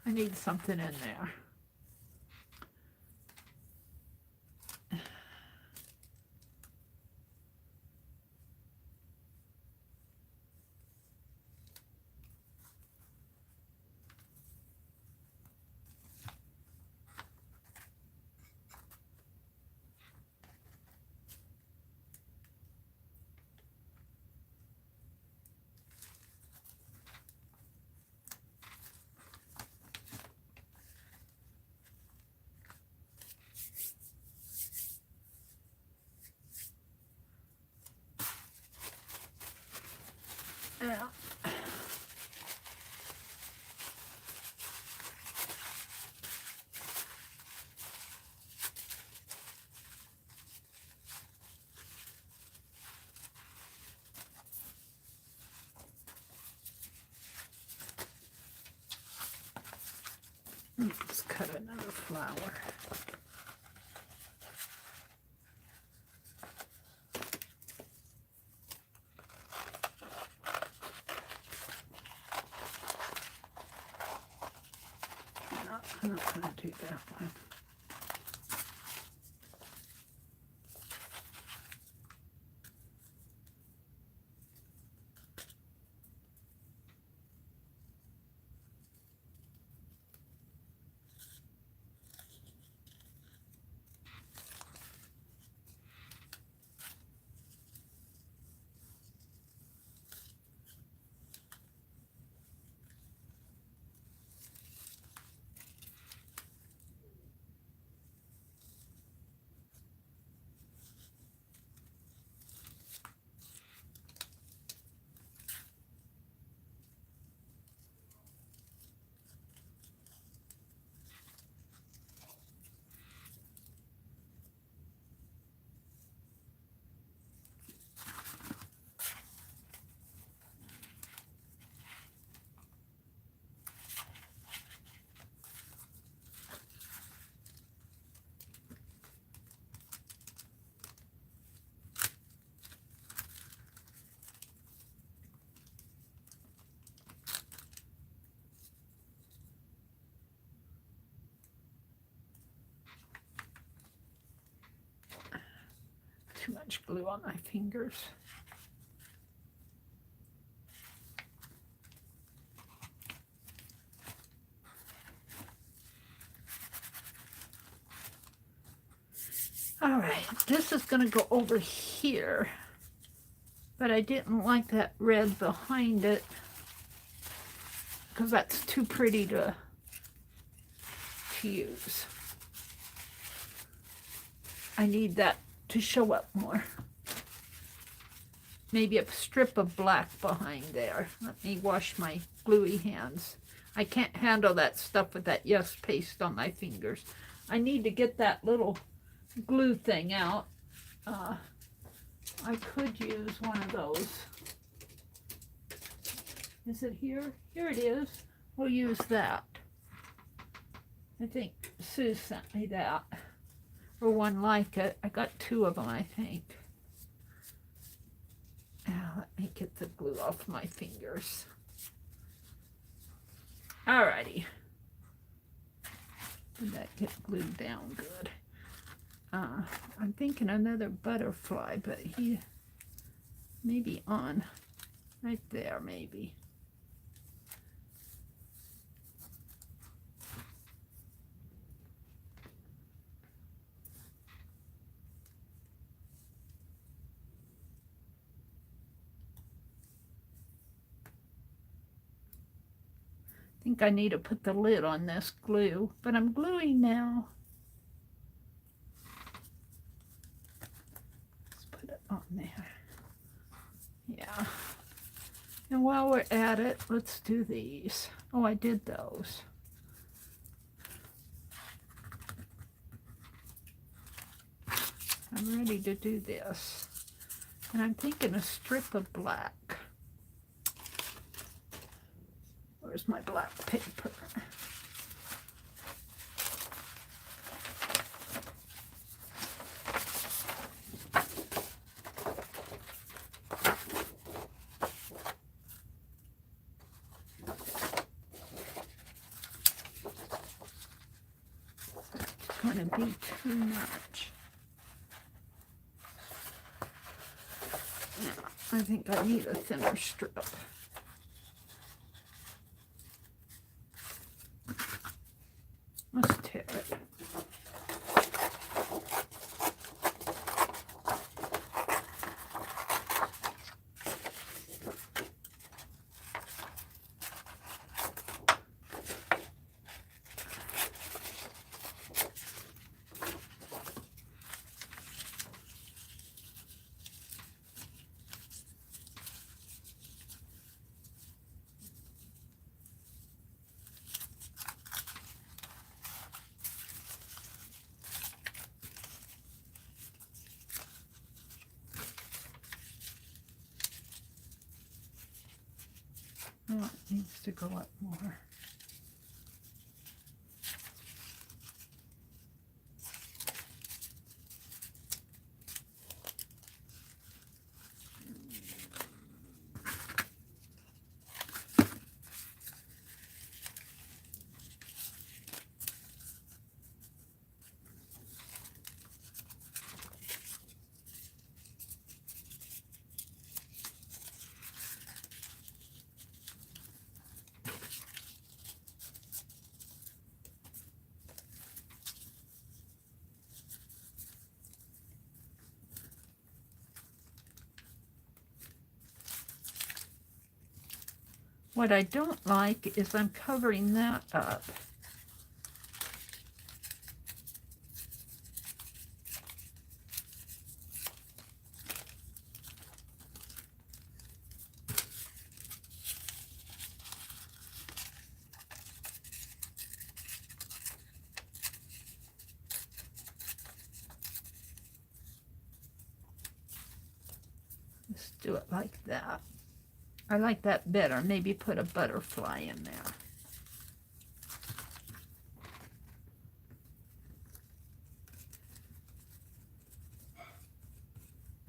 A: I need something in there. Yeah. Let's cut another flower. No, I'm not going to do that one. Too much glue on my fingers. All right, this is going to go over here, but I didn't like that red behind it because that's too pretty to use. I need that to show up more. Maybe a strip of black behind there. Let me wash my gluey hands. I can't handle that stuff with that Yes paste on my fingers. I need to get that little glue thing out. I could use one of those. Is it here? Here it is. We'll use that. I think Sue sent me that. Or one like it. I got two of them, I think. Now, let me get the glue off my fingers. Alrighty. Did that get glued down good? I'm thinking another butterfly, but he may be on right there, maybe. I think I need to put the lid on this glue, but I'm gluing now. Let's put it on there. Yeah. And while we're at it, let's do these. Oh, I did those. I'm ready to do this. And I'm thinking a strip of black. Where's my black paper? It's going to be too much. Yeah, I think I need a thinner strip. Let's tear it. Oh, it needs to go up more. What I don't like is I'm covering that up. Let's do it like that. I like that better. Maybe put a butterfly in there.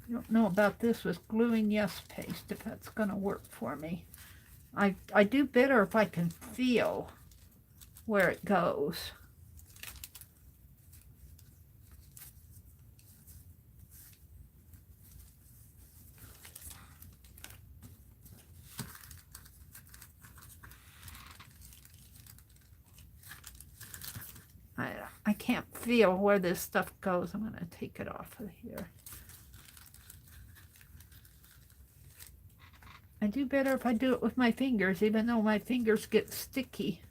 A: I don't know about this with gluing yes paste, if that's going to work for me. I do better if I can feel where it goes. I can't feel where this stuff goes. I'm going to take it off of here. I do better if I do it with my fingers, even though my fingers get sticky.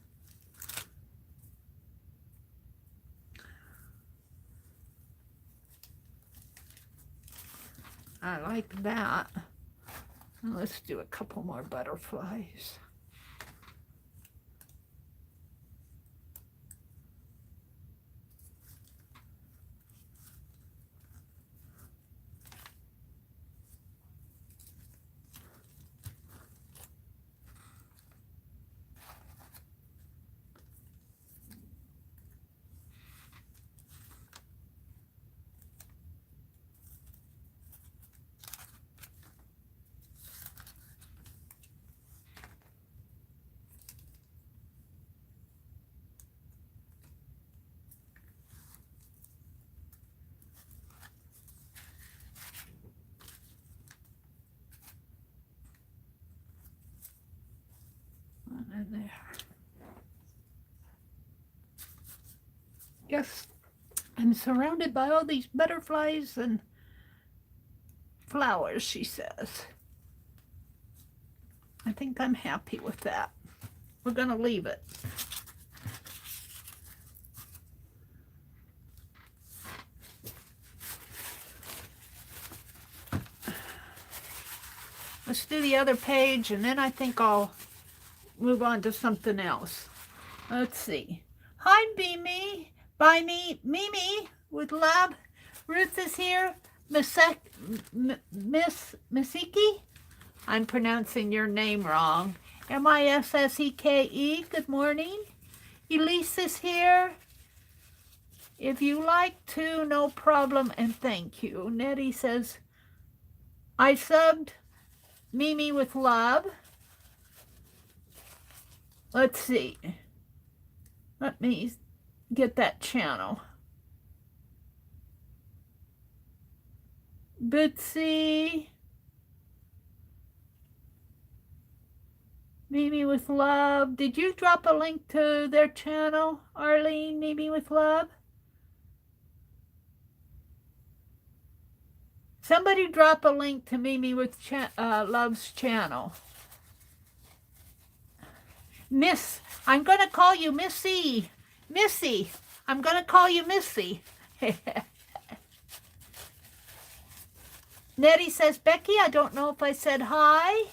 A: I like that. Now let's do a couple more butterflies. And there. Yes, I'm surrounded by all these butterflies and flowers, she says. I think I'm happy with that. We're going to leave it. Let's do the other page, and then I think I'll move on to something else. Let's see. Hi, Mimi. By me, Mimi, with love. Ruth is here. Miss Misiki? I'm pronouncing your name wrong. Misseke, good morning. Elise is here. If you like to, no problem, and thank you. Nettie says, I subbed Mimi with love. Let's see. Let me get that channel. Bootsy. Mimi with love. Did you drop a link to their channel, Arlene? Mimi with love? Somebody drop a link to Mimi with Love's channel. Miss, I'm going to call you Missy. Missy, I'm going to call you Missy. Nettie says, Becky, I don't know if I said hi.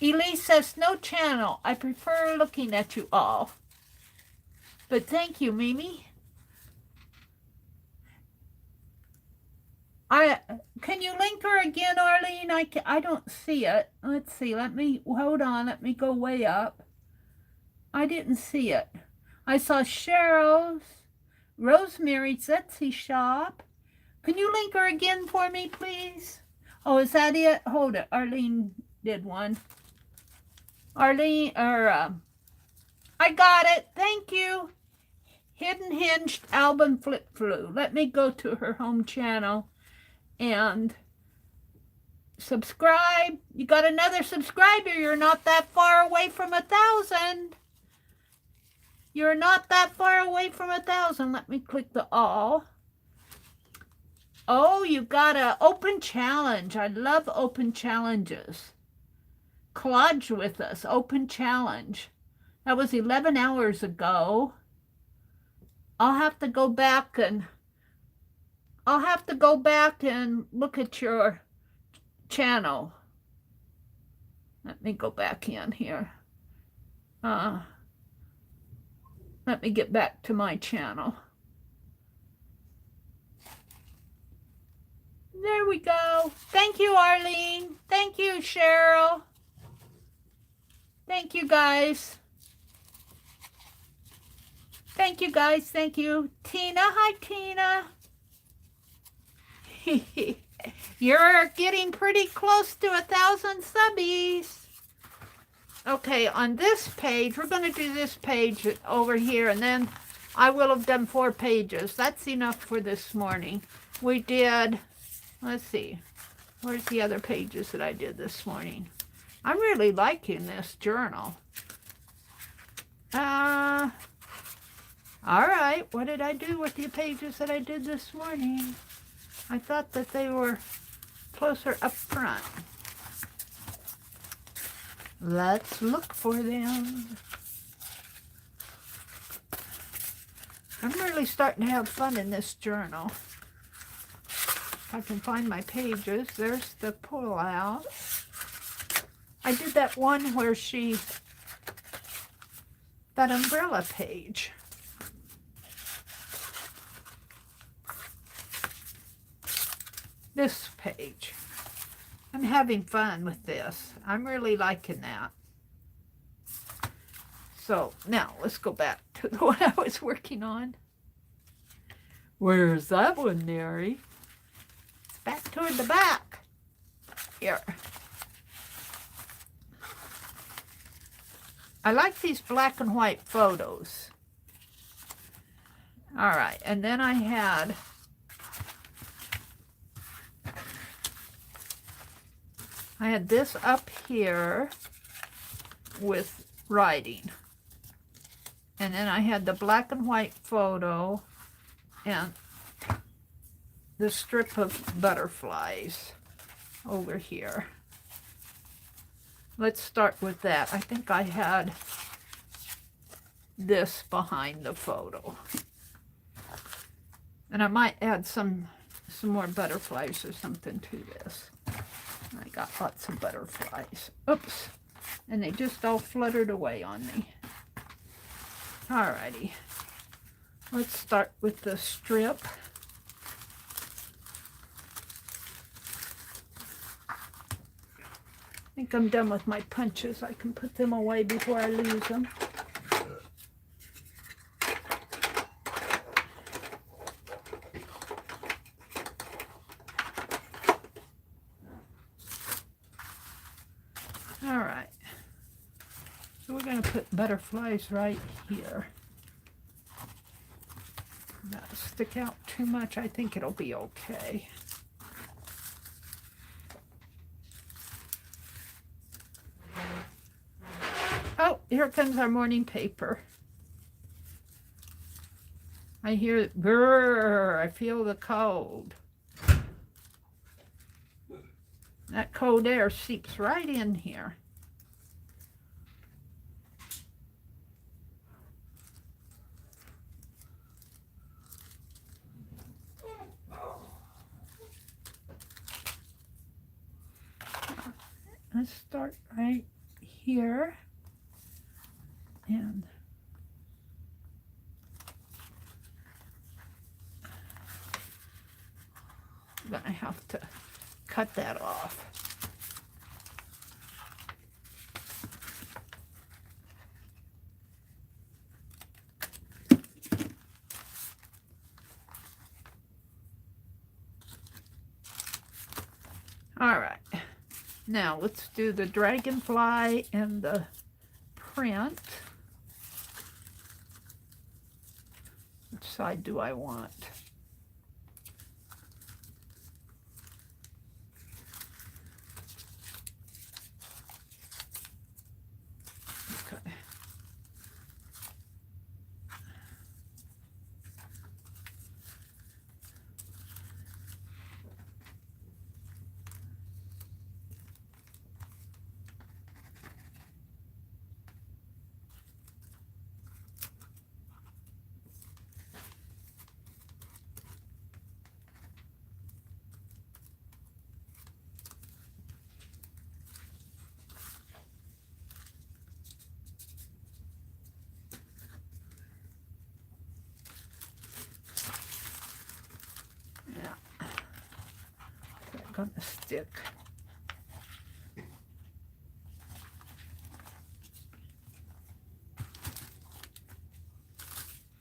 A: Elise says, no channel. I prefer looking at you all. But thank you, Mimi. Can you link her again, Arlene? I don't see it. Let's see. Hold on. Let me go way up. I didn't see it. I saw Cheryl's, Rosemary's Etsy shop. Can you link her again for me, please? Oh, is that it? Hold it. Arlene did one. Arlene, I got it. Thank you. Hidden Hinged Album Flip Flu. Let me go to her home channel and subscribe. You got another subscriber. You're not that far away from 1,000. You're not that far away from 1,000. Let me click the all. Oh, you got an open challenge. I love open challenges. Collage with us, open challenge. That was 11 hours ago. I'll have to go back and look at your channel. Let me go back in here. Let me get back to my channel. There we go. Thank you, Arlene. Thank you, Cheryl. Thank you, guys. Thank you, guys. Thank you. Tina. Hi, Tina. You're getting pretty close to 1,000 subbies. Okay, on this page, we're going to do this page over here, and then I will have done 4 pages. That's enough for this morning. We did, let's see, where's the other pages that I did this morning? I'm really liking this journal. All right, what did I do with the pages that I did this morning? I thought that they were closer up front. Let's look for them. I'm really starting to have fun in this journal. If I can find my pages, there's the pull out. I did that one where that umbrella page. This page. I'm having fun with this. I'm really liking that. So now let's go back to the one I was working on. Where's that one, Mary? It's back toward the back. Here. I like these black and white photos. All right, and then I had this up here with writing. And then I had the black and white photo and the strip of butterflies over here. Let's start with that. I think I had this behind the photo. And I might add some more butterflies or something to this. I got lots of butterflies. Oops. And they just all fluttered away on me. Alrighty. Let's start with the strip. I think I'm done with my punches. I can put them away before I lose them. All right. So we're going to put butterflies right here. Not stick out too much. I think it'll be okay. Oh, here comes our morning paper. I hear it, brrr, I feel the cold. That cold air seeps right in here. Let's start right here. And I'm going to have to cut that off. All right. Now let's do the dragonfly and the print. Which side do I want? Okay. Gonna stick.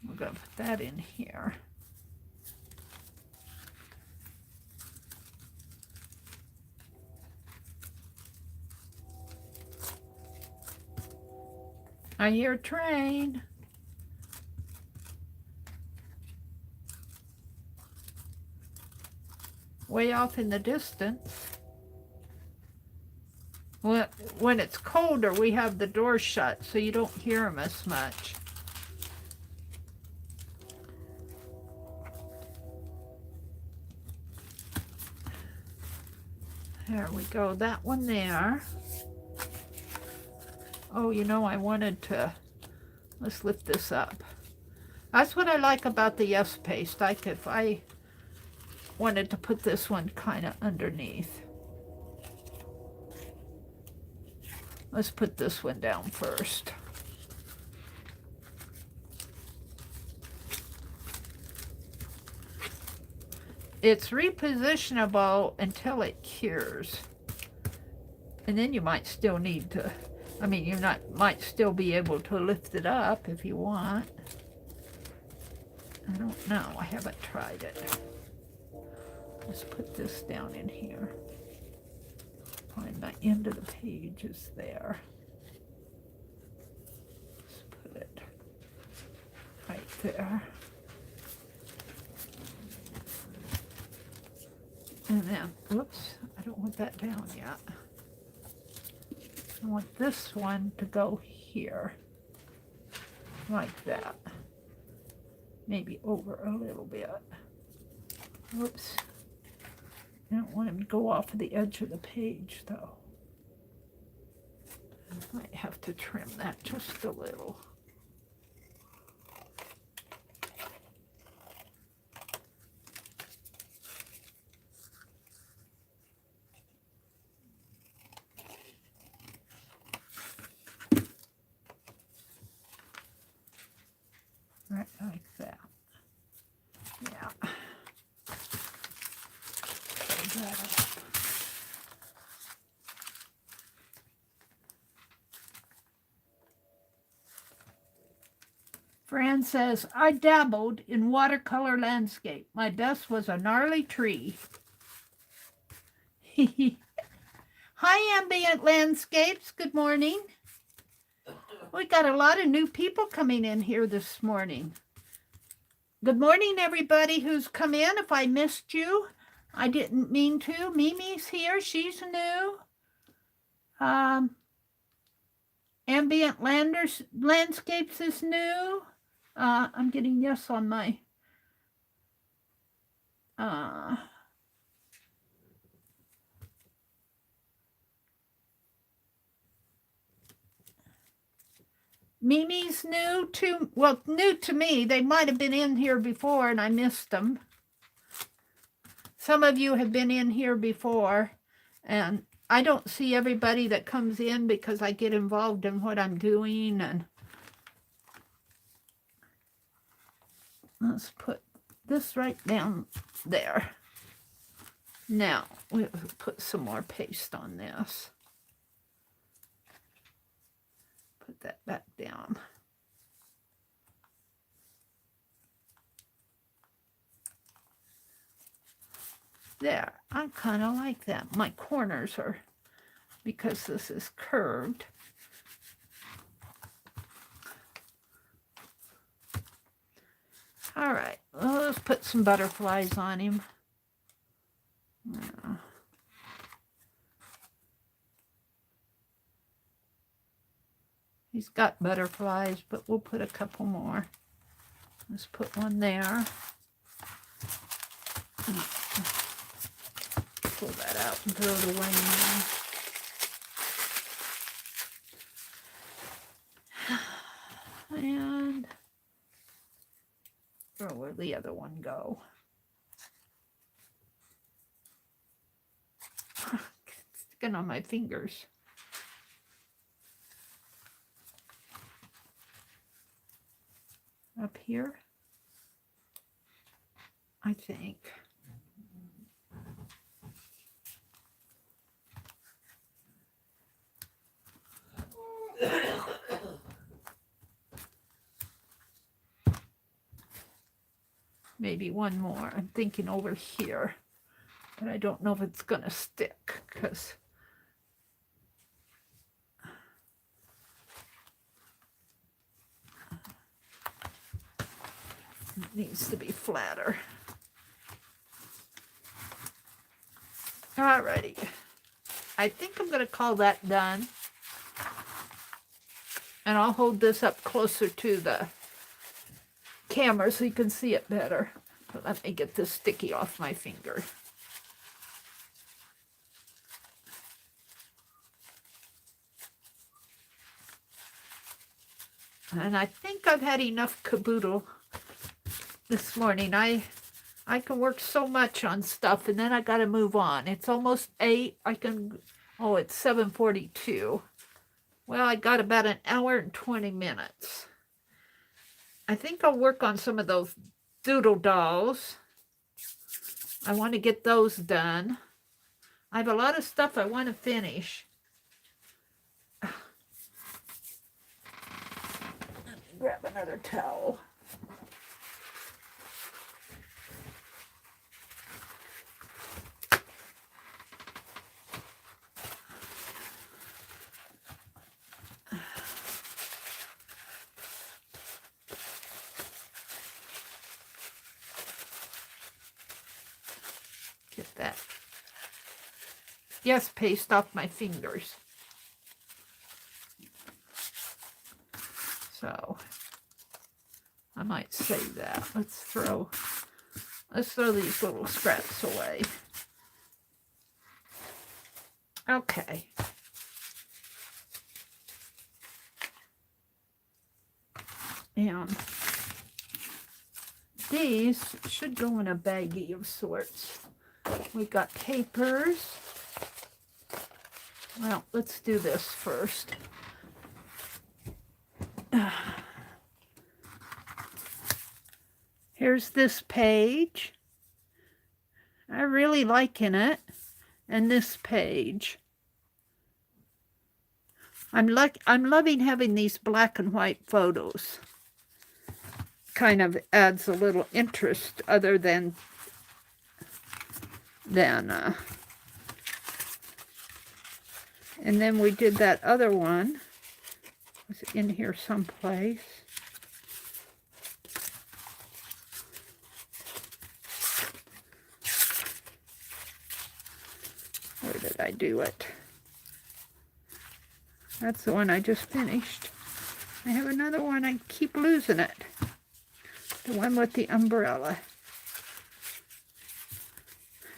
A: We're gonna put that in here. I hear a train. Way off in the distance. When it's colder, we have the door shut, so you don't hear them as much. There we go, that one there. Oh, you know, I wanted to, let's lift this up. That's what I like about the Yes paste. Like if I wanted to put this one kind of underneath. Let's put this one down first. It's repositionable until it cures. And then you might still need to, I mean, might still be able to lift it up if you want. I don't know, I haven't tried it. Let's put this down in here. Find my end of the page is there. Let's put it right there. And then, whoops, I don't want that down yet. I want this one to go here, like that. Maybe over a little bit. Whoops. I don't want him to go off of the edge of the page, though. I might have to trim that just a little. Right like that. Fran says, I dabbled in watercolor landscape. My best was a gnarly tree. Hi, Ambient Landscapes. Good morning. We got a lot of new people coming in here this morning. Good morning, everybody who's come in. If I missed you, I didn't mean to. Mimi's here. She's new. Ambient Landscapes is new. I'm getting yes on my Mimi's new to, well, new to me. They might have been in here before and I missed them. Some of you have been in here before, and I don't see everybody that comes in because I get involved in what I'm doing. And let's put this right down there. Now, we'll put some more paste on this. Put that back down. There, I kind of like that. My corners are, because this is curved. All right, well, let's put some butterflies on him. Yeah. He's got butterflies, but we'll put a couple more. Let's put one there. Pull that out and throw it away now. And where'd the other one go? It's sticking on my fingers. Up here, I think. Maybe one more. I'm thinking over here, but I don't know if it's gonna stick because it needs to be flatter. Alrighty. I think I'm gonna call that done. And I'll hold this up closer to the camera so you can see it better. But let me get this sticky off my finger. And I think I've had enough caboodle this morning. I can work so much on stuff and then I got to move on. It's almost 8. Oh, it's 7:42. Well, I got about an hour and 20 minutes. I think I'll work on some of those doodle dolls. I want to get those done. I have a lot of stuff I want to finish. Let me grab another towel. Get that. Yes, paste off my fingers. So I might save that. Let's throw these little scraps away. Okay. And these should go in a baggie of sorts. We got papers. Well, let's do this first. Here's this page. I really liking it. And this page. I'm loving having these black and white photos. kind of adds a little interest other than and then we did that other one. Was it in here someplace? Where did I do it? That's the one I just finished. I have another one, I keep losing it. The one with the umbrella.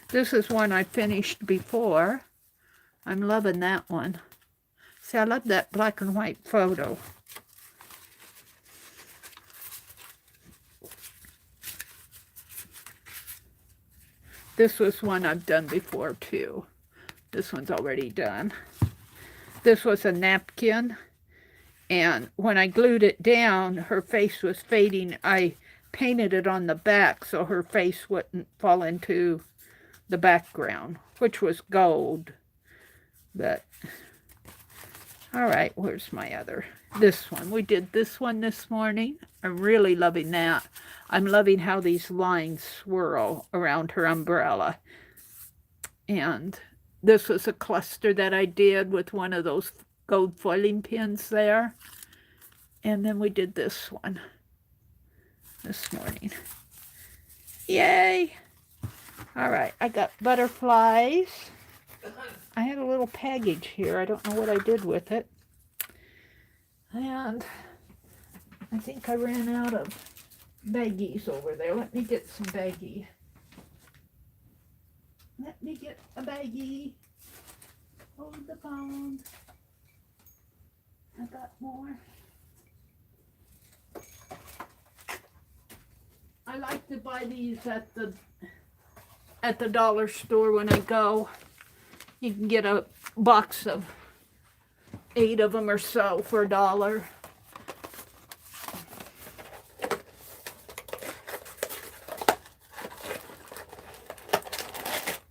A: This is one I finished before. I'm loving that one. See, I love that black and white photo. This was one I've done before too. This one's already done. This was a napkin, and when I glued it down, her face was fading. I painted it on the back so her face wouldn't fall into the background, which was gold. But, all right, where's my other? This one. We did this one this morning. I'm really loving that. I'm loving how these lines swirl around her umbrella. And this was a cluster that I did with one of those gold foiling pins there. And then we did this one this morning. Yay! All right, I got butterflies. I had a little package here. I don't know what I did with it. And I think I ran out of baggies over there. Let me get some baggie. Let me get a baggie. Hold the phone. I got more. I like to buy these at the dollar store when I go. You can get a box of 8 of them or so for $1.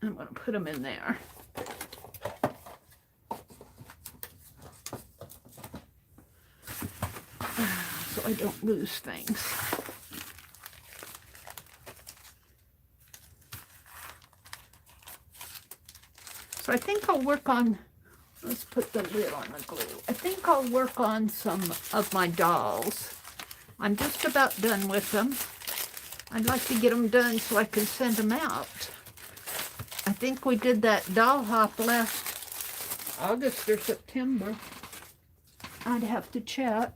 A: I'm going to put them in there. So I don't lose things. So I think I'll work on, let's put the lid on the glue. I think I'll work on some of my dolls. I'm just about done with them. I'd like to get them done so I can send them out. I think we did that doll hop last August or September. I'd have to check.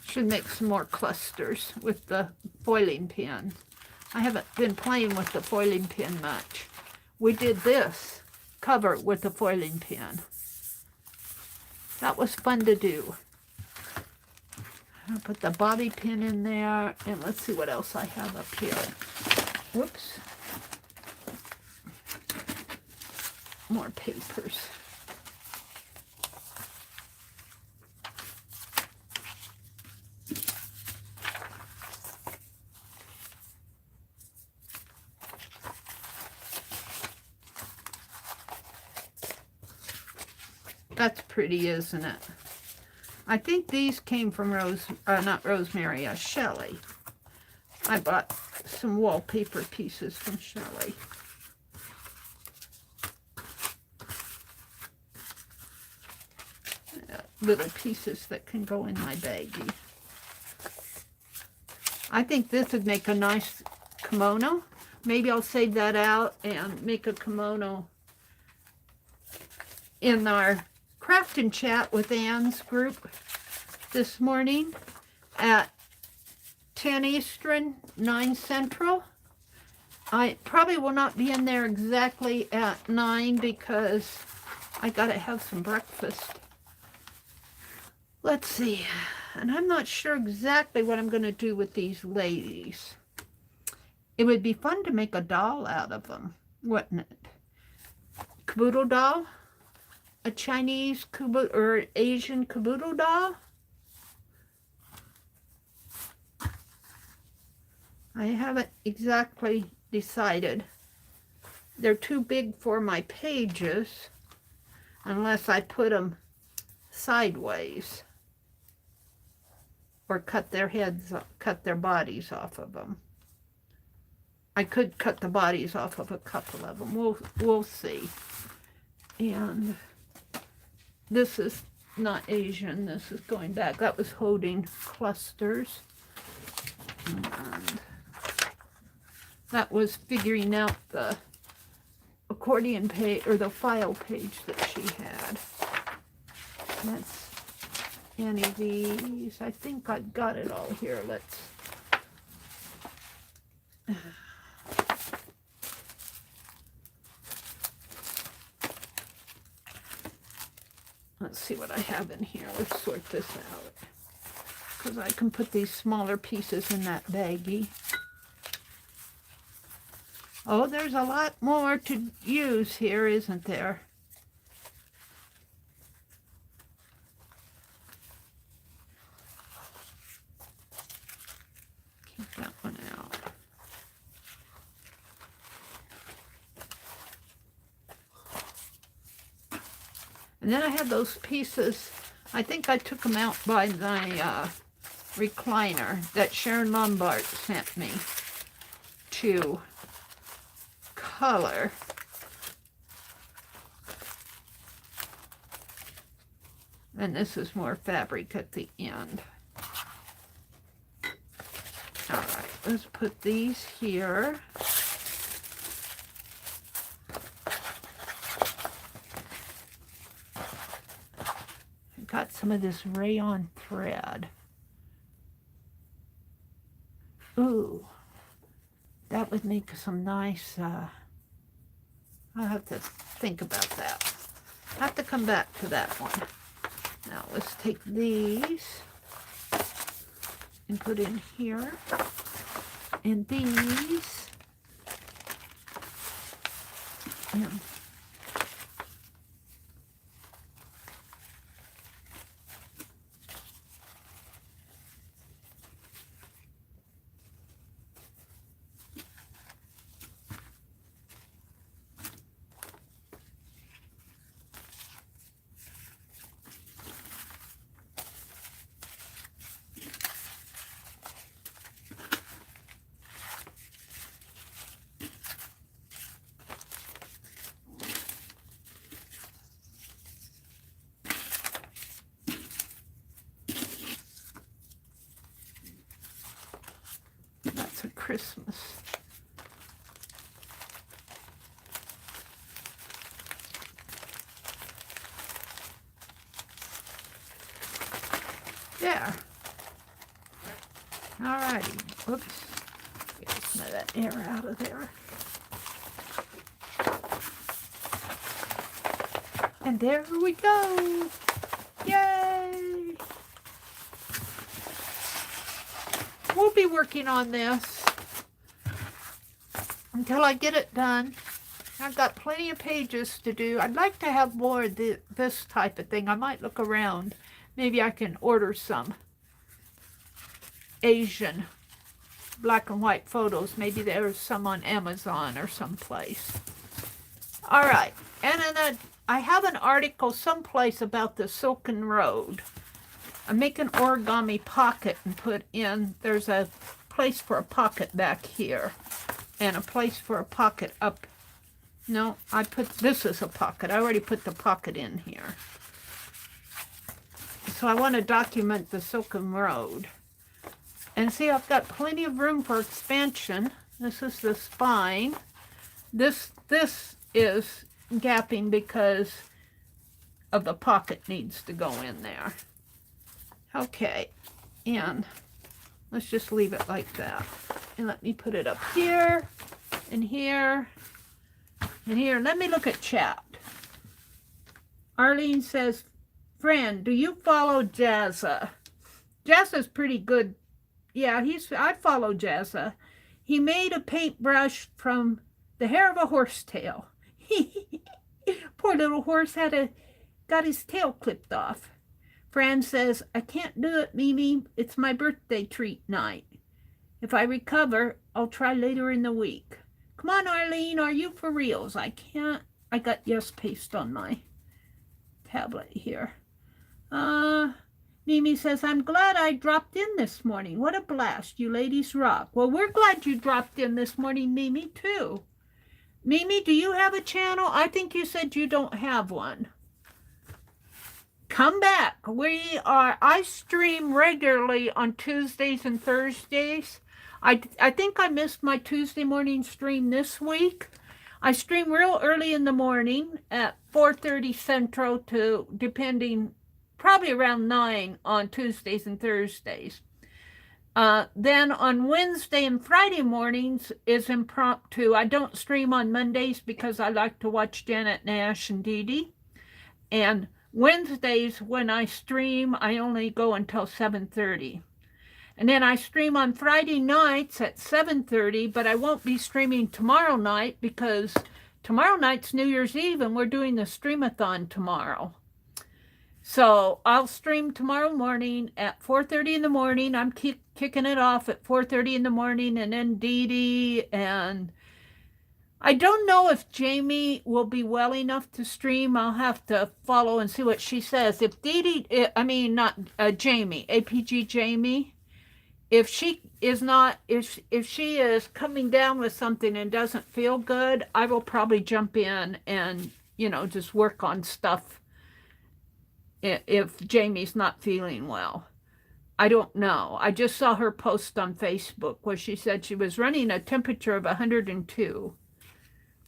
A: Should make some more clusters with the foiling pin. I haven't been playing with the foiling pin much. We did this cover with the foiling pin. That was fun to do. I'll put the bobby pin in there, and let's see what else I have up here. Whoops. More papers. That's pretty, isn't it? I think these came from not Rosemary, Shelley. I bought some wallpaper pieces from Shelley. Little pieces that can go in my baggie. I think this would make a nice kimono. Maybe I'll save that out and make a kimono in our craft and chat with Anne's group this morning at 10 Eastern, 9 Central. I probably will not be in there exactly at 9 because I gotta have some breakfast. Let's see. And I'm not sure exactly what I'm going to do with these ladies. It would be fun to make a doll out of them, wouldn't it? Caboodle doll? A Chinese caboodle or Asian caboodle doll? I haven't exactly decided. They're too big for my pages unless I put them sideways or cut their heads, cut their bodies off of them. I could cut the bodies off of a couple of them. We'll see. And this is not Asian. This is going back. That was holding clusters. And that was figuring out the accordion page or the file page that she had. That's any of these. I think I've got it all here. Let's see what I have in here. Let's sort this out. Because I can put these smaller pieces in that baggie. Oh, there's a lot more to use here, isn't there? Keep that one out. And then I have those pieces. I think I took them out by the recliner that Sharon Lombard sent me to color. And this is more fabric at the end. All right, let's put these here. I got some of this rayon thread. Ooh, that would make some nice, I'll have to think about that. I have to come back to that one. Now let's take these and put in here. And these. And that's a Christmas. There. All righty. Oops. Get some of that air out of there. And there we go. Yay! We'll be working on this until I get it done. I've got plenty of pages to do. I'd like to have more of this type of thing. I might look around. Maybe I can order some Asian black and white photos. Maybe there's some on Amazon or someplace. All right. And then I have an article someplace about the Silken Road. I make an origami pocket and put in, there's a place for a pocket back here and a place for a pocket up. No, this is a pocket. I already put the pocket in here. So I want to document the Silken Road. And see, I've got plenty of room for expansion. This is the spine. This is gapping because of the pocket needs to go in there. Okay, and let's just leave it like that. And let me put it up here. and here, and here. Let me look at chat. Arlene says, friend, do you follow Jazza? Jazza's pretty good. Yeah, I follow Jazza. He made a paintbrush from the hair of a horsetail. Poor little horse got his tail clipped off. Fran says, I can't do it, Mimi. It's my birthday treat night. If I recover, I'll try later in the week. Come on, Arlene, are you for reals? I can't. I got yes paste on my tablet here. Mimi says, I'm glad I dropped in this morning. What a blast. You ladies rock. Well, we're glad you dropped in this morning, Mimi, too. Mimi, do you have a channel? I think you said you don't have one. Come back. I stream regularly on Tuesdays and Thursdays. I think I missed my Tuesday morning stream this week. I stream real early in the morning at 4:30 Central to, depending, probably around 9 on Tuesdays and Thursdays. Then on Wednesday and Friday mornings is impromptu. I don't stream on Mondays because I like to watch Janet Nash and Dee Dee. And Wednesdays, when I stream, I only go until 7:30. And then I stream on Friday nights at 7:30, but I won't be streaming tomorrow night because tomorrow night's New Year's Eve and we're doing the stream-a-thon tomorrow. So I'll stream tomorrow morning at 4:30 in the morning. I'm kicking it off at 4:30 in the morning, and then Dee Dee, and I don't know if Jamie will be well enough to stream. I'll have to follow and see what she says. If Dee Dee, I mean, not Jamie, APG Jamie, if she is not, if she is coming down with something and doesn't feel good, I will probably jump in and, just work on stuff if Jamie's not feeling well. I don't know. I just saw her post on Facebook where she said she was running a temperature of 102.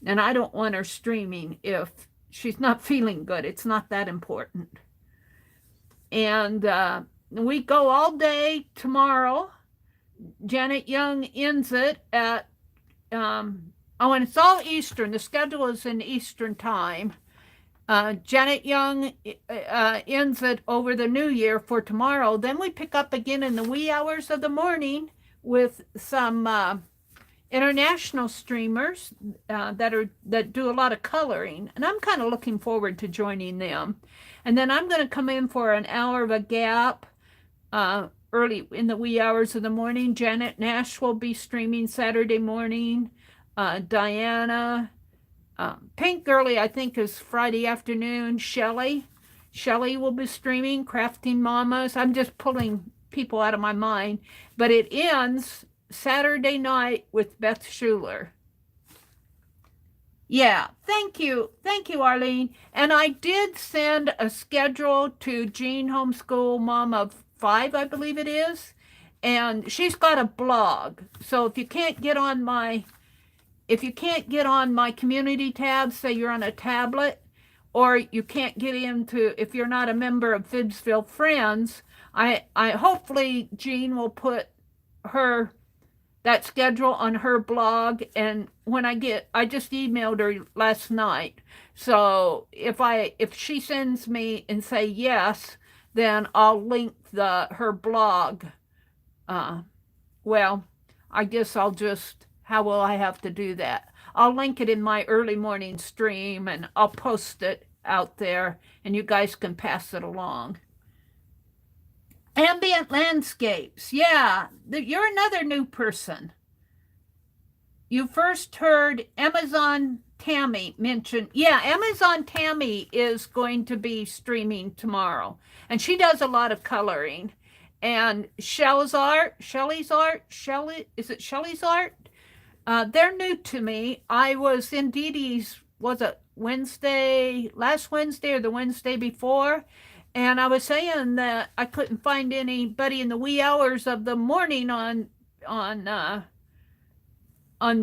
A: And I don't want her streaming if she's not feeling good. It's not that important. And we go all day tomorrow. Janet Young ends it at, and it's all Eastern. The schedule is in Eastern time. Janet Young ends it over the New Year for tomorrow. Then we pick up again in the wee hours of the morning with some international streamers that do a lot of coloring, and I'm kind of looking forward to joining them. And then I'm going to come in for an hour of a gap early in the wee hours of the morning. Janet Nash will be streaming Saturday morning. Diana, Pink Girly, I think, is Friday afternoon. Shelly will be streaming Crafting Mamas. I'm just pulling people out of my mind, but it ends Saturday night with Beth Schuler. Yeah, thank you, Arlene. And I did send a schedule to Jean Homeschool Mom of 5, I believe it is, and she's got a blog. So if you can't get on my community tab, say you're on a tablet, or you can't get into, if you're not a member of Fibbsville Friends, I hopefully Jean will put that schedule on her blog, and when I just emailed her last night. So if she sends me and say yes, then I'll link her blog. Well, I guess how will I have to do that? I'll link it in my early morning stream, and I'll post it out there, and you guys can pass it along. Ambient landscapes. Yeah, you're another new person. You first heard Amazon Tammy mention. Yeah, Amazon Tammy is going to be streaming tomorrow, and she does a lot of coloring. And Shelley's art, is it Shelley's art? They're new to me. I was in Dee Dee's, was it last Wednesday or the Wednesday before? And I was saying that I couldn't find anybody in the wee hours of the morning on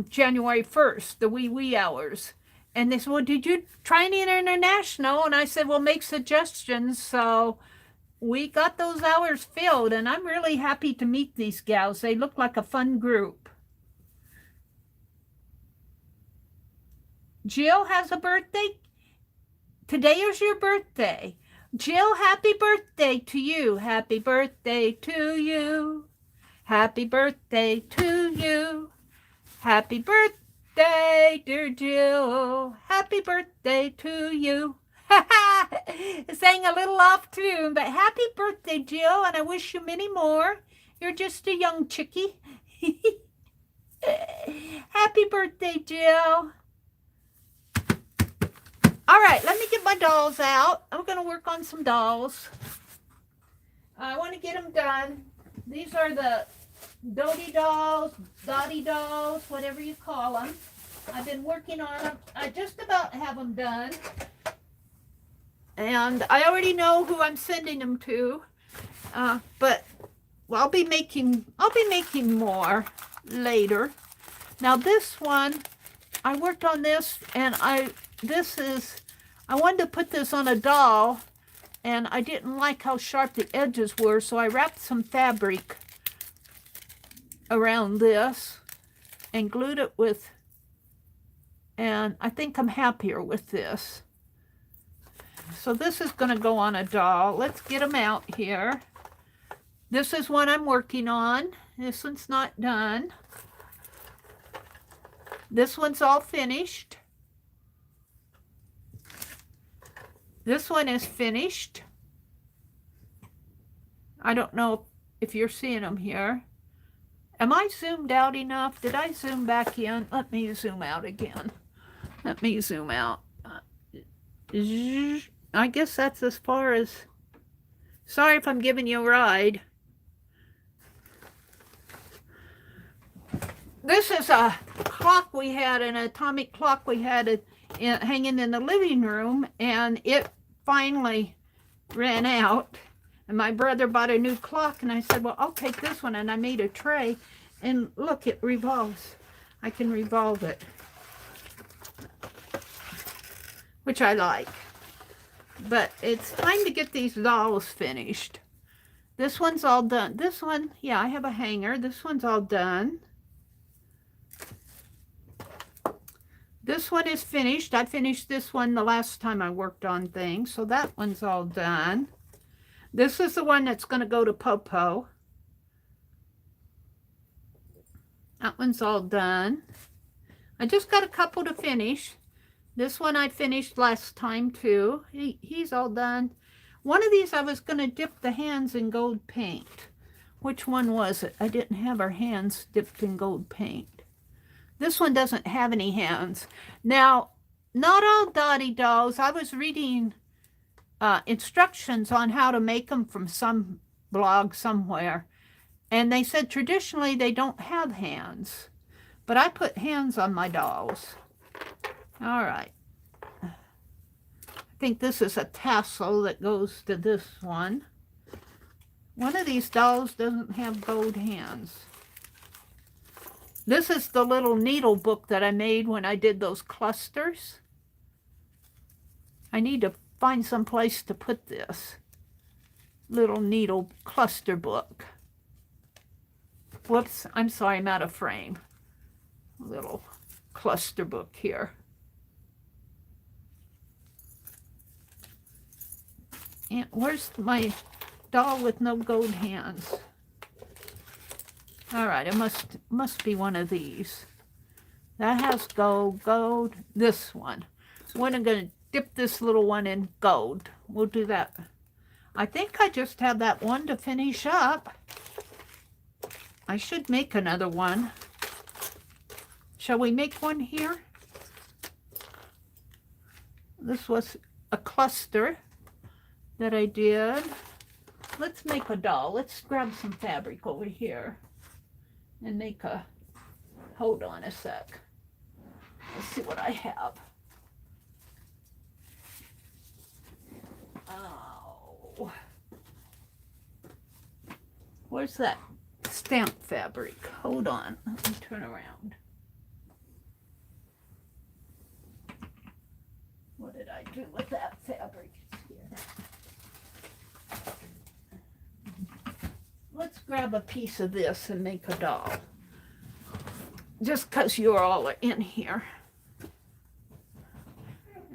A: January 1st, the wee hours. And they said, well, did you try any international? And I said, well, make suggestions. So we got those hours filled, and I'm really happy to meet these gals. They look like a fun group. Jill has a birthday. Today is your birthday. Jill, happy birthday to you. Happy birthday to you. Happy birthday to you. Happy birthday, dear Jill. Happy birthday to you. Sang a little off tune, but happy birthday, Jill, and I wish you many more. You're just a young chickie. Happy birthday, Jill. All right, let me get my dolls out. I'm going to work on some dolls. I want to get them done. These are the Dodie dolls, Dottie dolls, whatever you call them. I've been working on them. I just about have them done. And I already know who I'm sending them to. But well, I'll be making more later. Now this one, I worked on this, and I wanted to put this on a doll, and I didn't like how sharp the edges were, so I wrapped some fabric around this and glued it with, and I think I'm happier with this. So this is going to go on a doll. Let's get them out here. This is one I'm working on. This one's not done. This one's all finished. This one is finished. I don't know if you're seeing them here. Am I zoomed out enough? Did I zoom back in? Let me zoom out again. Let me zoom out. I guess that's as far as... Sorry if I'm giving you a ride. This is a clock we had, an atomic clock we had hanging in the living room, and it finally ran out. And my brother bought a new clock, and I said, well, I'll take this one. And I made a tray, and look, it revolves. I can revolve it, which I like. But it's time to get these dolls finished. This one's all done. This one, yeah, I have a hanger. This one's all done. This one is finished. I finished this one the last time I worked on things, so that one's all done. This is the one that's going to go to Popo. That one's all done. I just got a couple to finish. This one I finished last time too. He's all done. One of these I was going to dip the hands in gold paint. Which one was it? I didn't have her hands dipped in gold paint. This one doesn't have any hands. Now, not all Dottie dolls. I was reading instructions on how to make them from some blog somewhere. And they said traditionally they don't have hands. But I put hands on my dolls. All right. I think this is a tassel that goes to this one. One of these dolls doesn't have gold hands. This is the little needle book that I made when I did those clusters. I need to find some place to put this little needle cluster book. Whoops, I'm sorry, I'm out of frame. Little cluster book here. And where's my doll with no gold hands? All right, it must be one of these. That has gold, this one. So I'm going to dip this little one in gold. We'll do that. I think I just have that one to finish up. I should make another one. Shall we make one here? This was a cluster that I did. Let's make a doll. Let's grab some fabric over here and make a, hold on a sec. Let's see what I have. Oh. Where's that stamp fabric? Hold on, let me turn around. What did I do with that fabric? It's here. Let's grab a piece of this and make a doll. Just because you're all in here.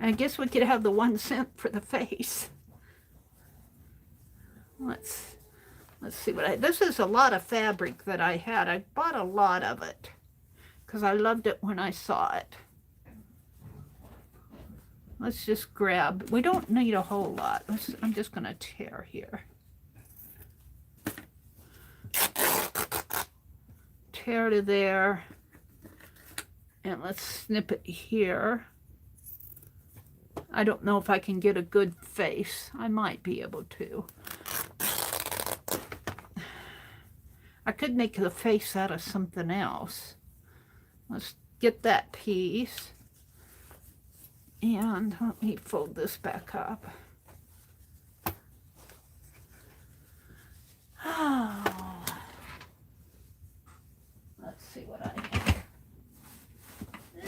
A: I guess we could have the 1 cent for the face. Let's see what this is a lot of fabric that I had. I bought a lot of it because I loved it when I saw it. Let's just grab, we don't need a whole lot. I'm just going to tear here. Tear to there. And let's snip it here. I don't know if I can get a good face. I might be able to. I could make the face out of something else. Let's get that piece. And let me fold this back up. Oh. Let's see what I have.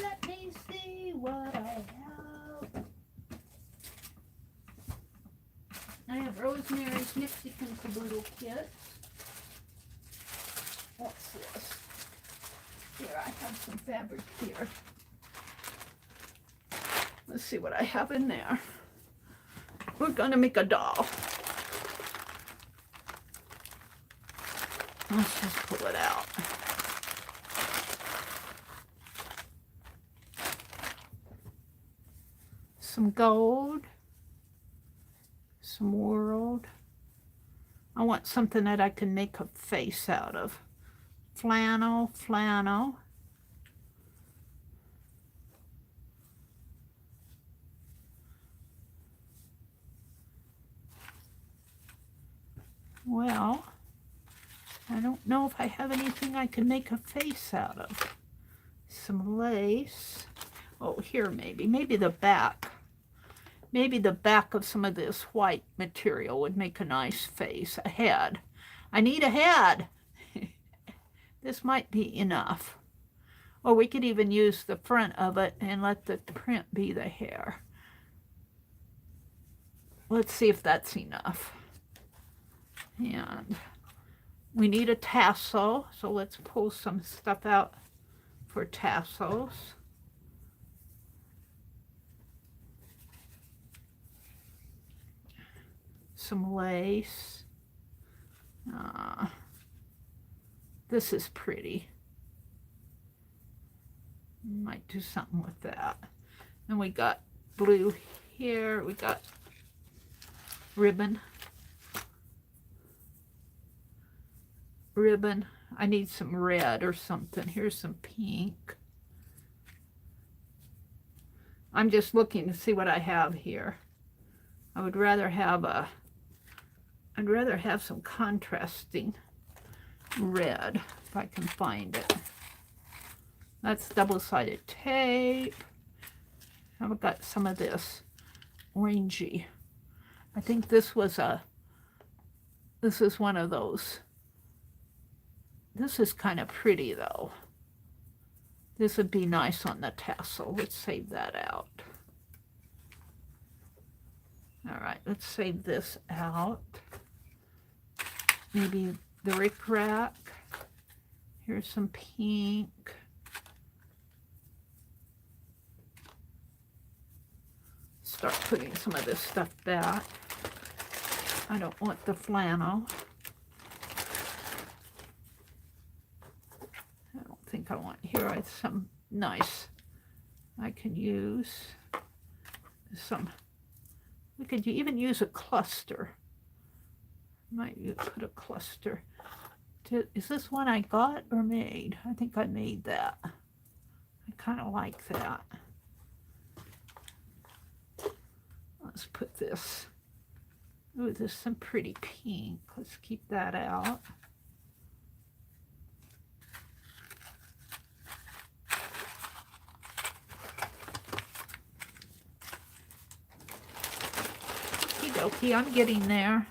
A: Let me see what I have. I have Rosemary's Nipsey and Caboodle kits. What's this? Here, I have some fabric here. Let's see what I have in there. We're gonna make a doll. Let's just pull it out. Some gold. Some world. I want something that I can make a face out of. Flannel, flannel. Well, I don't know if I have anything I can make a face out of. Some lace. Oh, here maybe. Maybe the back. Maybe the back of some of this white material would make a nice face. A head. I need a head. This might be enough. Or we could even use the front of it and let the print be the hair. Let's see if that's enough. And we need a tassel, so let's pull some stuff out for tassels. Some lace. This is pretty. Might do something with that. And we got blue here. We got ribbon. Ribbon. I need some red or something. Here's some pink. I'm just looking to see what I have here. I would rather have I'd rather have some contrasting red if I can find it. That's double-sided tape. I've got some of this orangey. I think this is one of those. This is kind of pretty though. This would be nice on the tassel. Let's save that out. All right, let's save this out. Maybe the rickrack. Here's some pink. Start putting some of this stuff back. I don't want the flannel. I don't think I want, here are some nice, I can use some, we could even use a cluster. Might put a cluster. Is this one I got or made? I think I made that. I kind of like that. Let's put this. Oh, there's some pretty pink. Let's keep that out. Okie dokie, I'm getting there.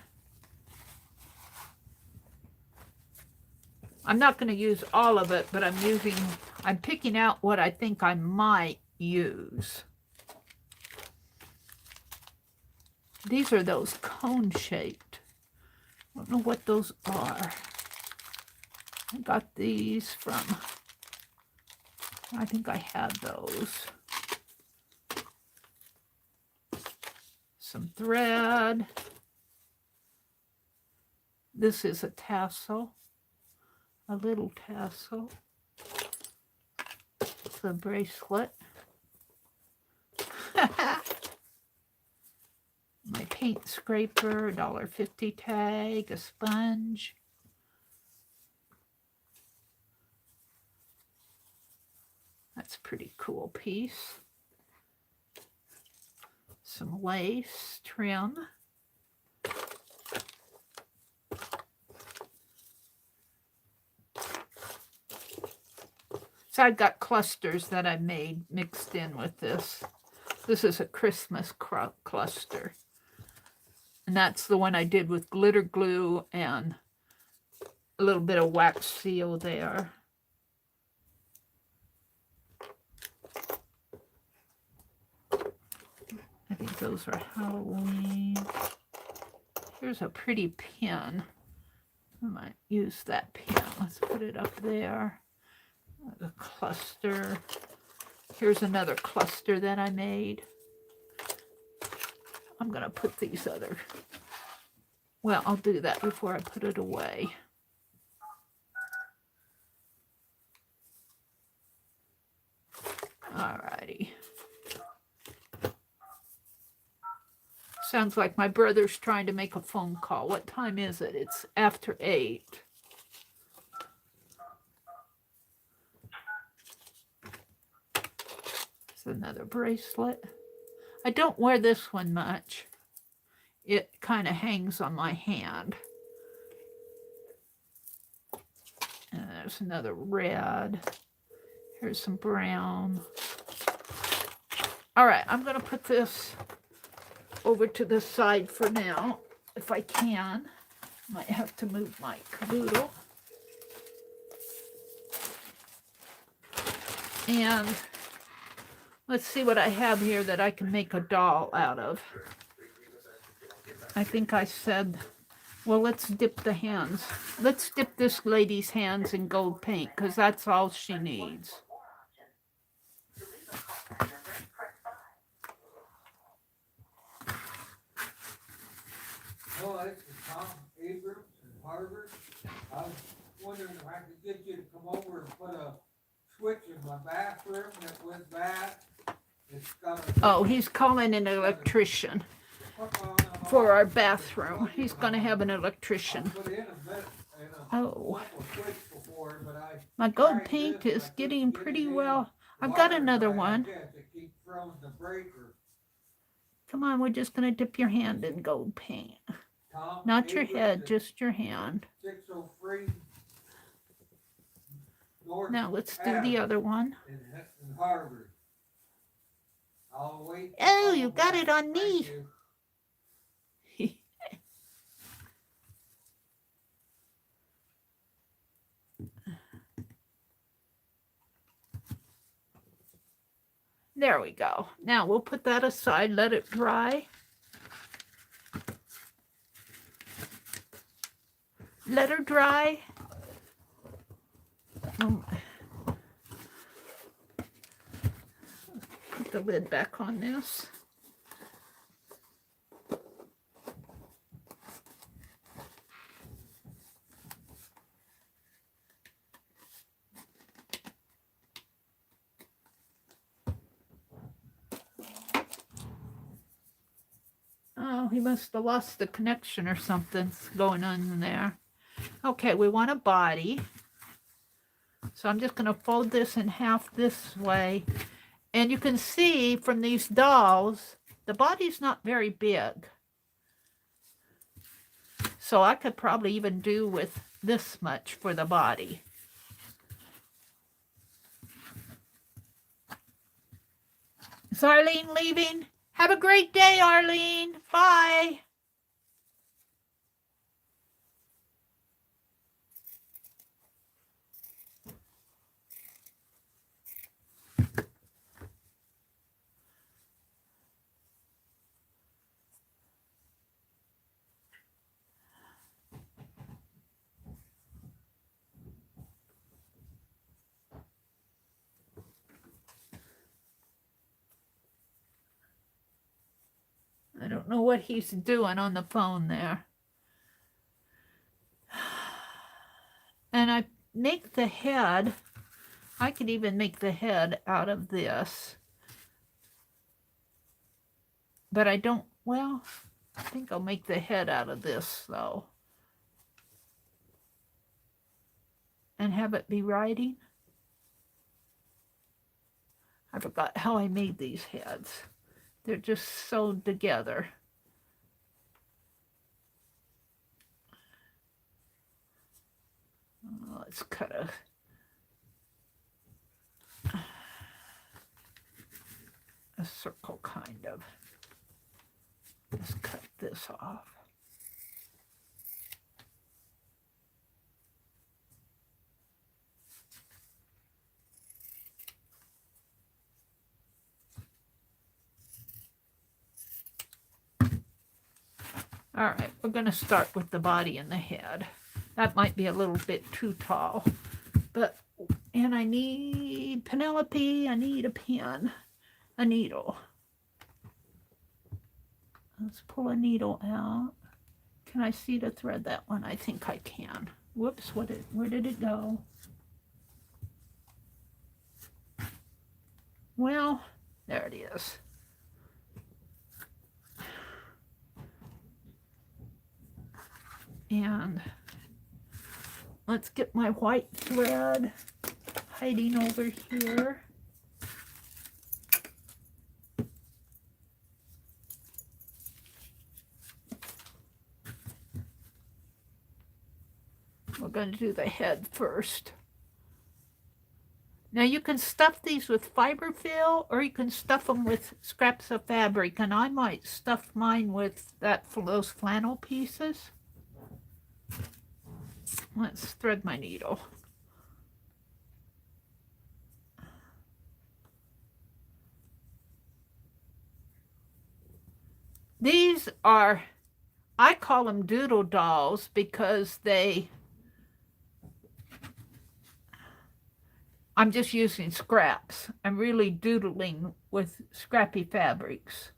A: I'm not going to use all of it, but I'm picking out what I think I might use. These are those cone-shaped. I don't know what those are. I got these from, I think I had those. some thread. This is a tassel, a little tassel. It's a bracelet. My paint scraper, $1.50 tag, a sponge. That's a pretty cool piece. Some lace trim. So I've got clusters that I made mixed in with this. This is a Christmas cluster. And that's the one I did with glitter glue and a little bit of wax seal there. I think those are Halloween. Here's a pretty pin. I might use that pin. Let's put it up there. A cluster. Here's another cluster that I made. I'm going to put these other... Well, I'll do that before I put it away. Alrighty. Sounds like my brother's trying to make a phone call. What time is it? It's after 8. It's another bracelet. I don't wear this one much. It kind of hangs on my hand. And there's another red. Here's some brown. All right, I'm going to put this over to the side for now, if I can. Might have to move my caboodle. And let's see what I have here that I can make a doll out of. I think I said, well, let's dip the hands. Let's dip this lady's hands in gold paint, because that's all she needs.
B: Hello, this is Tom Abrams in Harvard. I was wondering if I could get you to come over and put a switch in my bathroom that with that. It's got a...
A: Oh, he's calling an electrician for our bathroom. He's going to have an electrician. Oh, my gold paint is getting pretty well. I've got another one. Come on, we're just going to dip your hand in gold paint. Not your head, just your hand. Now let's do the other one. Oh, you got it on me. There we go. Now we'll put that aside, let it dry. Let her dry. Put the lid back on this. Oh, he must have lost the connection or something's going on in there. Okay, we want a body. So I'm just going to fold this in half this way. And you can see from these dolls, the body's not very big. So I could probably even do with this much for the body. Is Arlene leaving? Have a great day, Arlene. Bye. I don't don't know what he's doing on the phone there. And I make the head, I could even make the head out of this. But I don't, well, I think I'll make the head out of this though. And have it be writing. I forgot how I made these heads. They're just sewed together. Let's cut a circle, kind of. Let's cut this off. All right, we're going to start with the body and the head. That might be a little bit too tall, but, and I need Penelope, I need a pen, a needle. Let's pull a needle out. Can I see the thread? That one, I think I can. Whoops, where did it go? Well, there it is. And let's get my white thread hiding over here. We're going to do the head first. Now you can stuff these with fiberfill, or you can stuff them with scraps of fabric, and I might stuff mine with those flannel pieces. Let's thread my needle. These are, I call them doodle dolls because I'm just using scraps. I'm really doodling with scrappy fabrics.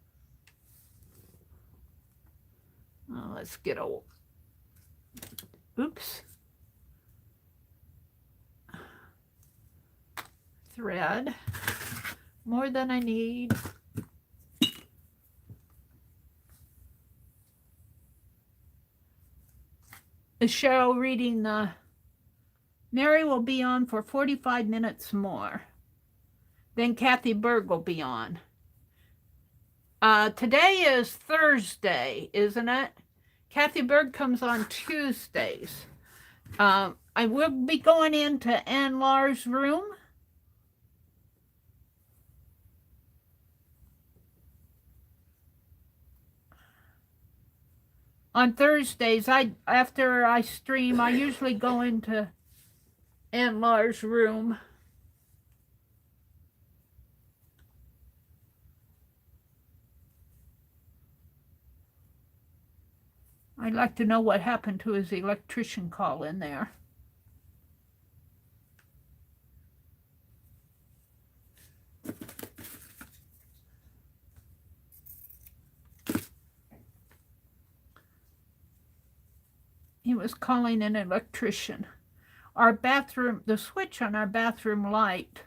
A: Let's get a, oops. Thread, more than I need. Is Cheryl reading the, Mary will be on for 45 minutes more. Then Kathy Berg will be on. Today is Thursday, isn't it? Kathy Berg comes on Tuesdays. I will be going into Ann Lars's room. On Thursdays, after I stream, I usually go into Ann Lars's room. I'd like to know what happened to his electrician call in there. He was calling an electrician. Our bathroom, the switch on our bathroom light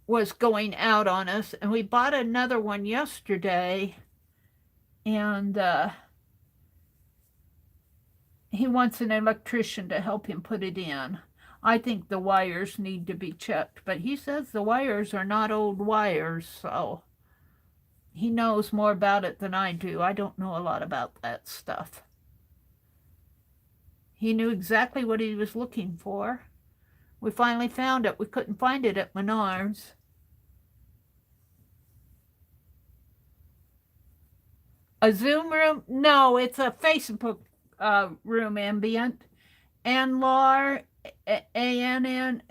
A: was going out on us, and we bought another one yesterday, and he wants an electrician to help him put it in. I think the wires need to be checked, but he says the wires are not old wires, so he knows more about it than I do. I don't know a lot about that stuff. He knew exactly what he was looking for. We finally found it. We couldn't find it at Menards. A Zoom room? No, it's a Facebook room ambient. Ann Lar, A-N-N.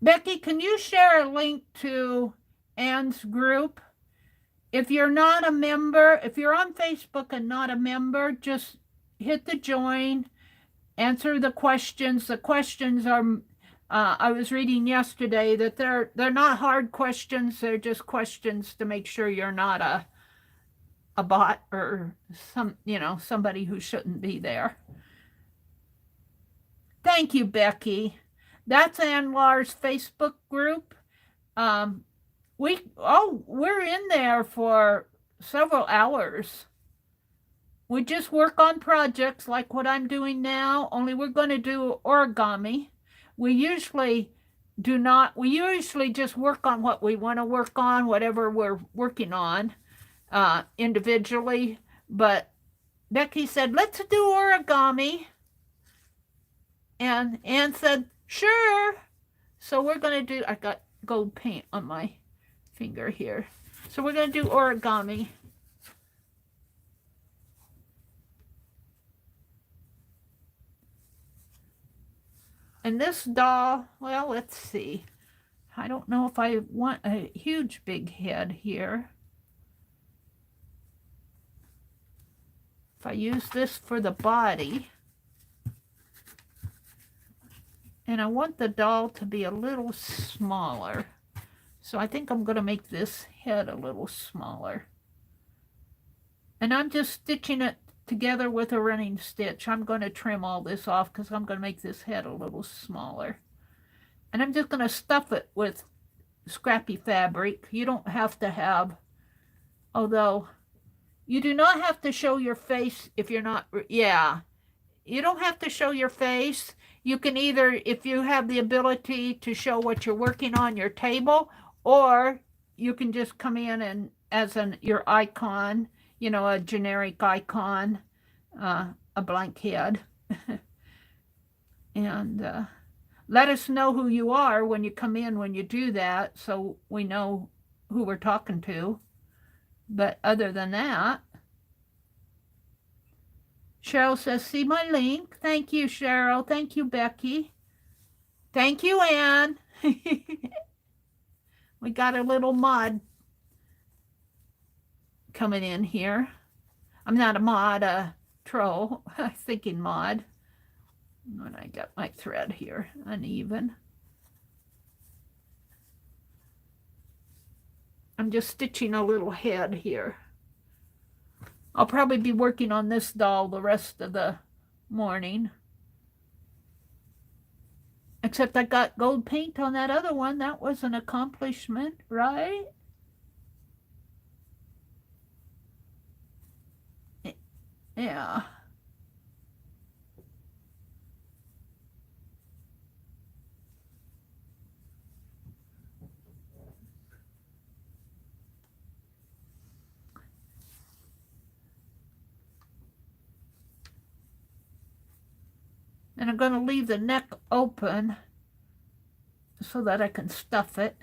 A: Becky, can you share a link to Ann's group? If you're not a member, if you're on Facebook and not a member, just hit the join, answer the questions. The questions are I was reading yesterday that they're not hard questions. They're just questions to make sure you're not a bot or somebody who shouldn't be there. Thank you, Becky. That's Anwar's Facebook group. We're in there for several hours. We just work on projects like what I'm doing now, only we're going to do origami. We usually just work on what we want to work on, whatever we're working on individually. But Becky said, let's do origami. And Anne said, sure. So we're going to do, I got gold paint on my finger here. So we're going to do origami. And this doll, well, let's see. I don't know if I want a huge big head here. If I use this for the body, and I want the doll to be a little smaller. So I think I'm going to make this head a little smaller. And I'm just stitching it together with a running stitch. I'm going to trim all this off because I'm going to make this head a little smaller. And I'm just going to stuff it with scrappy fabric. You don't have to have, although you do not have to show your face if you're not, you don't have to show your face. You can either, if you have the ability to show what you're working on your table, or you can just come in and as your icon, a generic icon, a blank head. And let us know who you are when you come in when you do that, so we know who we're talking to. But other than that, Cheryl says, see my link. Thank you, Cheryl. Thank you, Becky. Thank you, Anne. We got a little mod coming in here. I'm not a mod, a troll. I'm thinking mod. And I got my thread here uneven. I'm just stitching a little head here. I'll probably be working on this doll the rest of the morning. Except I got gold paint on that other one. That was an accomplishment, right? Yeah. And I'm going to leave the neck open so that I can stuff it.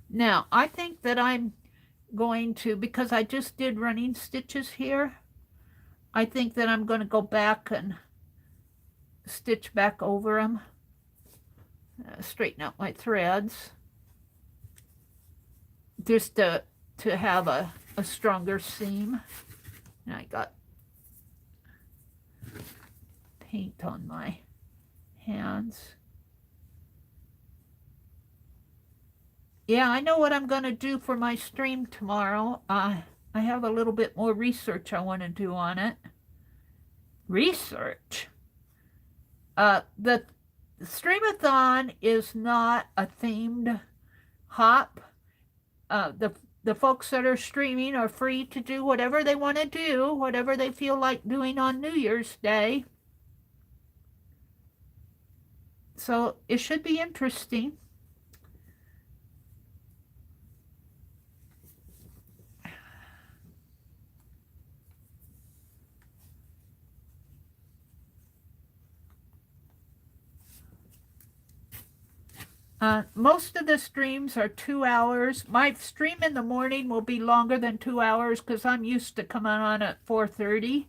A: Now, I think that I'm going to, because I just did running stitches here, I think that I'm going to go back and stitch back over them, straighten out my threads, just to have a stronger seam. And I got paint on my hands. Yeah, I know what I'm going to do for my stream tomorrow. I have a little bit more research I want to do on it. Research? The Streamathon is not a themed hop. The folks that are streaming are free to do whatever they want to do, whatever they feel like doing on New Year's Day. So it should be interesting. Most of the streams are 2 hours. My stream in the morning will be longer than 2 hours because I'm used to coming on at 4:30.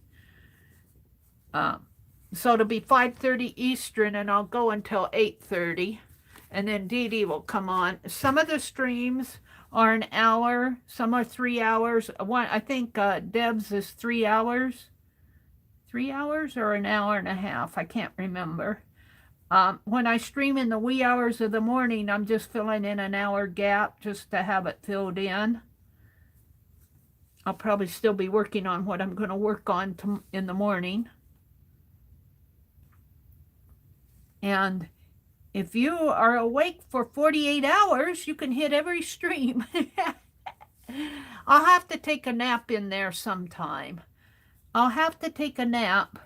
A: So it'll be 5:30 Eastern, and I'll go until 8:30. and then Dee Dee will come on. Some of the streams are an hour, some are 3 hours. One, I think Deb's is 3 hours. 3 hours or an hour and a half, I can't remember. When I stream in the wee hours of the morning, I'm just filling in an hour gap just to have it filled in. I'll probably still be working on what I'm going to work on in the morning. And if you are awake for 48 hours, you can hit every stream. I'll have to take a nap in there sometime. I'll have to take a nap,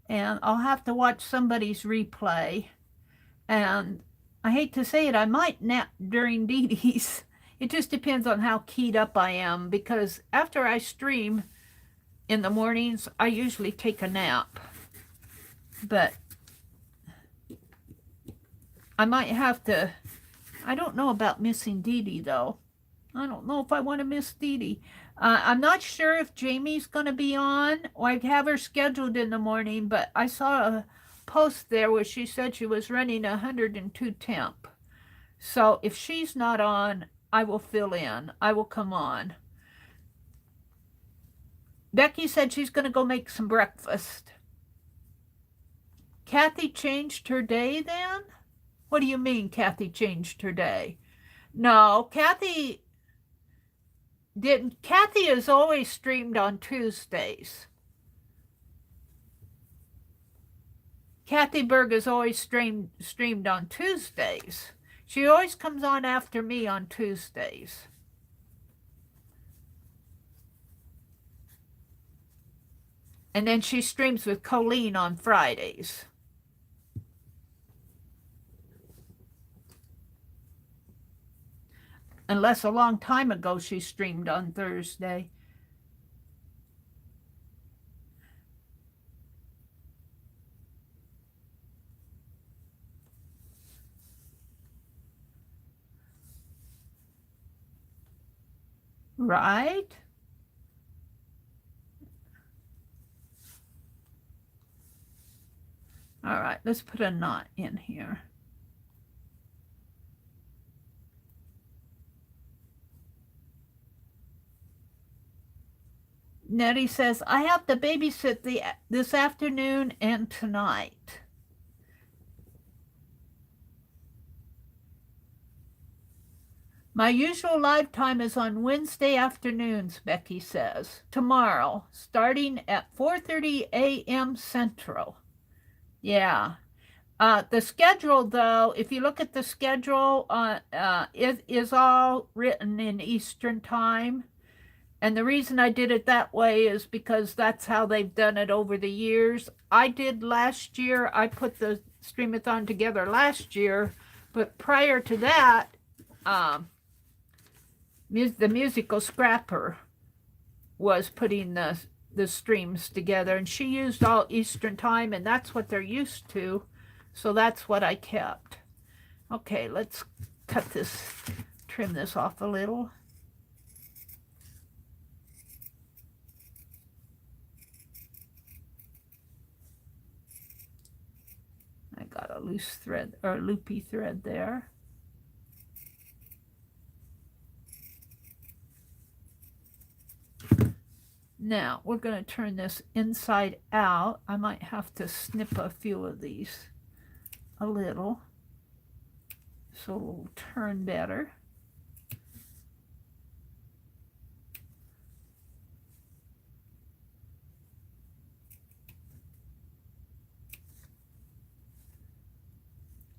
A: and I'll have to watch somebody's replay. And I hate to say it, I might nap during Dee Dee's. It just depends on how keyed up I am, because after I stream in the mornings, I usually take a nap. But I might have to, I don't know about missing Dee Dee, though. I don't know if I want to miss Dee Dee. I'm not sure if Jamie's going to be on, or I have her scheduled in the morning, but I saw a post there where she said she was running 102 temp. So if she's not on, I will fill in. I will come on. Becky said she's going to go make some breakfast. Kathy changed her day then? What do you mean Kathy changed her day? No, Kathy didn't. Kathy is always streamed on Tuesdays. Kathy Berg is always streamed on Tuesdays. She always comes on after me on Tuesdays. And then she streams with Colleen on Fridays. Unless a long time ago she streamed on Thursday. Right? All right, let's put a knot in here. Nettie says, I have to babysit this afternoon and tonight. My usual live time is on Wednesday afternoons, Becky says. Tomorrow, starting at 4:30 a.m. Central. Yeah. The schedule, though, if you look at the schedule, it is all written in Eastern Time. And the reason I did it that way is because that's how they've done it over the years. I did last year. I put the Streamathon together last year. But prior to that, the musical Scrapper was putting the streams together. And she used all Eastern Time, and that's what they're used to. So that's what I kept. Okay, let's trim this off a little. I got a loose thread or loopy thread there. Now we're going to turn this inside out. I might have to snip a few of these a little so it'll turn better.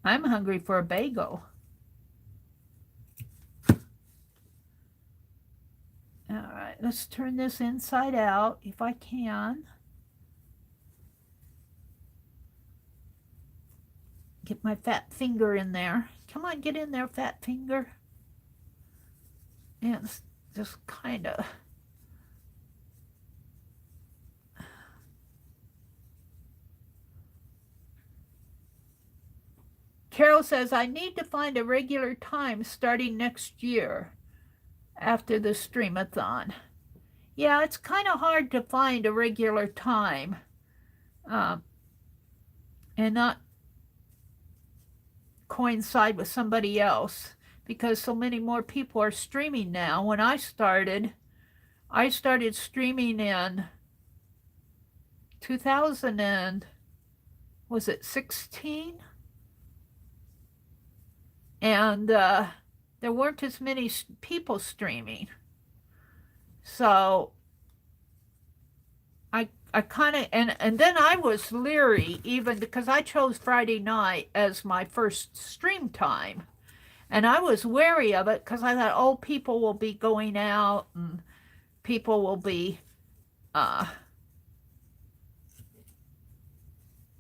A: I'm hungry for a bagel. All right, let's turn this inside out if I can. Get my fat finger in there. Come on, get in there, fat finger. And just kind of. Carol says, I need to find a regular time starting next year after the Streamathon. Yeah, it's kind of hard to find a regular time. And not, of coincide with somebody else because so many more people are streaming now. When I started streaming in 2000 and was it 16? And there weren't as many people streaming. So I kind of, and then I was leery even because I chose Friday night as my first stream time. And I was wary of it because I thought, oh, people will be going out and people will be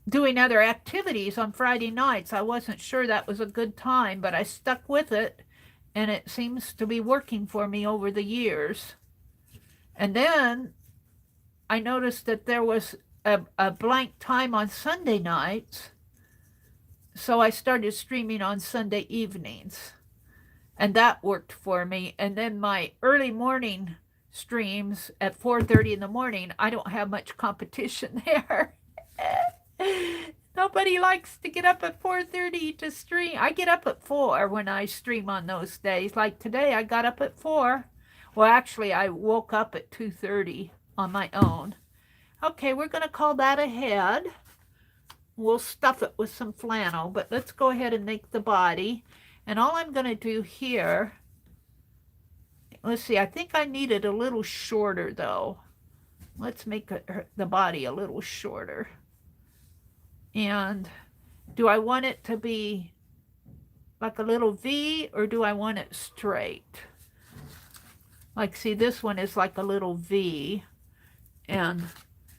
A: doing other activities on Friday nights. I wasn't sure that was a good time, but I stuck with it, and it seems to be working for me over the years. And then I noticed that there was a blank time on Sunday nights, so I started streaming on Sunday evenings, and that worked for me. And then my early morning streams at 4:30 in the morning, I don't have much competition there. Nobody likes to get up at 4:30 to stream. I get up at 4 when I stream on those days. Like today, I got up at 4. Well, actually, I woke up at 2:30 on my own. Okay, we're going to call that a head. We'll stuff it with some flannel, but let's go ahead and make the body. And all I'm going to do here, let's see, I think I need it a little shorter, though. Let's make the body a little shorter. And do I want it to be like a little V, or do I want it straight? Like, see, this one is like a little V, and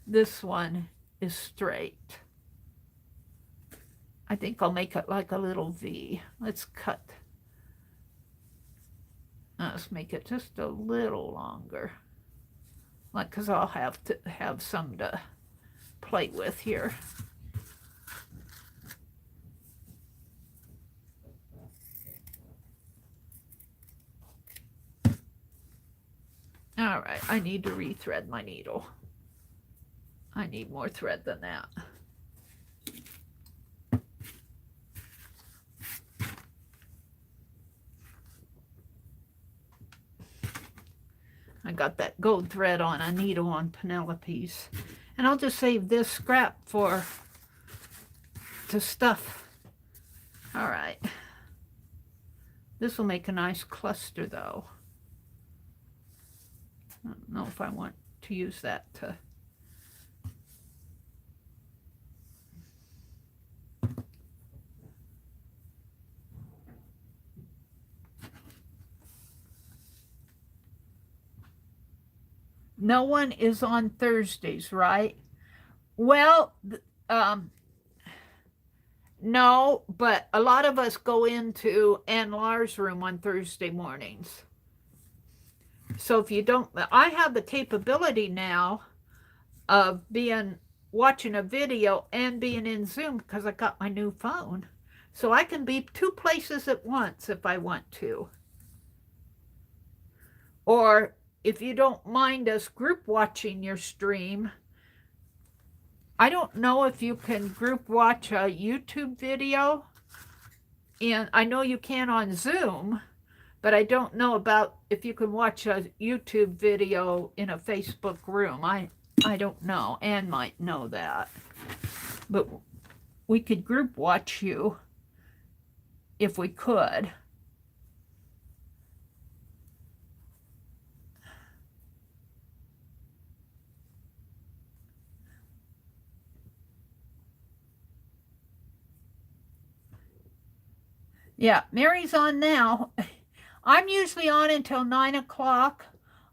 A: this one is straight. I think I'll make it like a little V. Let's cut. Let's make it just a little longer. Like, because I'll have to have some to play with here. All right, I need to rethread my needle. I need more thread than that. I got that gold thread on a needle on Penelope's. And I'll just save this scrap to stuff. All right. This will make a nice cluster, though. I don't know if I want to use that to... No one is on Thursdays, right? Well, no, but a lot of us go into Ann Laur's room on Thursday mornings. So if you don't, I have the capability now of watching a video and being in Zoom because I got my new phone. So I can be 2 places at once if I want to. Or if you don't mind us group watching your stream, I don't know if you can group watch a YouTube video. And I know you can on Zoom, but I don't know about if you can watch a YouTube video in a Facebook room. I don't know. Anne might know that. But we could group watch you if we could. Yeah, Mary's on now. I'm usually on until 9 o'clock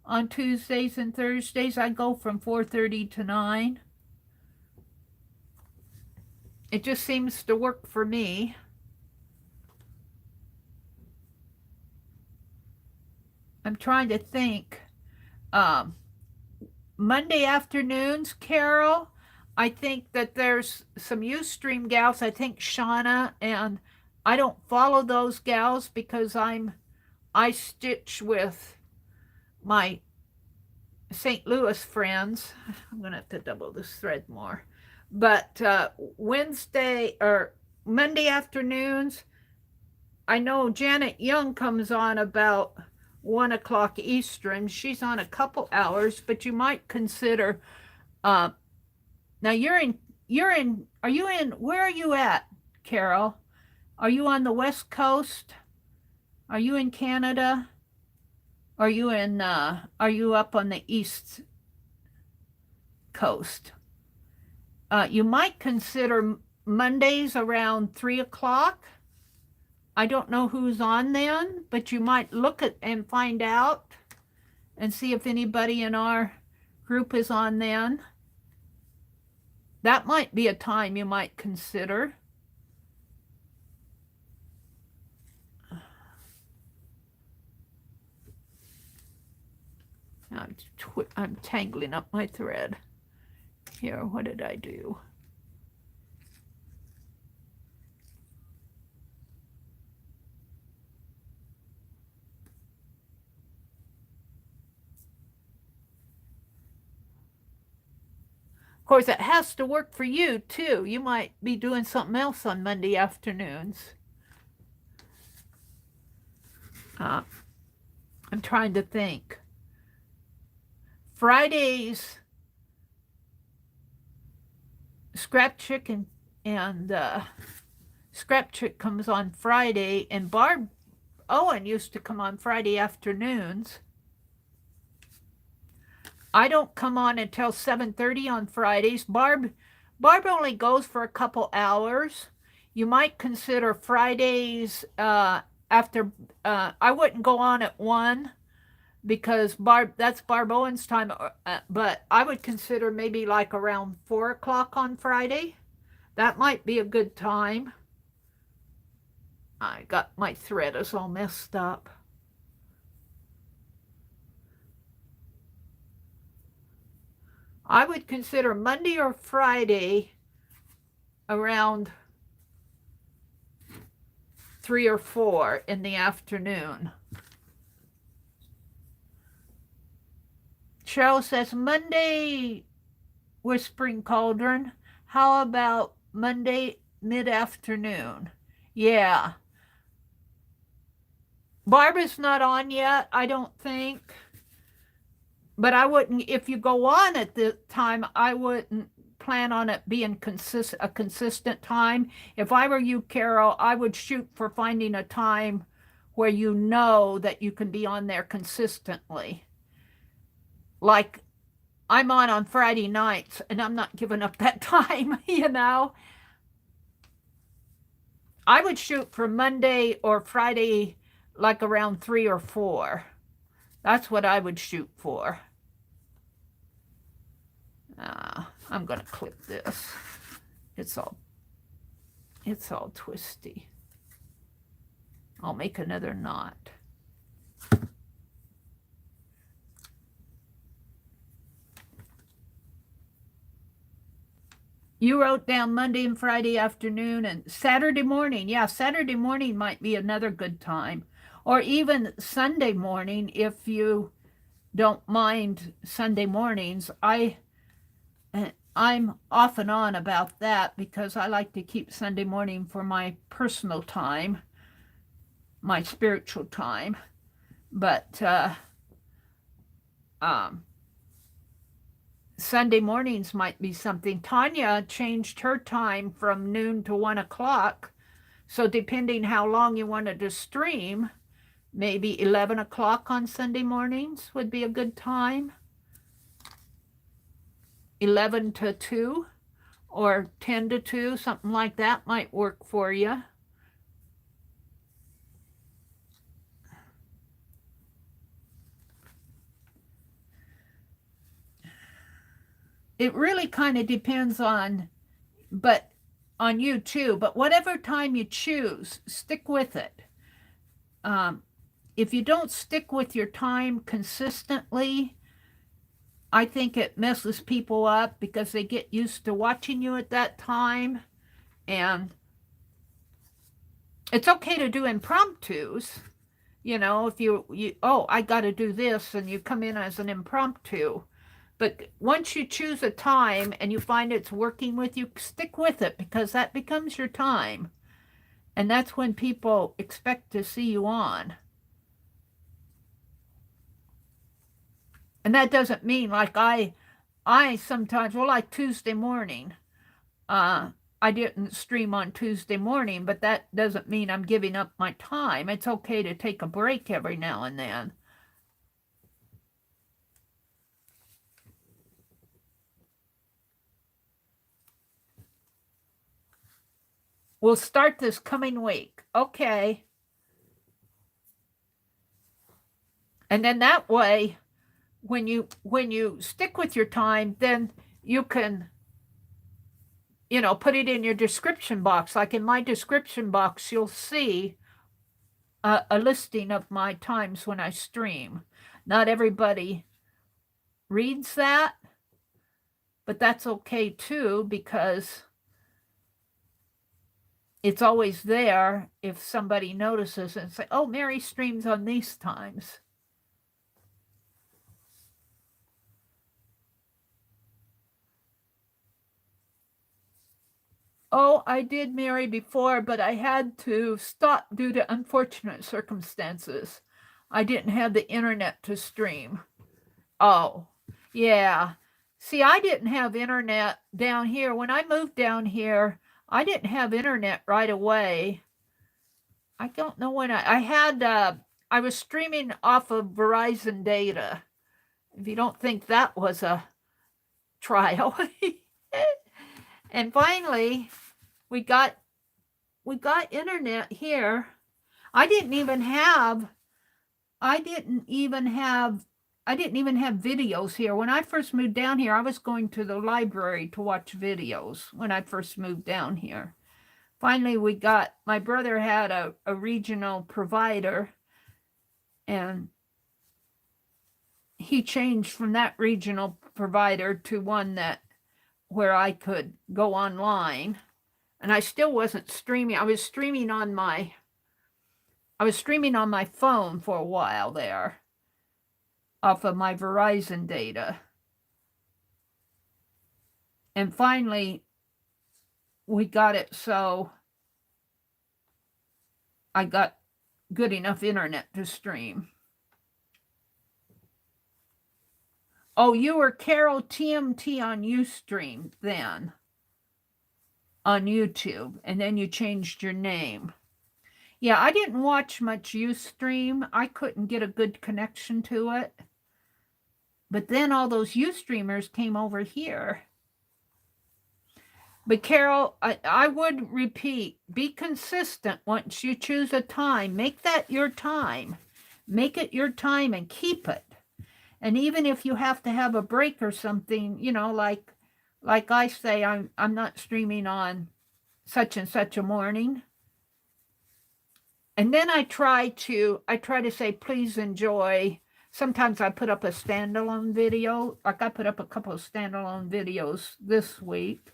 A: on Tuesdays and Thursdays. I go from 4:30 to 9. It just seems to work for me. I'm trying to think. Monday afternoons, Carol, I think that there's some Ustream gals. I think Shauna, and I don't follow those gals because I stitch with my St. Louis friends. I'm going to have to double this thread more. But Wednesday or Monday afternoons, I know Janet Young comes on about 1 o'clock Eastern. She's on a couple hours, but you might consider, now are you in, where are you at, Carol? Are you on the West Coast? Are you in Canada? Are you up on the East Coast? You might consider Mondays around 3 o'clock. I don't know who's on then, but you might look at and find out and see if anybody in our group is on then. That might be a time you might consider. I'm tangling up my thread. Here, what did I do? Of course, it has to work for you, too. You might be doing something else on Monday afternoons. I'm trying to think. Fridays, Scrap Chicken and Scrap Chick comes on Friday, and Barb Owen used to come on Friday afternoons. I don't come on until 7:30 on Fridays. Barb only goes for a couple hours. You might consider Fridays after, I wouldn't go on at 1 because that's Barb Owen's time, but I would consider maybe like around 4 o'clock on Friday. That might be a good time. I got my thread is all messed up. I would consider Monday or Friday around 3 or 4 in the afternoon. Cheryl says, Monday, Whispering Cauldron. How about Monday mid-afternoon? Yeah. Barbara's not on yet, I don't think. But I wouldn't, if you go on at the time, I wouldn't plan on it being a consistent time. If I were you, Carol, I would shoot for finding a time where you know that you can be on there consistently. Like, I'm on Friday nights, and I'm not giving up that time, you know. I would shoot for Monday or Friday, like around 3 or 4. That's what I would shoot for. I'm going to clip this. It's all twisty. I'll make another knot. You wrote down Monday and Friday afternoon and Saturday morning. Yeah, Saturday morning might be another good time. Or even Sunday morning if you don't mind Sunday mornings. I'm off and on about that because I like to keep Sunday morning for my personal time, my spiritual time. But Sunday mornings might be something. Tanya changed her time from noon to 1 o'clock. So depending how long you wanted to stream, maybe 11 o'clock on Sunday mornings would be a good time. 11 to 2 or 10 to 2, something like that might work for you. It really kind of depends on you too, but whatever time you choose, stick with it. If you don't stick with your time consistently, I think it messes people up because they get used to watching you at that time. And it's okay to do impromptus. You know, if you I got to do this, and you come in as an impromptu. But once you choose a time and you find it's working with you, stick with it because that becomes your time. And that's when people expect to see you on. And that doesn't mean like I sometimes, well, like Tuesday morning, I didn't stream on Tuesday morning, but that doesn't mean I'm giving up my time. It's okay to take a break every now and then. We'll start this coming week. Okay. And then that way, when you stick with your time, then you can, put it in your description box. Like in my description box, you'll see a listing of my times when I stream. Not everybody reads that, but that's okay too, because it's always there if somebody notices and say, oh, Meri streams on these times. Oh, I did Meri before, but I had to stop due to unfortunate circumstances. I didn't have the internet to stream. Oh, yeah. See, I didn't have internet down here. When I moved down here, I didn't have internet right away. I don't know when I had, I was streaming off of Verizon data. If you don't think that was a trial. And finally, we got internet here. I didn't even have videos here. When I first moved down here, I was going to the library to watch videos when I first moved down here. Finally, my brother had a regional provider, and he changed from that regional provider to one where I could go online. And I still wasn't streaming. I was streaming on my phone for a while there off of my Verizon data. And finally, we got it so I got good enough internet to stream. Oh, you were Carol TMT on Ustream then, on YouTube, and then you changed your name. Yeah, I didn't watch much Ustream. I couldn't get a good connection to it. But then all those Ustreamers came over here. But Carol, I would repeat, be consistent. Once you choose a time, make that your time. Make it your time and keep it. And even if you have to have a break or something, like I say, I'm not streaming on such and such a morning. And then I try to say, please enjoy. Sometimes I put up a standalone video. Like I put up a couple of standalone videos this week.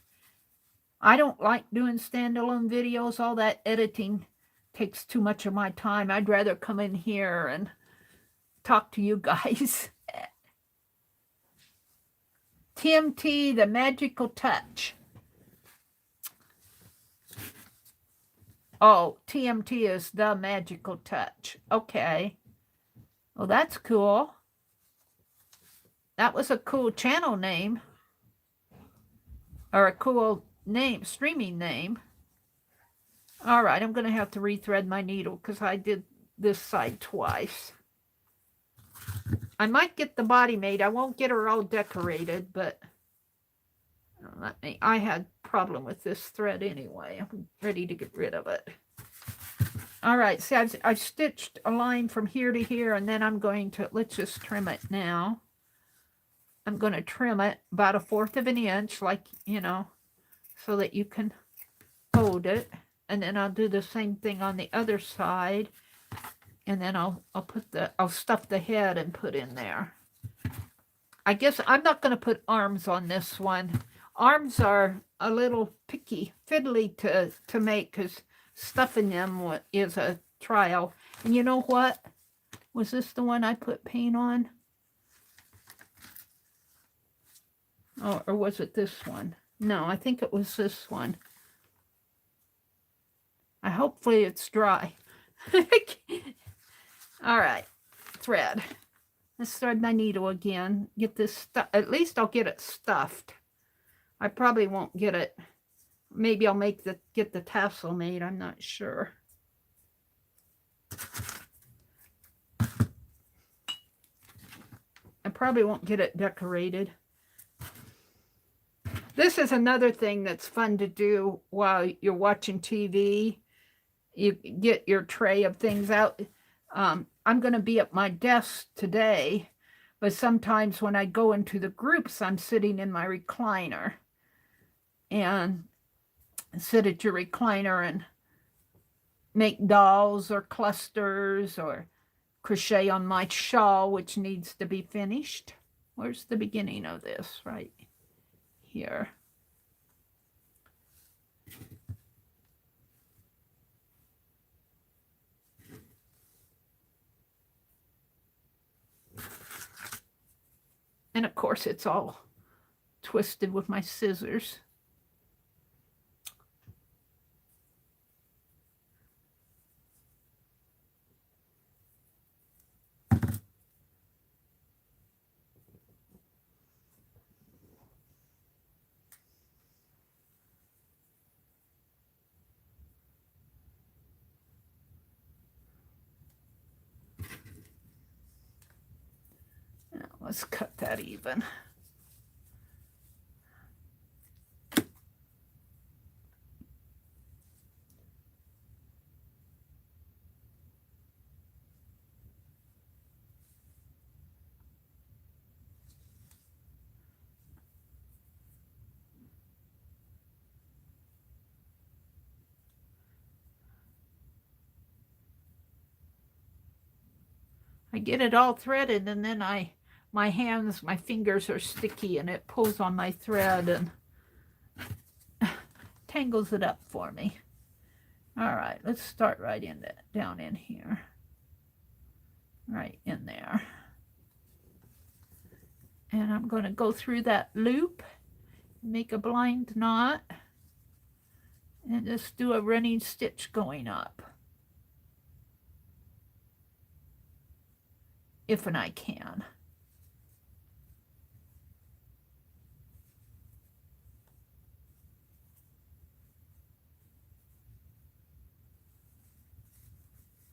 A: I don't like doing standalone videos. All that editing takes too much of my time. I'd rather come in here and talk to you guys. TMT, the magical touch. Oh, TMT is the magical touch. Okay. Well, that's cool. That was a cool channel name. Or a cool name, streaming name. All right, I'm going to have to rethread my needle because I did this side twice. I might get the body made. I won't get her all decorated, but I had a problem with this thread anyway. I'm ready to get rid of it. All right, see, I've stitched a line from here to here, and then I'm going to, let's just trim it now. I'm going to trim it about 1/4 of an inch, like, so that you can hold it. And then I'll do the same thing on the other side. And then I'll stuff the head and put in there. I guess I'm not going to put arms on this one. Arms are a little fiddly to make, because stuffing them is a trial. And you know what? Was this the one I put paint on? Oh, or was it this one? No, I think it was this one. I hopefully it's dry. All right, thread. Let's thread my needle again. Get this at least I'll get it stuffed. I probably won't get it. Maybe I'll get the tassel made. I'm not sure. I probably won't get it decorated. This is another thing that's fun to do while you're watching TV. You get your tray of things out. I'm going to be at my desk today, but sometimes when I go into the groups, I'm sitting in my recliner. And sit at your recliner and make dolls or clusters or crochet on my shawl, which needs to be finished. Where's the beginning of this? Right here. And of course, it's all twisted with my scissors. Now, let's cut that even. I get it all threaded, and then my fingers are sticky, and it pulls on my thread and tangles it up for me. All right, let's start right down in here. Right in there. And I'm going to go through that loop, make a blind knot, and just do a running stitch going up. If and I can.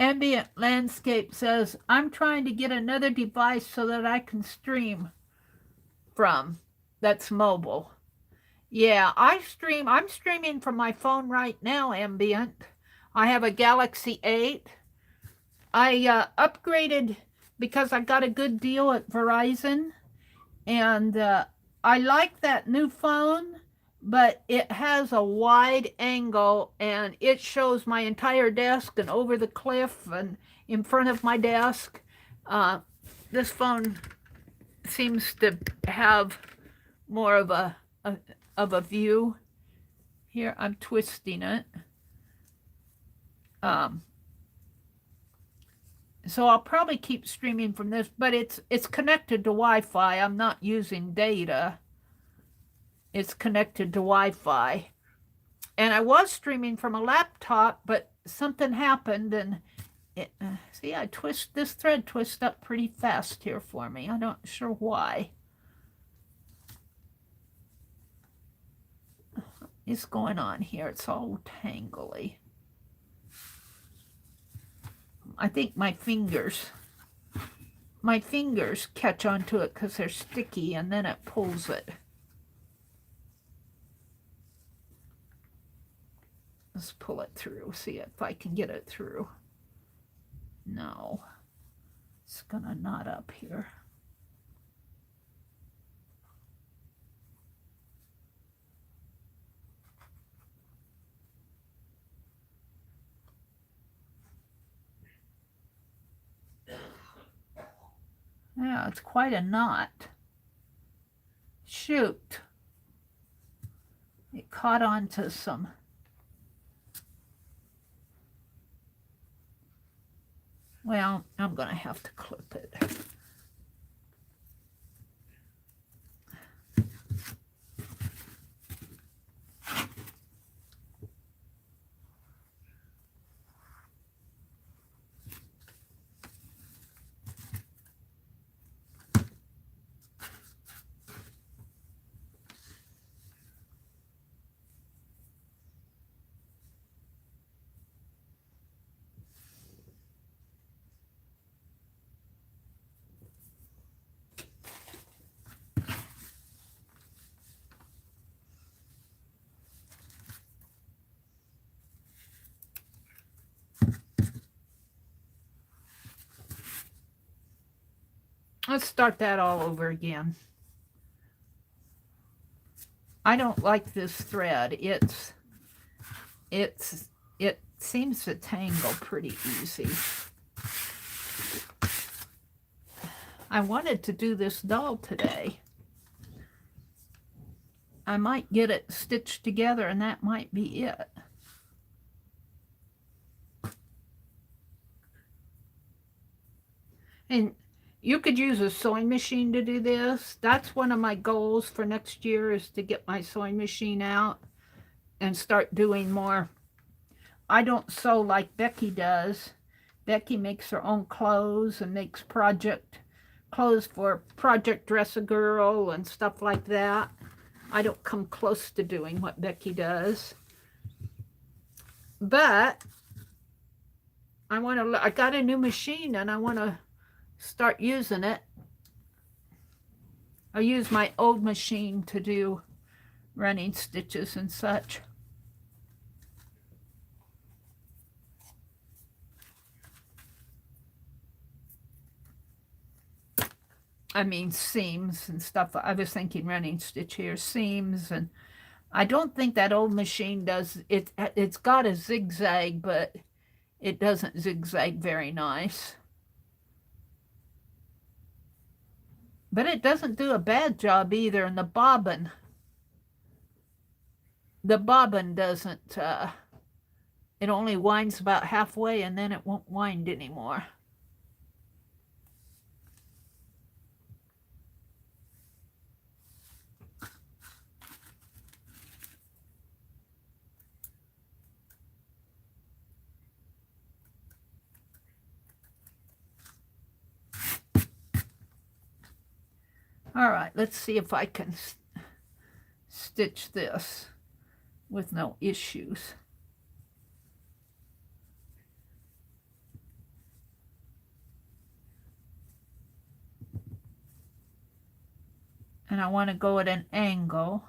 A: Ambient Landscape says, I'm trying to get another device so that I can stream from. That's mobile. Yeah, I'm streaming from my phone right now, Ambient. I have a Galaxy 8. I upgraded because I got a good deal at Verizon, and I like that new phone, but it has a wide angle, and it shows my entire desk and over the cliff and in front of my desk. This phone seems to have more of a view. Here, I'm twisting it. So I'll probably keep streaming from this, but it's connected to Wi-Fi. I'm not using data. It's connected to Wi-Fi. And I was streaming from a laptop, but something happened, and see, this thread twists up pretty fast here for me. I'm not sure why. What's going on here? It's all tangly. I think my fingers catch onto it because they're sticky, and then it pulls it. Let's pull it through, see if I can get it through. No, it's gonna knot up here. Yeah, it's quite a knot. Shoot. It caught onto some. Well, I'm going to have to clip it. Let's start that all over again. I don't like this thread. It seems to tangle pretty easy. I wanted to do this doll today. I might get it stitched together and that might be it. And you could use a sewing machine to do this. That's one of my goals for next year, is to get my sewing machine out and start doing more. I don't sew like Becky does. Becky makes her own clothes and makes project clothes for Project Dress a Girl and stuff like that. I don't come close to doing what Becky does. But I got a new machine and I want to start using it. I use my old machine to do running stitches and such. I mean seams and stuff. I was thinking running stitch here, seams, and I don't think that old machine does it. It's got a zigzag, but it doesn't zigzag very nice. But it doesn't do a bad job either. And the bobbin doesn't, it only winds about halfway and then it won't wind anymore. All right, let's see if I can stitch this with no issues. And I want to go at an angle.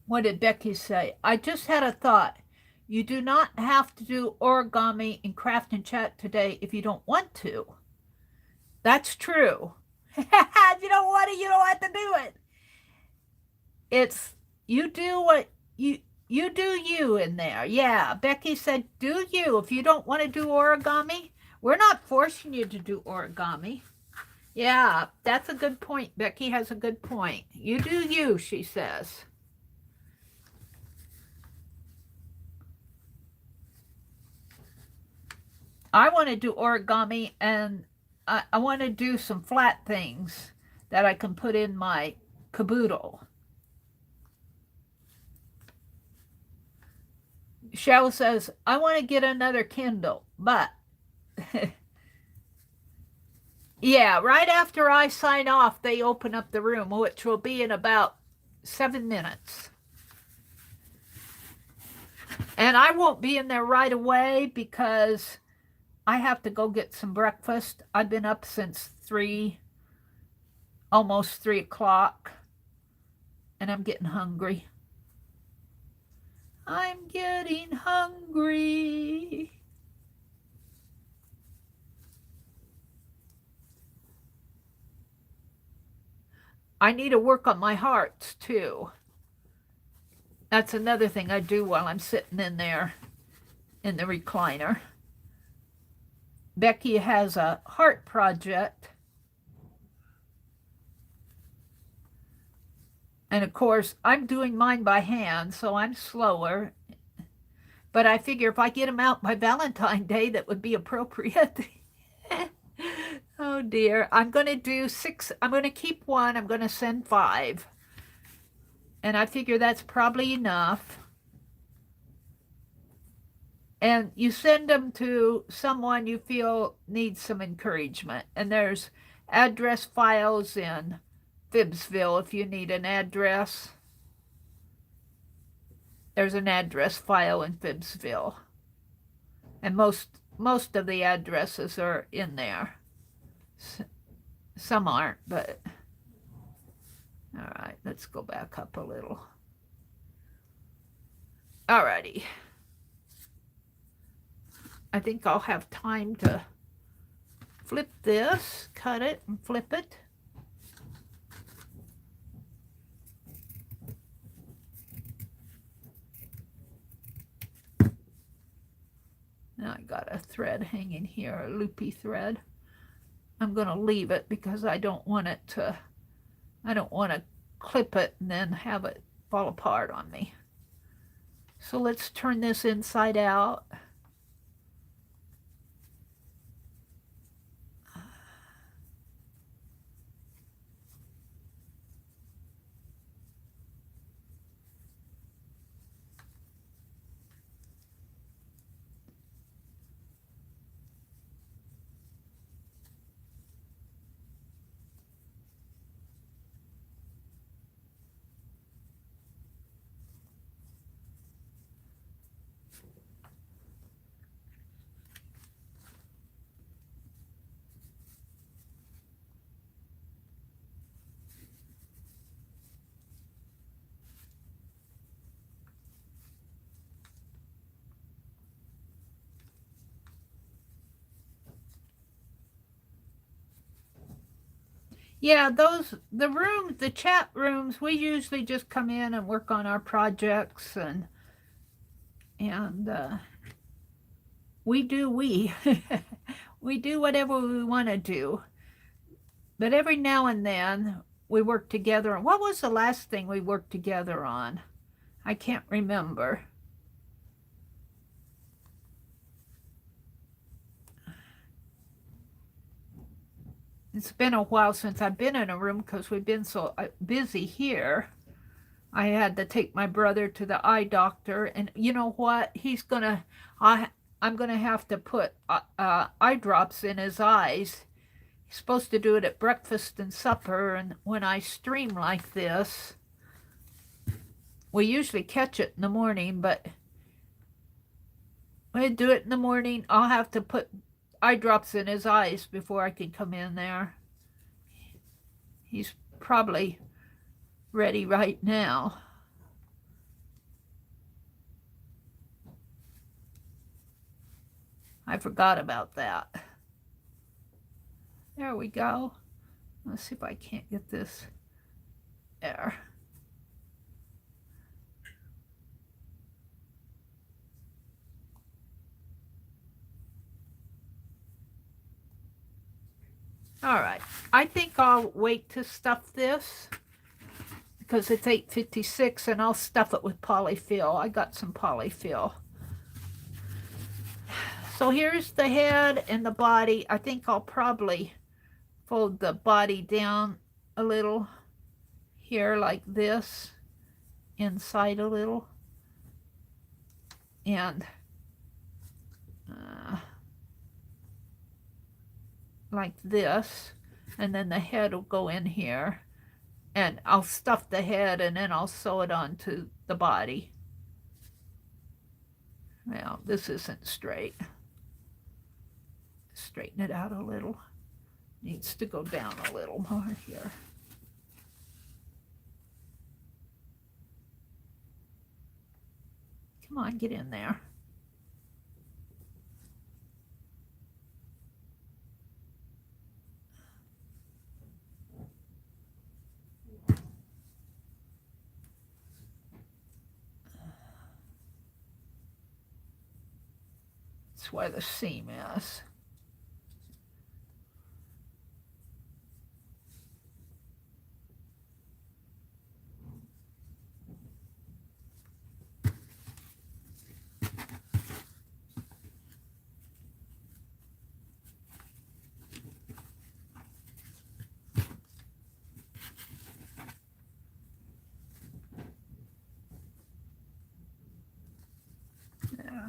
A: What did Becky say? I just had a thought. You do not have to do origami in Craft and Chat today if you don't want to. That's true. If you don't want it, you don't have to do it. It's, you do what you do you in there. Yeah, Becky said do you. If you don't want to do origami, we're not forcing you to do origami. Yeah, that's a good point. Becky has a good point. You do you, she says. I want to do origami, and I want to do some flat things that I can put in my caboodle. Cheryl says, I want to get another Kindle, but yeah, right after I sign off, they open up the room, which will be in about 7 minutes. And I won't be in there right away because I have to go get some breakfast. I've been up since almost 3 o'clock, and I'm getting hungry. I'm getting hungry. I need to work on my hearts too. That's another thing I do while I'm sitting in there in the recliner. Becky has a heart project. And of course, I'm doing mine by hand, so I'm slower. But I figure if I get them out by Valentine's Day, that would be appropriate. Oh dear. I'm going to do 6. I'm going to keep 1. I'm going to send 5. And I figure that's probably enough. And you send them to someone you feel needs some encouragement. And there's address files in Phibbsville if you need an address. There's an address file in Phibbsville. And most of the addresses are in there. Some aren't, but all right, let's go back up a little. Alrighty. I think I'll have time to flip this, cut it, and flip it. Now I got a thread hanging here, a loopy thread. I'm going to leave it because I don't want to clip it and then have it fall apart on me. So let's turn this inside out. Yeah, the chat rooms, we usually just come in and work on our projects and we do we do whatever we want to do. But every now and then we work together. What was the last thing we worked together on? I can't remember. It's been a while since I've been in a room because we've been so busy here. I had to take my brother to the eye doctor, and you know what? I'm gonna have to put eye drops in his eyes. He's supposed to do it at breakfast and supper, and when I stream like this, we usually catch it in the morning, but when I do it in the morning, I'll have to put eye drops in his eyes before I can come in there. He's probably ready right now. I forgot about that. There we go. Let's see if I can't get this there. All right, I think I'll wait to stuff this because it's 8:56 and I'll stuff it with polyfill. I got some polyfill. So here's the head and the body. I think I'll probably fold the body down a little here like this, inside a little, and like this, and then the head will go in here, and I'll stuff the head and then I'll sew it onto the body. Well, this isn't straight. Straighten it out a little. Needs to go down a little more here. Come on, get in there. That's where the seam is.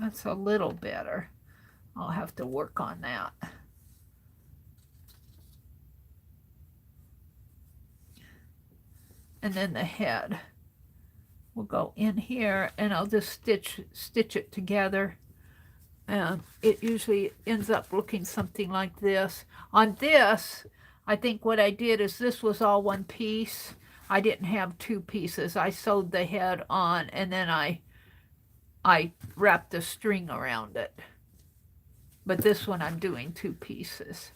A: That's a little better. I'll have to work on that. And then the head will go in here, and I'll just stitch it together. And it usually ends up looking something like this. On this, I think what I did is this was all one piece. I didn't have two pieces. I sewed the head on, and then I wrapped the string around it. But this one I'm doing two pieces.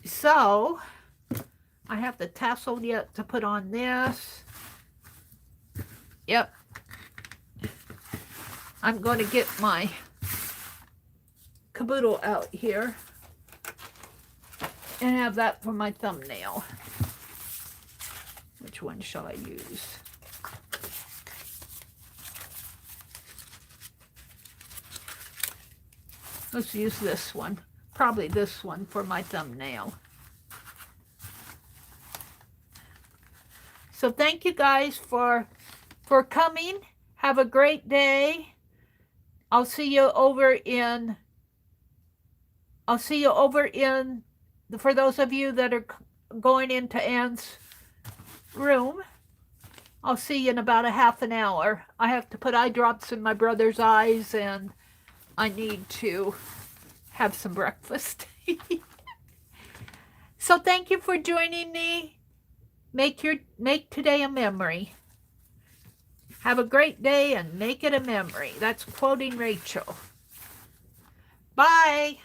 A: So I have the tassel yet to put on this. Yep. I'm going to get my caboodle out here and have that for my thumbnail. Which one shall I use? Let's use this one. Probably this one for my thumbnail. So thank you guys for coming. Have a great day. I'll see you over in, for those of you that are going into Anne's room, I'll see you in about a half an hour. I have to put eye drops in my brother's eyes, and I need to have some breakfast. So thank you for joining me. Make today a memory. Have a great day and make it a memory. That's quoting Rachel. Bye.